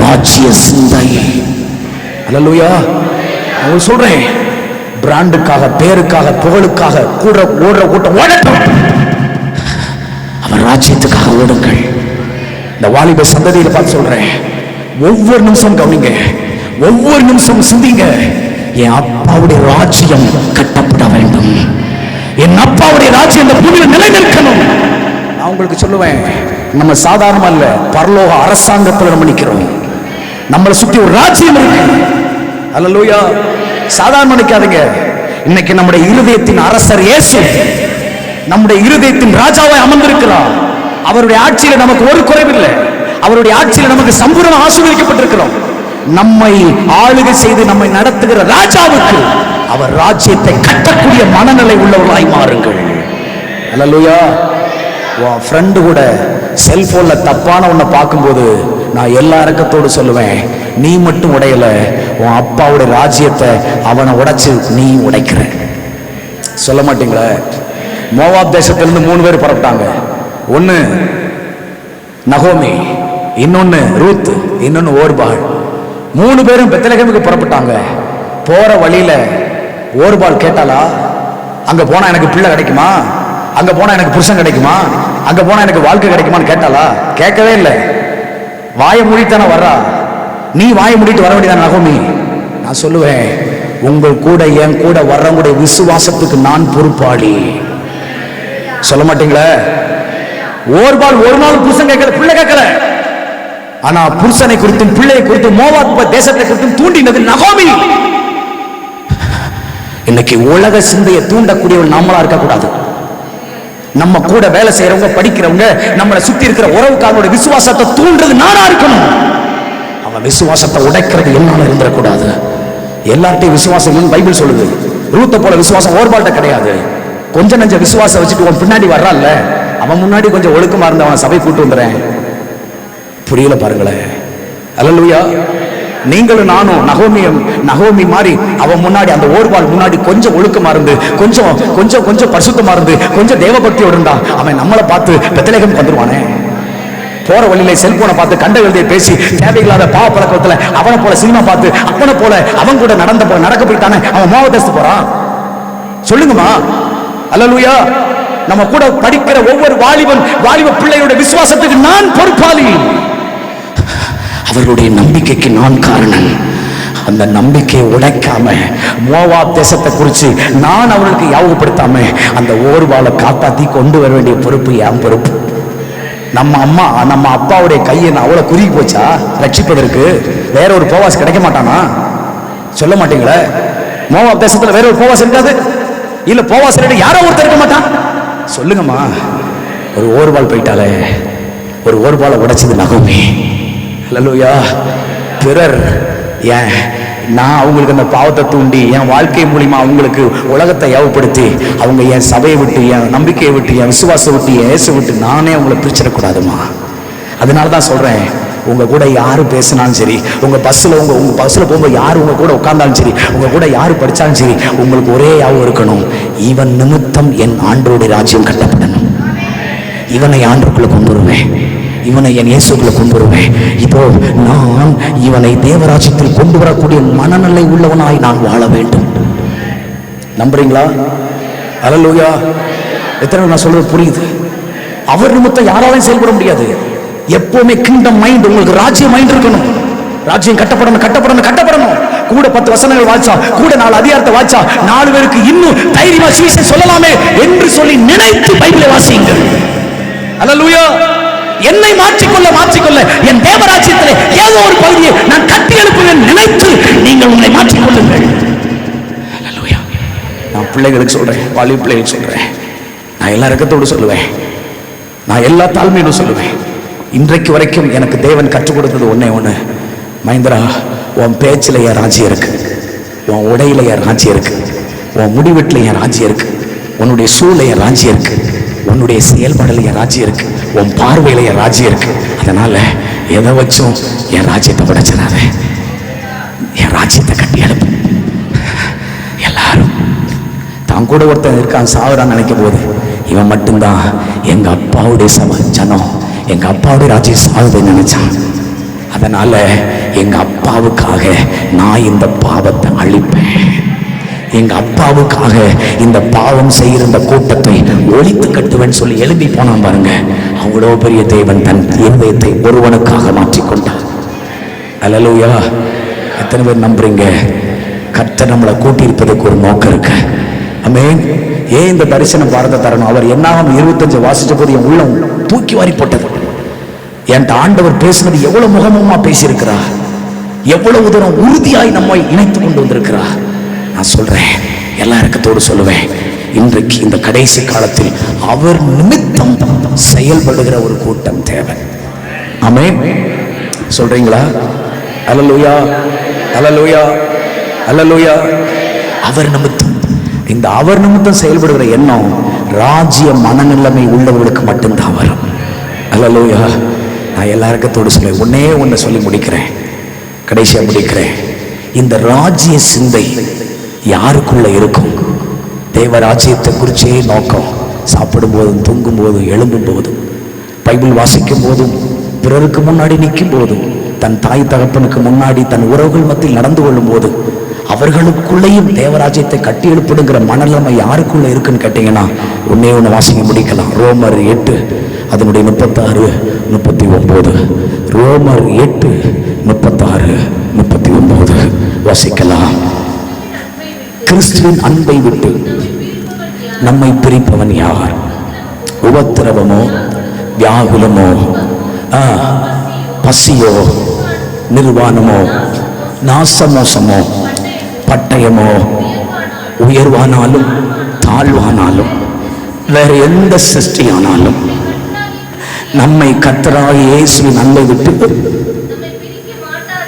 ராஜ்ய சிந்தை. அல்லேலூயா! நான் சொல்றேன், பிராண்டுக்காக, பேருக்காக, புகழுக்காக ஓடுற கூட்டம் ஓடட்டும், அவர் ராஜ்யத்துக்காக ஓடுங்கள். இந்த வாலிப சந்ததியில பார்த்து சொல்றேன், ஒவ்வொரு நிமிஷம் கவனிங்க, ஒவ்வொரு நிமிஷம் சிந்திங்க, என் அப்பாவுடைய ராஜ்யம் கட்டப்பட வேண்டும், என் அப்பாவுடைய ராஜ்யம் இந்த பூமியில் நிலைநிற்கணும். நான் உங்களுக்கு சொல்லுவேன், நம்ம சாதாரண அல்ல, பரலோக அரசாங்கத்தில் நம்ம நிற்கிறோம். நம்மளை சுற்றி ஒரு ராஜ்யம் இருக்கு. அல்லேலூயா! சாதாரண நினைக்காதீங்க. இன்னைக்கு நம்முடைய இருதயத்தின் அரசர் இயேசு, நம்முடைய இருதயத்தின் ராஜாவை அமர்ந்திருக்கிறார். அவருடைய ஆட்சியில நமக்கு ஒரு குறைவில்லை. அவருடைய ஆட்சியில நமக்கு சம்பூர்ண ஆசீர்வதிக்கப்பட்டிருக்கிறோம். நம்மை ஆளுகை செய்து நம்மை நடத்துகிற ராஜாவுக்கு அவர் ராஜ்யத்தை கட்டக்கூடிய மனநிலை உள்ளவர்களாய் மாறுங்கள். அல்லேலூயா. உன் ஃப்ரெண்டு கூட செல்போன்ல தப்பான ஒன்றை பார்க்கும்போது நான் எல்லா இறக்கத்தோடு சொல்லுவேன், நீ மட்டும் உடையல, உன் அப்பாவுடைய ராஜ்யத்தை அவனை உடைச்சு நீ உடைக்கிற. சொல்ல மாட்டீங்களா? மோவாப் தேசத்திலிருந்து 3 பேர் புறப்பட்டாங்க. ஒன்னு நகோமி, இன்னொன்னு ரூத், இன்னொன்னு ஓர்பாள். 3 பேரும் பெத்லகேமுக்கு புறப்பட்டாங்க. போற வழியில ஓர்பாள் கேட்டாளா, அங்க போனா எனக்கு பிள்ளை கிடைக்குமா, அங்க போனா எனக்கு புருஷன் கிடைக்குமா, அங்க போனா எனக்கு வாழ்க்கை கிடைக்குமான்னு கேட்டாளா? கேட்கவே இல்லை. வாயை மூடித்தானே வர்றா. நீ வாயை மூடிட்டு வர வேண்டியதான் நகோமி. நான் சொல்லுவேன், உங்கள் கூட என் கூட வர்றவங்களுடைய விசுவாசத்துக்கு நான் பொறுப்பாளி. சொல்ல மாட்டீங்களா? ஓர்பாள் ஒரு நாள் புருஷன் கேட்கல, பிள்ளை கேட்கல. ஆனா புருஷனை குறித்தும் பிள்ளையை குறித்தும் மோவாப் தேசத்தை குறித்தும் தூண்டினது நகோமி. இன்னைக்கு உலக சிந்தையை தூண்டக்கூடியவள் நாமளா இருக்கக்கூடாது. நம்ம கூட வேலை செய்யறவங்க, படிக்கிறவங்க, நம்மளை சுத்தி இருக்கிற உறவுக்காரோட விசுவாசத்தை தூண்டுறது நானா இருக்கணும். அவன் விசுவாசத்தை உடைக்கிறது என்னால இருந்துடக்கூடாது. எல்லார்ட்டையும் விசுவாசம் பைபிள் சொல்லுது. ரூத்தை போல விசுவாசம் ஓர்பால்ட்ட கிடையாது. கொஞ்சம் நஞ்ச விசுவாசம் வச்சுட்டு உன் பின்னாடி வர்றான்ல, அவன் முன்னாடி கொஞ்சம் ஒழுக்கமா இருந்த அவன் சபை கூட்டு வந்துறேன். புரியல பாருங்களேன். அல்லேலூயா. நீங்களும் நானும் நகோமி மாதிரி அவன் முன்னாடி, அந்த ஓர்பால் முன்னாடி கொஞ்சம் ஒழுக்கமா இருந்து, கொஞ்சம் கொஞ்சம் கொஞ்சம் பரிசுத்தமா இருந்து, கொஞ்சம் தேவபக்தியோடு இருந்தா அவன் நம்மளை பார்த்து பெத்லகேம் வந்துருவானே. போற வழியில செல்போனை பார்த்து கண்ட எழுதிய பேசி தேவையில்லாத பாவ பழக்கத்துல அவனை போல சினிமா பார்த்து அவனை போல அவன் கூட நடக்க போயிட்டானே, அவன் மோவதேசத்து போறான். சொல்லுங்கம்மா. அல்லேலூயா. நம்ம கூட படிக்கிற ஒவ்வொரு வாலிப பிள்ளையோட விசுவாசத்துக்கு நான் பொறுப்பாளி. அவர்களுடைய நம்பிக்கைக்கு நான் காரணம். அந்த நம்பிக்கையை உடைக்காம, மோவாப் தேசத்தை குறித்து நான் அவர்களுக்கு ஞாபகப்படுத்தாம அந்த ஓர்வாளை காப்பாற்றி கொண்டு வர வேண்டிய பொறுப்பு என் பொறுப்பு. நம்ம அப்பாவுடைய கையை அவ்வளவு குறுகி போச்சா ரட்சிப்பதற்கு? வேற ஒரு போவாஸ் கிடைக்க மாட்டானா? சொல்ல மாட்டீங்களா? மோவாப் தேசத்துல வேற ஒரு போவாஸ் இருக்காது. இல்ல போவாஸ் யாரோ ஒருத்தர் இருக்க மாட்டான். சொல்லுங்கம்மா. ஒரு ஓர்வாள் போயிட்டாலே, ஒரு ஓர்வாளை உடைச்சது நகோமி. அல்லேலூயா. பிறர் ஏன் நான் அவங்களுக்கு அந்த பாவத்தை தூண்டி என் வாழ்க்கை மூலியமா அவங்களுக்கு உலகத்தை ஏவப்படுத்தி அவங்க என் சபையை விட்டு, என் நம்பிக்கையை விட்டு, என் விசுவாசத்தை விட்டு, என் இயேசு விட்டு நானே அவங்களை பிரிச்சிடக்கூடாதுமா. அதனால தான் சொல்றேன், உங்க கூட யாரு பேசினாலும் சரி, உங்க பஸ்ல போகும்போது யாரு உங்க கூட உட்கார்ந்தாலும் சரி, உங்க கூட யாரு படிச்சாலும் சரி, உங்களுக்கு ஒரே யாவும் இருக்கணும், இவன் நிமித்தம் என் ஆண்டோடைய ராஜ்யம் கட்டப்படணும். இவனை ஆண்டுக்குள்ள கொண்டு வருவேன், இவனை என் இயேசுக்குள்ள கொண்டு வருவேன். இப்போ நான் இவனை தேவராஜ்யத்தில் கொண்டு வரக்கூடிய மனநிலை உள்ளவனாய் நான் வாழ வேண்டும். நம்புறீங்களா? அல்லேலூயா. எத்தனை நான் சொல்றது புரியுது? அவர் நிமித்தம் யாராலையும் செயல்பட முடியாது. எப்பவுமே கிங்டம் மைண்ட், உங்களுக்கு ராஜ்ய மைண்ட் இருக்கணும். ராஜ்யம் கட்டப்படணும். கூட 10 வசனங்கள் வாச்சா, கூட 4 அதிகாரத்தை வாச்சா 4 பேருக்கு இன்னும் தைரியமா சுவிசேஷம் சொல்லலாமே என்று சொல்லி நினைத்து பைபிளை வாசியுங்கள். அல்லேலூயா. என்னை மாற்றிக்கொள்ள என் தேவராஜ்யத்திலே ஏதோ ஒரு பகுதியை நான் கட்டி எழுப்புவேன் நினைத்து நீங்கள் உங்களை மாற்றிக்கொள்ளுங்கள். அல்லேலூயா. நான் பிள்ளைகளுக்கு சொல்றேன், வாலிப பிள்ளைகளுக்கு சொல்றேன், நான் எல்லா இரக்கத்தோடு சொல்லுவேன், நான் எல்லா தாழ்மையோடு சொல்லுவேன். இன்றைக்கு வரைக்கும் எனக்கு தேவன் கற்றுக் கொடுத்தது ஒண்ணு, மகேந்திரா, உன் பேச்சில் என் ராஜ்யம் இருக்கு, உன் உடையில என் ராஜ்யம் இருக்கு, உன் முடிவெட்டில் என் ராஜ்யம் இருக்கு, உன்னுடைய சூழல என் ராஜ்யம் இருக்கு, உன்னுடைய செயல்பாடுல என் ராஜ்யம் இருக்கு, உன் பார்வையில என் ராஜ்யம் இருக்கு. அதனால எதை வச்சும் என் ராஜ்யத்தை படைச்சிடாத, என் ராஜ்யத்தை கட்டி எழுப்பு. எல்லாரும் தான் கூட ஒருத்தன் இருக்கான் சாவரான்னு நினைக்கும் போது இவன் மட்டும்தான் எங்க அப்பாவுடைய ஜனம், எங்க அப்பாவுடைய ராஜ்யம் சாவுதுன்னு நினைச்சான். அதனால எங்க அப்பாவுக்காக நான் இந்த பாவத்தை அழிப்பேன், எங்க அப்பாவுக்காக இந்த பாவம் செய்கிற இந்த கூட்டத்தை ஒழித்து கட்டுவேன்னு சொல்லி எழுதி போனான் பாருங்க. அவ்வளோ பெரிய தேவன் தன் இருதயத்தை ஒருவனுக்காக மாற்றிக்கொண்டார். அல்லேலூயா. எத்தனை பேர் நம்புறீங்க? கர்த்தர் நம்மளை கூட்டியிருப்பதற்கு ஒரு நோக்கம் இருக்கு. ஆமென். ஏன் இந்த தரிசன பாரத தரணும்? அவர் என்னாகும் 25 வாசிச்ச போது என் உள்ளம் தூக்கி வாரி போட்டது. என்கிட்ட ஆண்டவர் பேசினது எவ்வளவு முகமுகமா பேசியிருக்கிறார், எவ்வளவு தூரம் உறுதியாய் நம்மை இணைத்துக் கொண்டு வந்திருக்கிறார். நான் சொல்றேன், எல்லா இரக்கத்தோடு சொல்லுவேன், இன்றைக்கு இந்த கடைசி காலத்தில் அவர் நிமித்தம் செயல்படுகிற ஒரு கூட்டம் தேவை. ஆமென். சொல்றீங்களா? அல்லேலூயா, அல்லேலூயா, அல்லேலூயா. அவர் நிமித்தம். இந்த அவர் நிமித்தம் செயல்படுகிற எண்ணம் ராஜ்ய மனநிலைமை உள்ளவர்களுக்கு மட்டும்தான் வரும். அல்லேலூயா. நான் எல்லாருக்கத்தோடு சொல்ல ஒன்னே ஒன்று சொல்லி முடிக்கிறேன், கடைசியாக முடிக்கிறேன். இந்த ராஜ்ய சிந்தை யாருக்குள்ள இருக்கும்? தேவராஜ்யத்தை குறிச்சே நோக்கம். சாப்பிடும் போதும், தூங்கும் போதும், எழும்பும் போதும், பைபிள் வாசிக்கும் போதும், பிறருக்கு முன்னாடி நிற்கும் போதும், தன் தாய் தகப்பனுக்கு முன்னாடி தன் உறவுகள் மத்தியில் நடந்து கொள்ளும் போது அவர்களுக்குள்ளேயும் தேவராஜ்யத்தை கட்டி எழுப்பிடுங்கிற மனநிலைமை யாருக்குள்ள இருக்குன்னு கேட்டீங்கன்னா ஒன்னே ஒன்று வாசிக்க முடிக்கலாம். ரோமர் 8 அதனுடைய 36, 39. ரோமர் 8, 36, 39 வாசிக்கலாம். கிறிஸ்துவின் அன்பை விட்டு நம்மை பிரிப்பவன் யார்? உபத்திரவமோ, வியாகுலமோ, பசியோ, நிர்வாணமோ, நாசமோசமோ, பட்டயமோ, உயர்வானாலும் தாழ்வானாலும் வேற எந்த சிருஷ்டியானாலும் நம்மை கர்த்தராகிய இயேசுவின் அன்பை விட்டு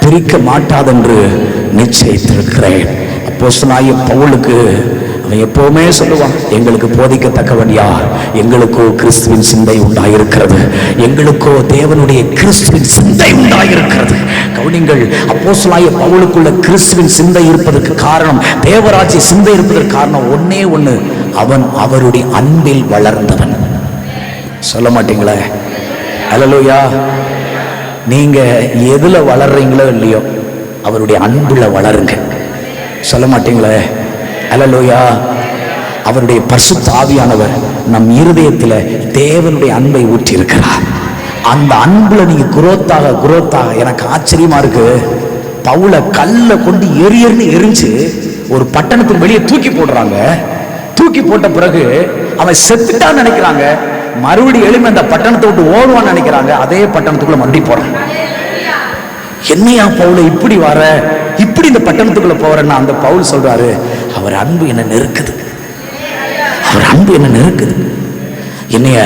பிரிக்க மாட்டாதென்று நிச்சயித்திருக்கிறேன். அப்போஸ்தலனாகிய பவுலுக்கு அவன் எப்பவுமே சொல்லுவான், எங்களுக்கு போதிக்கத்தக்கவன் யார்? எங்களுக்கோ கிறிஸ்துவின் சிந்தை உண்டாயிருக்கிறது, எங்களுக்கோ தேவனுடைய கிறிஸ்துவின் சிந்தை உண்டாயிருக்கிறது. கவனிங்கள், அப்போஸ்தலனாகிய பவுலுக்குள்ள கிறிஸ்துவின் சிந்தை இருப்பதற்கு காரணம், தேவராஜ்ய சிந்தை இருப்பதற்கு காரணம் ஒன்னே ஒன்று, அவன் அவருடைய அன்பில் வளர்ந்தவன். சொல்ல மாட்டீங்களே? அல்லேலூயா. நீங்க எதுல வளர்றீங்களோ இல்லையோ அவருடைய அன்புல வளருங்க. சொல்ல மாட்டீங்களே? அல்லேலூயா. அவருடைய பரிசுத்த ஆவியானவர் நம் இருதயத்தில் தேவனுடைய அன்பை ஊற்றி இருக்கிறார். அந்த அன்புல நீங்க குரோத்தாக எனக்கு ஆச்சரியமா இருக்கு. பவுல கல்ல கொண்டு எரியர்னு எரிஞ்சு ஒரு பட்டணத்துக்கு வெளியே தூக்கி போடுறாங்க. தூக்கி போட்ட பிறகு அவன் செத்துட்டான்னு நினைக்கிறாங்க. மறுபடியும் எழுப்பி அந்த பட்டணத்தை விட்டு ஓடுவான்னு நினைக்கிறாங்க. அதே பட்டணத்துக்குள்ள மறுபடியும் போறான். என்னையா பவுல இப்படி வர, இப்படி இந்த பட்டணத்துக்குள்ள போறேன்னா அந்த பவுல் சொல்றாரு, அவர் அன்பு என்ன நெருக்குது, அவர் அன்பு என்ன நெருக்குது. என்னைய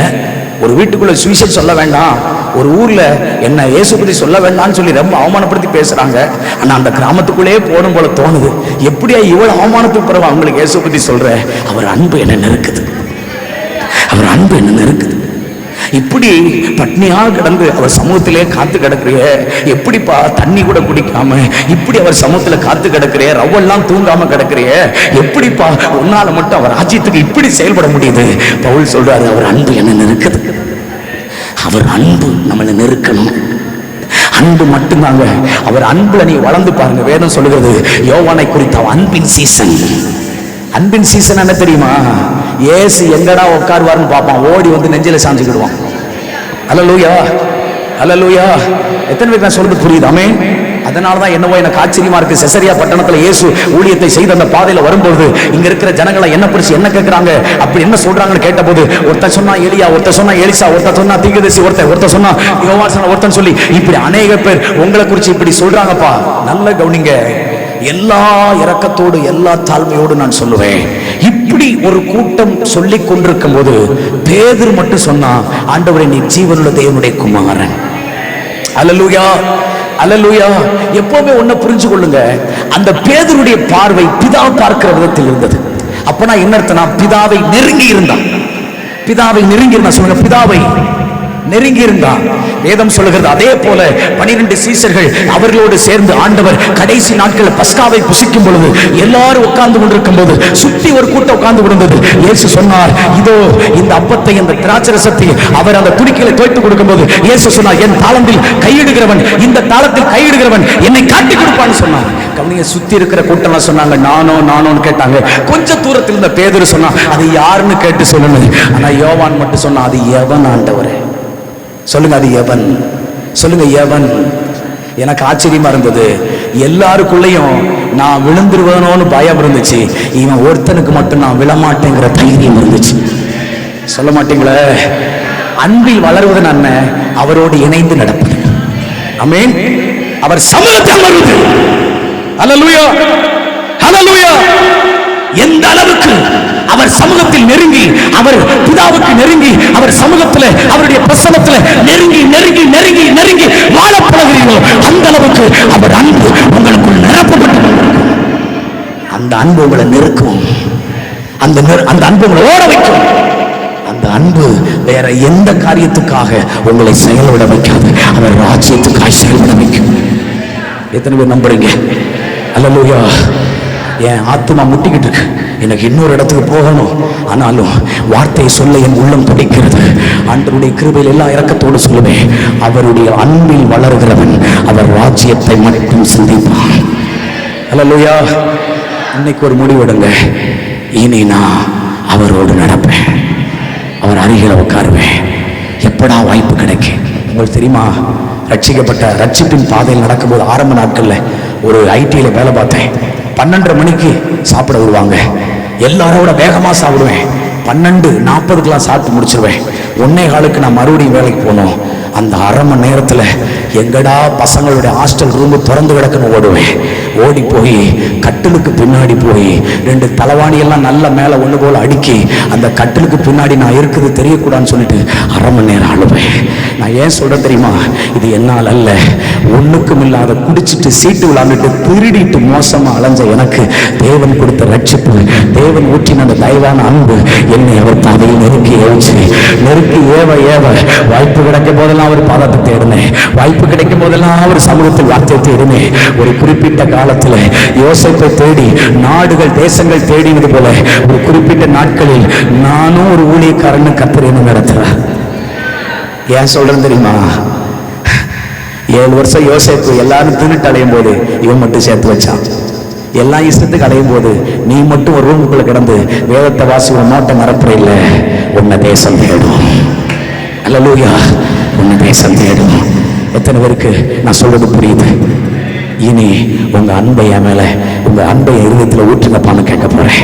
ஒரு வீட்டுக்குள்ள சுவிசேஷம் சொல்ல வேண்டாம், ஒரு ஊர்ல என்ன இயேசு பத்தி சொல்ல வேண்டாம்னு சொல்லி ரொம்ப அவமானப்படுத்தி பேசுறாங்க. ஆனா அந்த கிராமத்துக்குள்ளே போகணும் போல தோணுது. எப்படியா இவ்வளவு அவமானத்துக்கு பிறகு அவங்களுக்கு இயேசு பத்தி சொல்ற? அவர் அன்பு என்ன நெருக்குது, அவர் அன்பு என்ன நெருக்குது. இப்படி பட்னியா கிடந்து அவர் சமூகத்திலே காத்து கிடக்குறிய, எப்படிப்பா தண்ணி கூட குடிக்காம இப்படி அவர் சமூகத்துல காத்து கிடக்குறிய, ரவ்வெல்லாம் தூங்காம கிடக்குறிய, எப்படிப்பா உன்னால மட்டும் அவர் ராஜ்யத்துக்கு இப்படி செயல்பட முடியுது? பவுல் சொல்றாரு, அவர் அன்பு என்ன நெருக்குது. அவர் அன்பு நம்மளை நெருக்கணும். அன்பு மட்டும்தாங்க. அவர் அன்புல நீ வளர்ந்து பாருங்க. வேதம் சொல்லுகிறது, யோவானை குறித்த அன்பின் சீசன். அன்பின் சீசன் என்ன தெரியுமா? ஏசு எங்கடா உட்காருவார்னு பார்ப்பான், ஓடி வந்து நெஞ்சில சாஞ்சுக்கிடுவான். அல்லேலூயா, அல்லேலூயா. எத்தனை பேருக்கு நான் சொல்றது புரியுது? ஆமென். அதனாலதான் என்னவோ எனக்கு ஆச்சரியமா இருக்கு. செசரியா பட்டணத்துல இயேசு ஊழியத்தை செய்த அந்த பாதையில வரும்போது இங்க இருக்கிற ஜனங்களை என்ன பிடிச்சு என்ன கேட்கிறாங்க, அப்படி என்ன சொல்றாங்கன்னு கேட்டபோது ஒருத்தன் சொன்னா எலியா, ஒருத்தன் சொன்னா எலிசா, ஒருத்தன் சொன்னா தீர்க்கதரிசி, ஒருத்தன் சொன்னா யோவான், ஒருத்தன் சொல்லி இப்படி அநேக பேர் உங்களை குறிச்சு இப்படி சொல்றாங்கப்பா. நல்ல கவனிங்க. எல்லா இரக்கத்தோடு எல்லா தாழ்மையோடு நான் சொல்லுவேன், இப்படி ஒரு கூட்டம் சொல்லிக் கொண்டிருக்கும் போது பேதுரு மட்டும் சொன்னா, ஆண்டவரே நீ ஜீவனுள்ள தேவனுடைய குமாரன். அல்லேலூயா, அல்லேலூயா. எப்பவுமே ஒன்ன புரிஞ்சு கொள்ளுங்க, அந்த பேதுருடைய பார்வை பிதா பார்க்கிற விதத்தில் இருந்தது. அப்பனா என்ன அர்த்தம்னா, பிதாவை நெருங்கி இருந்தான். பிதாவை நெருங்கி இருந்தா சொல்லுங்க, பிதாவை நெருங்கி இருந்தான். வேதம் சொல்லுகிறது, அதே போல 12 சீசர்கள் அவர்களோடு சேர்ந்து ஆண்டவர் கடைசி நாட்கள் பஸ்காவை புசிக்கும் பொழுது எல்லாரும் உட்கார்ந்து கொண்டிருக்கும் போது சுற்றி ஒரு கூட்டம் உட்கார்ந்து கொண்டிருந்தது. இயேசு சொன்னார், இதோ இந்த அப்பத்தை, இந்த திராட்சரசத்தை அவர் அந்த துணிக்கையில தோய்த்து கொடுக்கும் போது இயேசு சொன்னார், என் தாளத்தில் கையிடுகிறவன், இந்த தாளத்தில் கையிடுகிறவன் என்னை காட்டி கொடுப்பான்னு சொன்னார். கவனிங்க, சுத்தி இருக்கிற கூட்டம் சொன்னாங்க நானோன்னு கேட்டாங்க. கொஞ்சம் தூரத்தில் இருந்த பேதுரு சொன்னா, அது யாருன்னு கேட்டு சொல்லணும். ஆனா யோவான் மட்டும் சொன்னா, அது எவன் ஆண்டவரே? சொல்லுங்க, அது எவன்? சொல்லுங்க, எவன்? எனக்கு ஆச்சரியமா இருந்தது. எல்லாருக்குள்ளேயும் நான் விழுந்துருவேனோன்னு பயம் இருந்துச்சு. இவன் ஒருத்தனுக்கு மட்டும் நான் விழமாட்டேங்கிற தைரியம் இருந்துச்சு. சொல்ல மாட்டீங்களே? அன்பில் வளர்வது நன்மை, அவரோடு இணைந்து நடப்பது. ஆமென். அவர் சமூகத்தில் வருவது. அல்லேலூயா, அல்லேலூயா. எந்த அளவுக்கு அவர் சமூகத்தில் நெருங்கி, அவர் பிதாவுக்கு நெருங்கி, அவர் சமூகத்தில் அவருடைய பிரசன்னத்தில் நெருங்கி நெருங்கி நெருங்கி நெருங்கி வாழ பழகிறீர்களோ அந்த அளவுக்கு அவர் அன்பு உங்களுக்குள் நிரப்பப்பட்டு. அந்த அன்பு உங்களை நெருக்கும், அந்த அன்பு உங்களை ஓட வைக்கும். அந்த அன்பு வேற எந்த காரியத்துக்காக உங்களை செயல்பட வைக்காது, அவர் ராஜ்யத்துக்காக செயல்பட வைக்கும். எத்தனை பேர் நம்புறீங்க? அல்லேலூயா. என் ஆத்மா முட்டிக்கிட்டு இருக்கு, எனக்கு இன்னொரு இடத்துக்கு போகணும், ஆனாலும் வார்த்தையை சொல்ல என் உள்ளம் துடிக்கிறது. ஆண்டவருடைய கிருபையில் எல்லா இரக்கத்தோடு சொல்லுவேன், அவருடைய அன்பில் வளர்கிறவன் அவர் ராஜ்யத்தை மட்டும் சிந்திப்பான். அல்லேலூயா. இன்னைக்கு ஒரு முடிவெடுங்க, இனி நான் அவரோடு நடப்பேன், அவர் அருகில் உட்காருவேன். எப்படா வாய்ப்பு கிடைக்கும்? உங்களுக்கு தெரியுமா, ரட்சிப்பின் பாதையில் நடக்கும்போது ஆரம்ப நாட்களில் ஒரு ஐடியில் வேலை பார்த்தேன். 12:30 மணிக்கு சாப்பிட வருவாங்க, எல்லாரோட வேகமாக சாப்பிடுவேன். 12:40 சாப்பிட்டு முடிச்சிருவேன். 1:15 நான் மறுபடியும் வேலைக்கு போனோம். அந்த அரை மணி நேரத்தில் எங்கடா பசங்களுடைய ஹாஸ்டல் ரூமு திறந்து கிடக்குன்னு ஓடுவேன். ஓடி போய் கட்டிலுக்கு பின்னாடி போய் 2 தலைவாணியெல்லாம் நல்ல மேலே ஒன்று போல் அடுக்கி அந்த கட்டிலுக்கு பின்னாடி நான் இருக்குது தெரியக்கூடாதுன்னு சொல்லிட்டு அரை மணி நேரம் அழுவேன். நான் ஏன் சொல்கிறேன் தெரியுமா? இது என்னால் அல்ல, ஒன்றுக்கும் இல்லாத குடிச்சிட்டு சீட்டு விளாண்டுட்டு திருடிட்டு மோசமாக அலைஞ்ச எனக்கு தேவன் கொடுத்த ரட்சிப்பு, தேவன் ஊற்றின அந்த தயவான அன்பு என்னை அவர் பாதையில் நெருக்கி ஏவ வாய்ப்பு கிடைக்கும் போதெல்லாம் அவர் பாதத்தை தேடினேன், வாய்ப்பு கிடைக்கும் போதெல்லாம் அவர் சமூகத்தில் வார்த்தையை தேடினேன். ஒரு குறிப்பிட்ட காலத்தில் யோசேப்பை தேடி நாடுகள் தேசங்கள் தேடினது போல ஒரு குறிப்பிட்ட நாட்களில் நானும் ஒரு ஊழியக்காரன்னு கர்த்தர் என்ன நடத்துறார். ஏன் சொல்றேன் தெரியுமா? 7 வருஷம் யோசேப்பு எல்லாரும் தின்னுட்டு அடையும் போது இவன் மட்டும் சேர்த்து வச்சான். எல்லாம் இஷ்டத்துக்கு அடையும் போது நீ மட்டும் ஒரு ரூமுக்குள்ள கிடந்து வேதத்தை வாசி ஒரு நோட்டை மறப்புற இல்லை, உன்னை தேசம் தேடும். அல்லேலூயா. உன்னை தேசம் தேடும். எத்தனை பேருக்கு நான் சொல்றது புரியுது? இனி உங்க அன்பை என் மேல, உங்க அன்பை இருதயத்தில் ஊற்றுங்கப்பான்னு கேட்க போறேன்.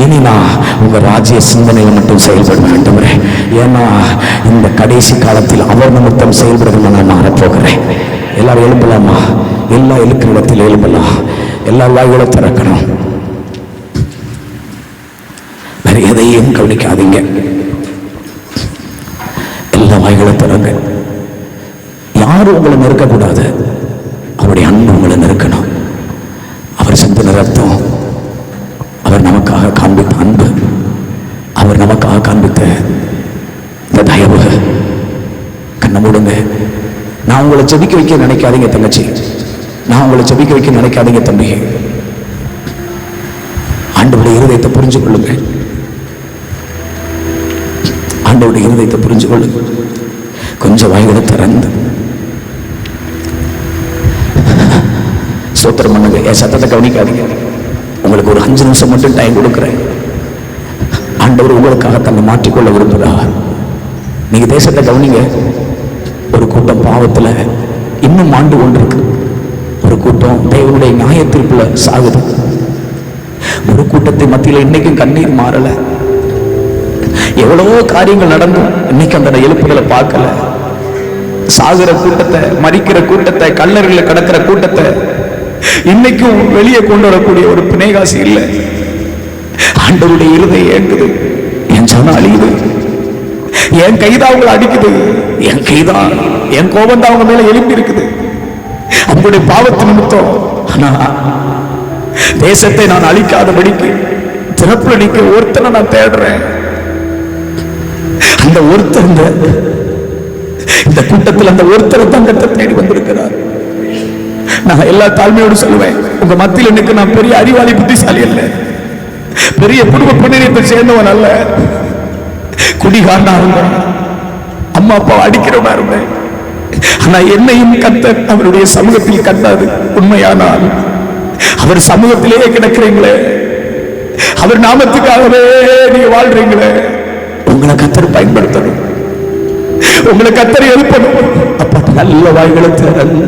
இனி நான் உங்க ராஜ்ய சிந்தனையில் மட்டும் செயல்பட வேண்டும். ஏன்னா இந்த கடைசி காலத்தில் அவர் நிமித்தம் செயல்படுறதுன்னு நான் மாறப்போகிறேன். எல்லாரும் எழும்பலாமா? எல்லா எழுக்கிற இடத்தில் எழும்பலாம், எல்லா வாய்களை திறக்கணும். வேற எதையும் கவனிக்காதீங்க, எல்லா வாய்களை திறங்க. யாரும் உங்களை நெருக்கக்கூடாது, அவருடைய அன்பு உங்களை நெருக்கணும். அவர் சிந்தின ரத்தம், அவர் நமக்காக காண்பித்த அன்பு, அவர் நமக்காக காண்பித்த இந்த தயவு. கண்ணை மூடுங்க. நான் உங்களை ஜெபிக்க வைக்க நினைக்காதீங்க தங்கச்சி, நான் உங்களை ஜெபிக்க வைக்க நினைக்காதீங்க தம்பி. ஆண்டவருடைய இருதயத்தை புரிஞ்சு கொள்ளுங்க, ஆண்டவருடைய இருதயத்தை புரிஞ்சு கொள்ளுங்க. கொஞ்சம் வாய்களை திறந்து சோத்திரம் பண்ணுங்க. என் சத்தத்தை கவனிக்காதீங்க. உங்களுக்கு ஒரு 5 நிமிஷம் மட்டும் டைம் கொடுக்குறேன். ஆண்டவர் உங்களுக்காக தன்னை மாற்றிக்கொள்ள விரும்புகிறார். நீங்க தேசத்தை கவனிங்க. ஒரு கூட்டம் பாவத்துல இன்னும் ஆண்டு கொண்டிருக்கு, ஒரு கூட்டம் தேவனுடைய நியாய தீர்ப்புல சாகுது, ஒரு கூட்டத்தை மத்தியில் இன்னைக்கும் கண்ணீர் மாறல. எவ்வளவோ காரியங்கள் நடந்தும் இன்னைக்கு அந்த எழுப்புகளை பார்க்கல. சாகுற கூட்டத்தை, மறிக்கிற கூட்டத்தை, கல்லறையில் கிடக்கிற கூட்டத்தை இன்னைக்கும் வெளியே கொண்டு வரக்கூடிய ஒரு பிணைகாசி இல்லை. ஆண்டவருடைய இருதயம் ஏங்குது, என் ஜனம் அழியுது, என் கைதான் அவங்களை அடிக்குது, என் கைதான், என் கோபம் தான் அவங்க மேல எழுப்பி இருக்குது அவங்களுடைய பாவத்து நிமித்தம். ஆனா தேசத்தை நான் அழிக்காதபடிக்கு திறப்புல நிக்க ஒருத்தனை நான் தேடுறேன். அந்த ஒருத்தர் இந்த கூட்டத்தில் அந்த ஒருத்தர் தங்கத்தை தேடி வந்திருக்கிறார். நான் எல்லா தாழ்மையோடு சொல்லுவேன், உங்க மத்தியில் எனக்கு நான் பெரிய அறிவாளி புத்திசாலி அல்ல, பெரிய குடும்ப பின்னணியத்தை சேர்ந்தவன் அல்ல, குடிகாரனா இருந்தேன், அம்மா அப்பா அடிக்கிறவனா இருந்தேன். ஆனா என்னையும் கர்த்தர் அவருடைய சமூகத்தில் கண்டாது. உண்மையானால் அவர் சமூகத்திலேயே கிடக்கிறீங்களே, அவர் நாமத்துக்காகவே நீங்க வாழ்றீங்களே, உங்களை கர்த்தர் பயன்படுத்தணும், உங்களை கர்த்தர் எழுப்பணும். அப்ப நல்ல வாய்களை திறந்து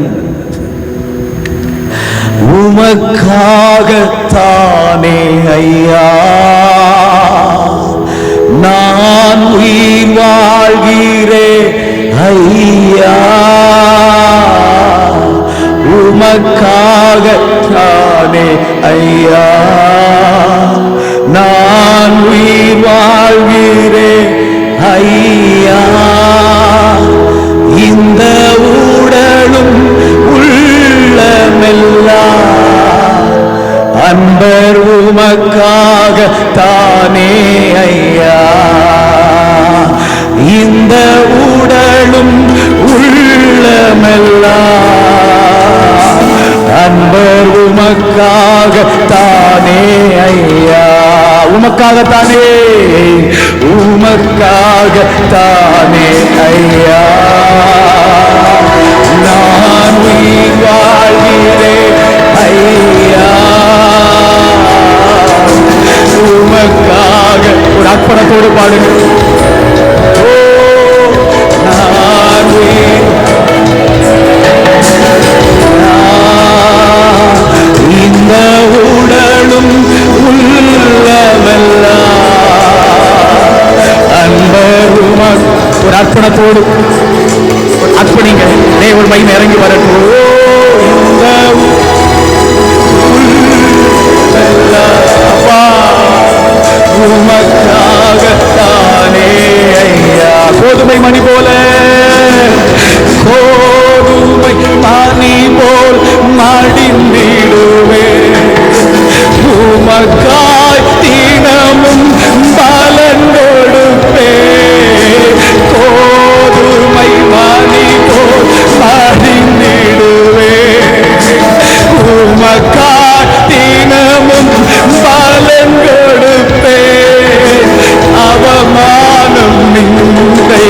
உமக்காகத்தானே ஐயா நான் உயிர் வாழ்கிறேன் ஐயா, உமக்காகத்தானே ஐயா நான் உயிர் வாழ்கிறேன் ஐயா, இந்த உடலும் உள்ளமெல்லாம் அன்பர் உமக்காக தானே ஐயா இந்த உடலும் உள்ளமெல்லாம் அன்பர் உமக்காக தானே ஐயா உமக்காகத்தானே உமக்காகத்தானே ஐயா நான் உயிர் வாழ்கிறேன் ஐயா உமக்காக ஒரு அர்ப்பணத்தோடு பாடுங்க. நான் இந்த உடலும் உள்ளமெல்லாம் ஒரு அர்ப்பணத்தோடு அர்ப்பணிங்க. தேவன் மகிமை இறங்கி வரட்டும். உமக்காகத்தானே ஐயா கோதுமை மணி போல கோதுமை மணி போல் மடிந்திடுவே உமக்காய் தினமும் பலன் கொடுப்பே கோதுமை மணி போல் மடிந்திடுவே உமக்காய் தினமும் பலன் கொடுப்பே அவமானம் நிந்தை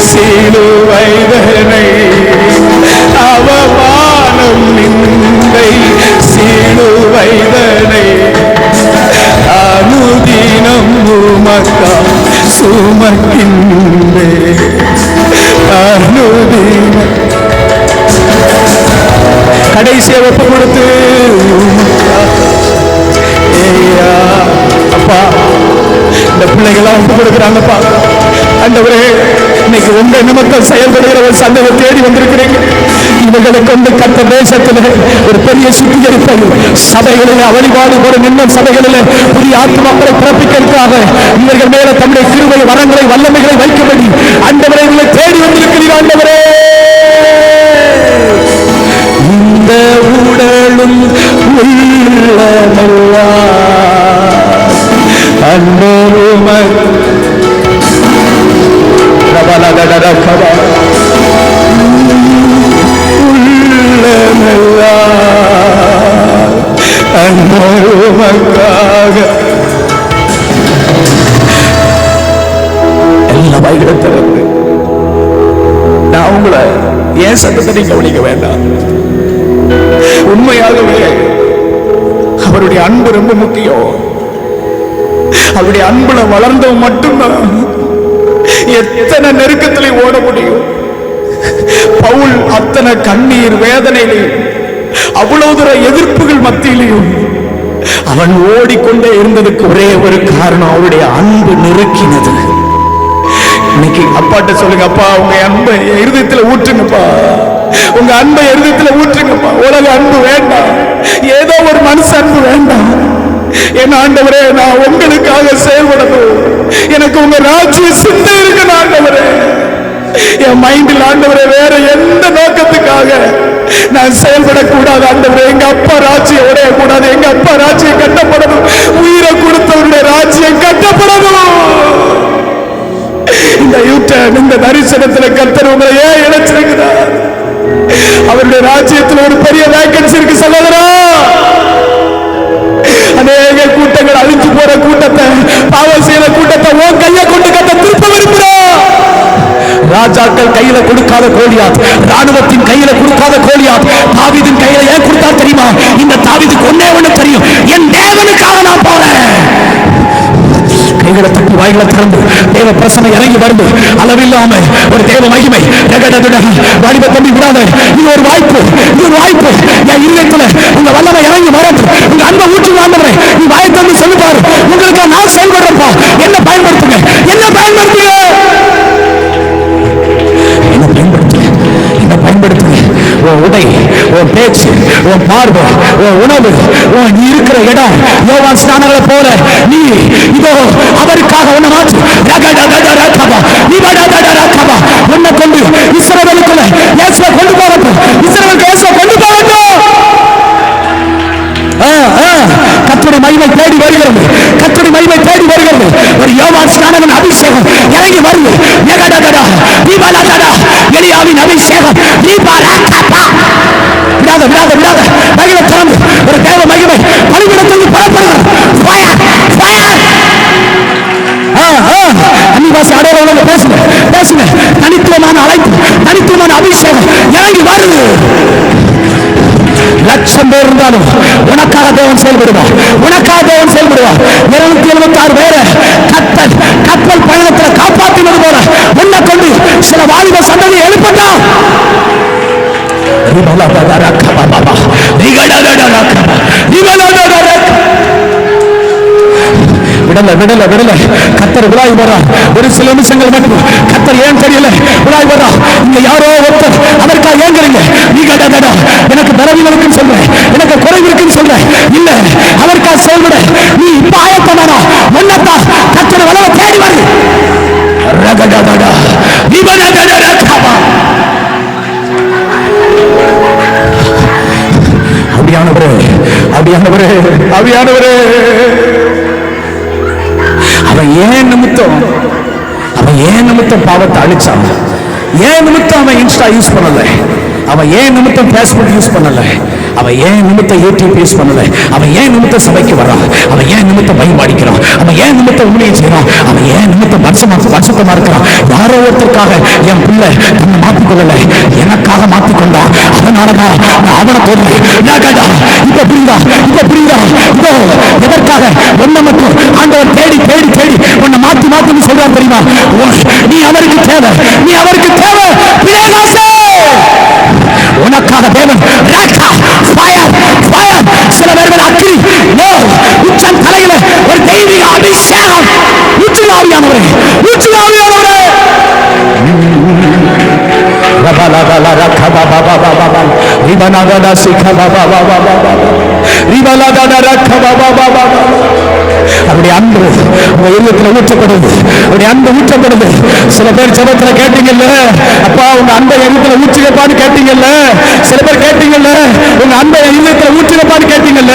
சிலுவைதனை அவமானம் நிந்தை சிலுவைதனை அனுதினம் உமக்கா சுமக்கின்றே அனுதினம் கடைசியை ஒப்பு கொடுத்து ஏயா அப்பா இந்த பிள்ளைகள்லாம் ஒப்பு கொடுக்குறாங்கப்பா. ஆண்டவரே இன்னைக்கு உங்க நிமித்தம் செயல்படுகிற ஒரு சந்தேக தேடி வந்திருக்கிறீங்க. இவர்களை கொண்டு கட்ட தேசத்தில் ஒரு பெரிய சுத்திகரிப்பை சபைகளில் வழிபாடு ஒரு நின்னும் சபைகளில் புதிய ஆத்மாக்களை பிறப்பிக்கிறதுக்காக இவர்கள் மேல தம்முடைய கிருபை வரங்களை வல்லமைகளை வைக்கும்படி ஆண்டவரை இவர்களை தேடி வந்திருக்கிறீர்கள். ஆண்டவரே இந்த உடலும் உள்ளமெல்லாம் அன்பருமை அன்பருமக்காக எல்லா வாய்களை திறந்து நான் உங்களை ஏன் சத்தத்தை நீங்க கவனிக்க வேண்டாம். உண்மையாகவே அவருடைய அன்பு ரொம்ப முக்கியம். அவருடைய அன்புல வளர்ந்தவன் மட்டும்தான் எத்தனை நெருக்கத்திலே ஓட முடியும். பவுல் அத்தனை கண்ணீர் வேதனையிலையும் அவ்வளவு தூர எதிர்ப்புகள் மத்தியிலையும் அவன் ஓடிக்கொண்டே இருந்ததுக்கு ஒரே ஒரு காரணம், அவருடைய அன்பு நெருக்கினது. இன்னைக்கு அப்பாட்ட சொல்லுங்க, அப்பா உங்க அன்பை இருதயத்துல ஊற்றுங்கப்பா, உங்க அன்பை இருதயத்துல ஊற்றுங்கப்பா. உலக அன்பு வேண்டாம், ஏதோ ஒரு மனுஷ அன்பு வேண்டாம். என் ஆண்டவரே நான் உங்களுக்காக செயல்படணும், எனக்கு உங்க ராஜ்ய சிந்தை இருக்கு ஆண்டவரே. என் மைண்டில் ஆண்டவரே வேற எந்த நோக்கத்துக்காக நான் செயல்படக்கூடாது ஆண்டவரே. எங்க அப்பா ராஜ்யம் உடைய கூடாது, எங்க அப்பா ராஜ்யம் கட்டப்படணும், உயிரை கொடுத்தவருடைய ராஜ்யம் கட்டப்படணும். இந்த யூட்டன் இந்த தரிசனத்துல கர்த்தர் உங்களை ஏன் இணைச்சிருக்கிறார்? அவருடைய ராஜ்யத்தில் ஒரு பெரிய வேகன்சி இருக்கு சகோதரா. அநேக கூட்டங்கள் அழிஞ்சு போற கூட்டத்தை, பாவம் செய்யற கூட்டத்தை உன் கையை கொண்டு கத்த திருப்ப விரும்புகிறோம். ராஜாக்கள் கையில கொடுக்காத கோலியாத், ராணுவத்தின் கையில கொடுக்காத கோலியாத் தாவீதின் கையில ஏன் கொடுத்தா தெரியுமா? இந்த தாவீதுக்கு ஒன்னே ஒண்ணு தெரியும், என் தேவனுக்காக நான் போறேன். கைகளை தட்டி வாய்களை திறந்து தேவ பிரசனை இறங்கி வருது. அளவில்லாம ஒரு தேவ மகிமை வாலிப தம்பி விடாத. இது ஒரு வாய்ப்பு, இது ஒரு வாய்ப்பு. என் இல்லத்துல உங்க வல்லமை இறங்கி வரது, உங்க அன்பை ஊற்றி வாழ்ந்தவரை நீ வாய் தந்து சொல்லி பாரு. உங்களுக்கு நான் செயல்படுறப்பா, என்ன பயன்படுத்துங்க, என்ன பயன்படுத்துங்க, என்ன பயன்படுத்துங்க, என்ன பயன்படுத்துங்க. உன் உடை, உன் பேச்சு, உன் பார்வை, உன் உணவு, நீ இருக்கிற இடம் யோவான் ஸ்நானங்களை போல நீ இதோ அவருக்காக உன்னை மாற்று. உன்னை கொண்டு இஸ்ரவேலுக்குள்ள இயேசுவை கொண்டு போகட்டும், இஸ்ரவேலுக்கு இயேசுவை கொண்டு போகட்டும். வருகிறது. கர்த்தருடைய மகிமை தேடி வருகிறது. ஒரு யோவான் ஸ்நானகன் அபிஷேகம் இறங்கி வருது. எலியாவின் அபிஷேகம் விடாத விடாத விடாத மகிமை திறந்து ஒரு தேவ மகிமை பலிபீடத்திலிருந்து புறப்படுகிறது. அன்னிவாசி அடையாளம் பேசுங்க பேசுங்க. தனித்துவமான அழைப்பு, தனித்துவமான அபிஷேகம் இறங்கி வருது. லட்சம் பேர் இருந்தாலும் உனக்காக தேவன் செயல்படுவார். உனக்காக தேவன் செயல்படுவார். 276 பேரை கப்பல் பயணத்தில் காப்பாற்றினது போல உன்னை கொண்டு சில வாலிப சந்ததியை எழுப்பட்டான். விடல விடல விடல. கர்த்தர் விழாய் வர்றார். ஒரு சில நிமிஷங்கள் மட்டும் கர்த்தர் ஏன் தெரியல விழாய் வர்றார். இங்க யாரோ ஒருத்தர் அதற்காக ஏங்குறீங்க. நீ கடடா எனக்கு பலவீனம் இருக்குன்னு சொல்றேன், எனக்கு குறைவு இருக்குன்னு சொல்றேன். இல்ல, அதற்காக செயல்பட நீ இப்ப ஆயத்தமானா முன்னத்தா கர்த்தர் வளர தேடி வருது. ரகடடா விபடடடா கபா. அப்படியானவரே அப்படியானவரே அப்படியானவரே. அவன் ஏன் நிமித்தம் பாவத்தை அழிச்சான்? ஏன் நிமித்தம் அவன் இன்ஸ்டா யூஸ் பண்ணல? அவன் ஏன் நிமித்தம் பேஸ்புக் யூஸ் பண்ணல? அவன் ஏன் நிமித்தம் யூடியூப் யூஸ் பண்ணல? அவன் ஏன் நிமித்தம் சபைக்கு வரான்? அவன் ஏன் நிமித்தம் பயன்படுகிறான்? அவன் ஏன் நிமித்தம் ஊழியம் செய்யறான்? அவன் ஏன் நிமித்தம் வருஷமா இருக்கிறான்? யாரோ ஒருத்தருக்காக என் பிள்ளை தன்னை மாற்றிக்கொள்ளல, எனக்காக மாற்றிக்கொண்டான். அதனாலதான் நான் அவனை போடுறேன். இப்ப புரியுதா? இப்ப புரியுதா? இதோ எதற்காக ஒன்ன மட்டும் ஆண்டவர் தேடி தேடி தேடி உன்னை மாத்தி மாத்தி சொல்றான் தெரியுமா? நீ அவருக்கு தேவை, நீ அவருக்கு தேவை. உனக்காக தேவன் சில பேர்கள் அக்கினி உச்சம் தலையில ஒரு தெய்வீக அபிஷேகம். ஊற்றுவாவியானவரே, ஊற்றுவாவியானவரே. அவருடைய அன்பு உங்க இல்லத்துல ஊற்றப்படுது. அவருடைய அன்பு ஊற்றப்படுது. சில பேர் ஜெபத்துல கேட்டீங்கல்ல, அப்பா உங்க அன்பை இல்லத்துல ஊற்றுங்கப்பான்னு கேட்டீங்கல்ல. சில பேர் கேட்டீங்கல்ல, உங்க அன்பை இல்லத்துல ஊற்றுங்கப்பான்னு கேட்டீங்கல்ல.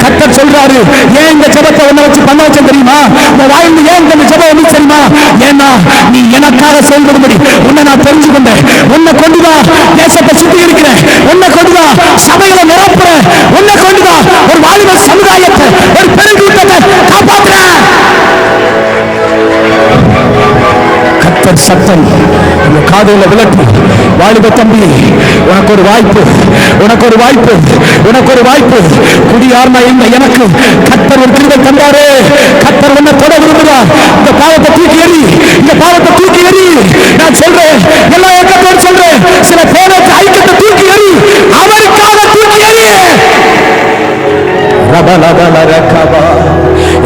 கர்த்தர் சொல்றாரு, ஏன் இந்த ஜெபத்தை உன்னை வச்சு பண்ண வச்ச தெரியுமா? இந்த வாயிலிருந்து ஏன் இந்த ஜெபம் வந்து தெரியுமா? ஏன்னா நீ எனக்காக செயல்படும்படி உன்னை நான் தெரிஞ்சு கொண்டேன். உன்னை கொண்டுதான் தேசத்தை சுத்தி இருக்கிறேன். உன்னை கொண்டுதான் சபைகளை நிரப்புறேன். உன்னை கொண்டுதான் ஒரு வாலிப சமுதாயத்தை, ஒரு பெருங்கூட்டத்தை காப்பாற்றுறேன். கர்த்தர் சத்தம் உங்க காதுல விளக்கு. வாலிப தம்பி, உனக்கு ஒரு வாய்ப்பு, உனக்கு ஒரு வாய்ப்பு, உனக்கு ஒரு வாய்ப்பு. குடியார்னா இல்லை, எனக்கு கர்த்தர் ஒரு கிருபை தந்தாரு. கர்த்தர் உன்னை தொட விரும்புகிறார். இந்த பாவத்தை தூக்கி எறி, இந்த பாவத்தை தூக்கி எறி. நான் சொல்றேன், எல்லா ஏக்கத்தோடு சொல்றேன், சில பேருக்கு ஐக்கியத்தை தூக்கி எறி, அவருக்காக தூக்கி எறி.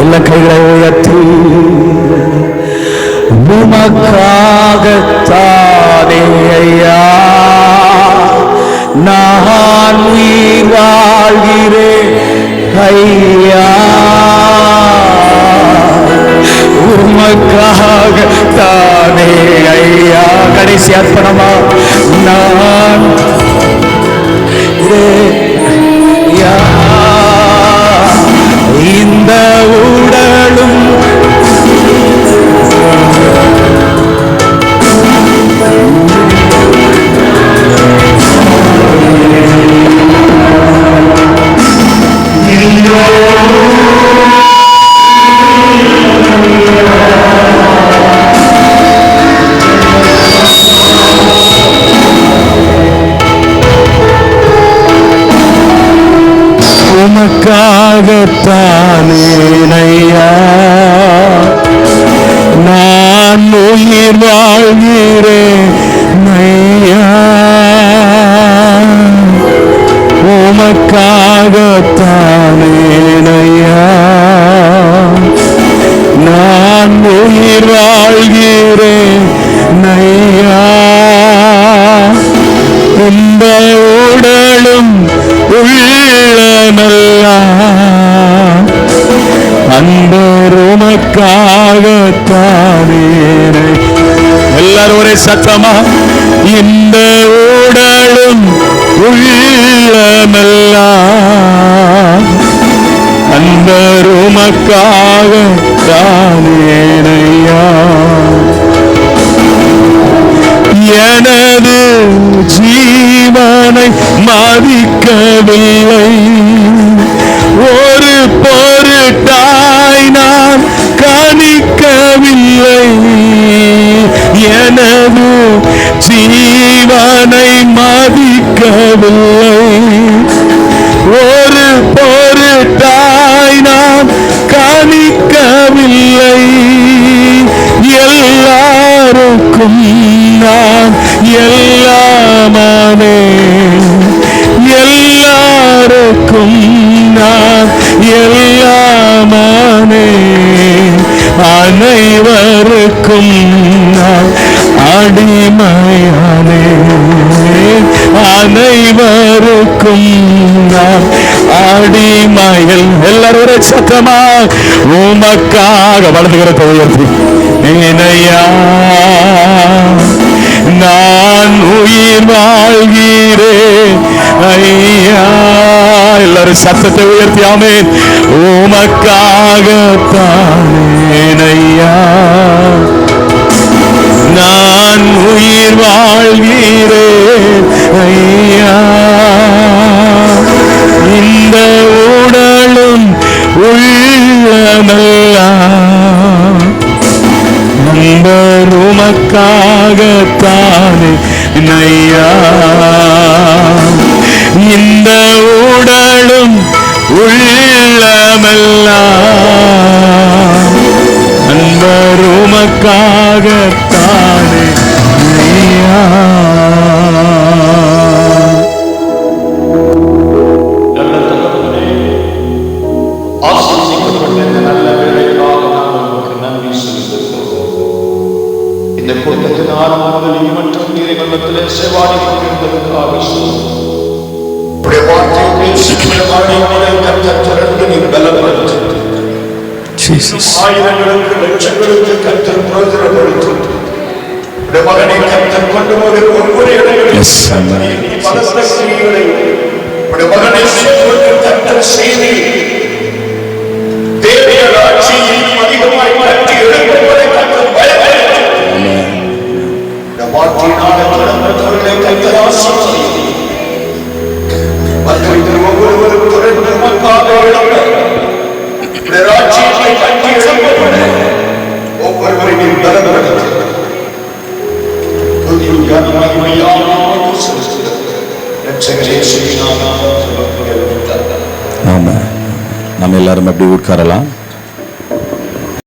எல்லா கைகளை உயர்த்தி உமக்காகத்தானே ஐயா நான் உயிர் வாழ்கிறேன் ஐயா, உமக்காகத்தானே ஐயா. கடைசி அர்ப்பணமா நான் இந்த உடலும் உமக்காகத்தானே ஐயா நான் உயிர் வாழ்கிறேன் ஐயா, உமக்காகத்தானே ஐயா நான் உயிர் வாழ்கிறேன் ஐயா. இந்த உடலும் உள்ளமெல்லாம் அன்பர் உமக்காகத்தானே. எல்லாரும் ஒரே சத்தமா, இந்த உடலும் உள்ளமெல்லாம் அன்பர் உமக்காக தானேனையா. எனது ஜீவனை மதிக்கவில்லை, ஒரு பொருட்டாய் நான் கணிக்கவில்லை. எனது ஜீவனை மதிக்கவில்லை, ஒரு பொருட்டாய் நான் கணிக்கவில்லை. எல்லாருக்கும் நான் எல்லாமானே, எல்லாருக்கும் நான் எல்லாமானே. அனைவருக்கும் நான் அடிமையானே, அனைவருக்கும் நான் அடிமைகள். எல்லாரும் சத்தமா உமக்காக வளர்ந்துகிறத உயர்த்தி ஏனையா நான் உயிர் வாழ்கிறேன் ஐயா. எல்லாரும் சத்தத்தை உயர்த்தி ஆமென். உமக்காகத்தானேனையா நான் உயிர் வாழ்கிறேன் ஐயா. இந்த உடலும் உள்ளமெல்லாம் நண்பர் உமக்காகத்தானே நையா. இந்த உடலும் உள்ளமெல்லாம் நண்பர் உமக்காகத்தானே நையா. ஆயிரங்களுக்கு லட்சங்களுக்கு கர்த்தர் பிரயோஜனப்படுத்தும். மகனை கர்த்தர் கொண்டு போகிற ஒவ்வொரு இடங்களிலும் பலத்த கிரியைகளை மகனை கர்த்தர் செய்து தேவ ஆட்சியில் அதிகமாய் கட்டி எழுப்புவதை கர்த்தர் பயன்படுத்தும். வாழ்க்கையினால கடந்தவர்களை கர்த்தர் ஆசீர்வதிக்கும். மற்றவர்கள் ஒவ்வொருவரும் தொடர்ந்து நமக்காக ஒவ்வொருவரையும் பலப்படுத்த நம்ம எல்லாரும் அப்படி உட்காரலாம்.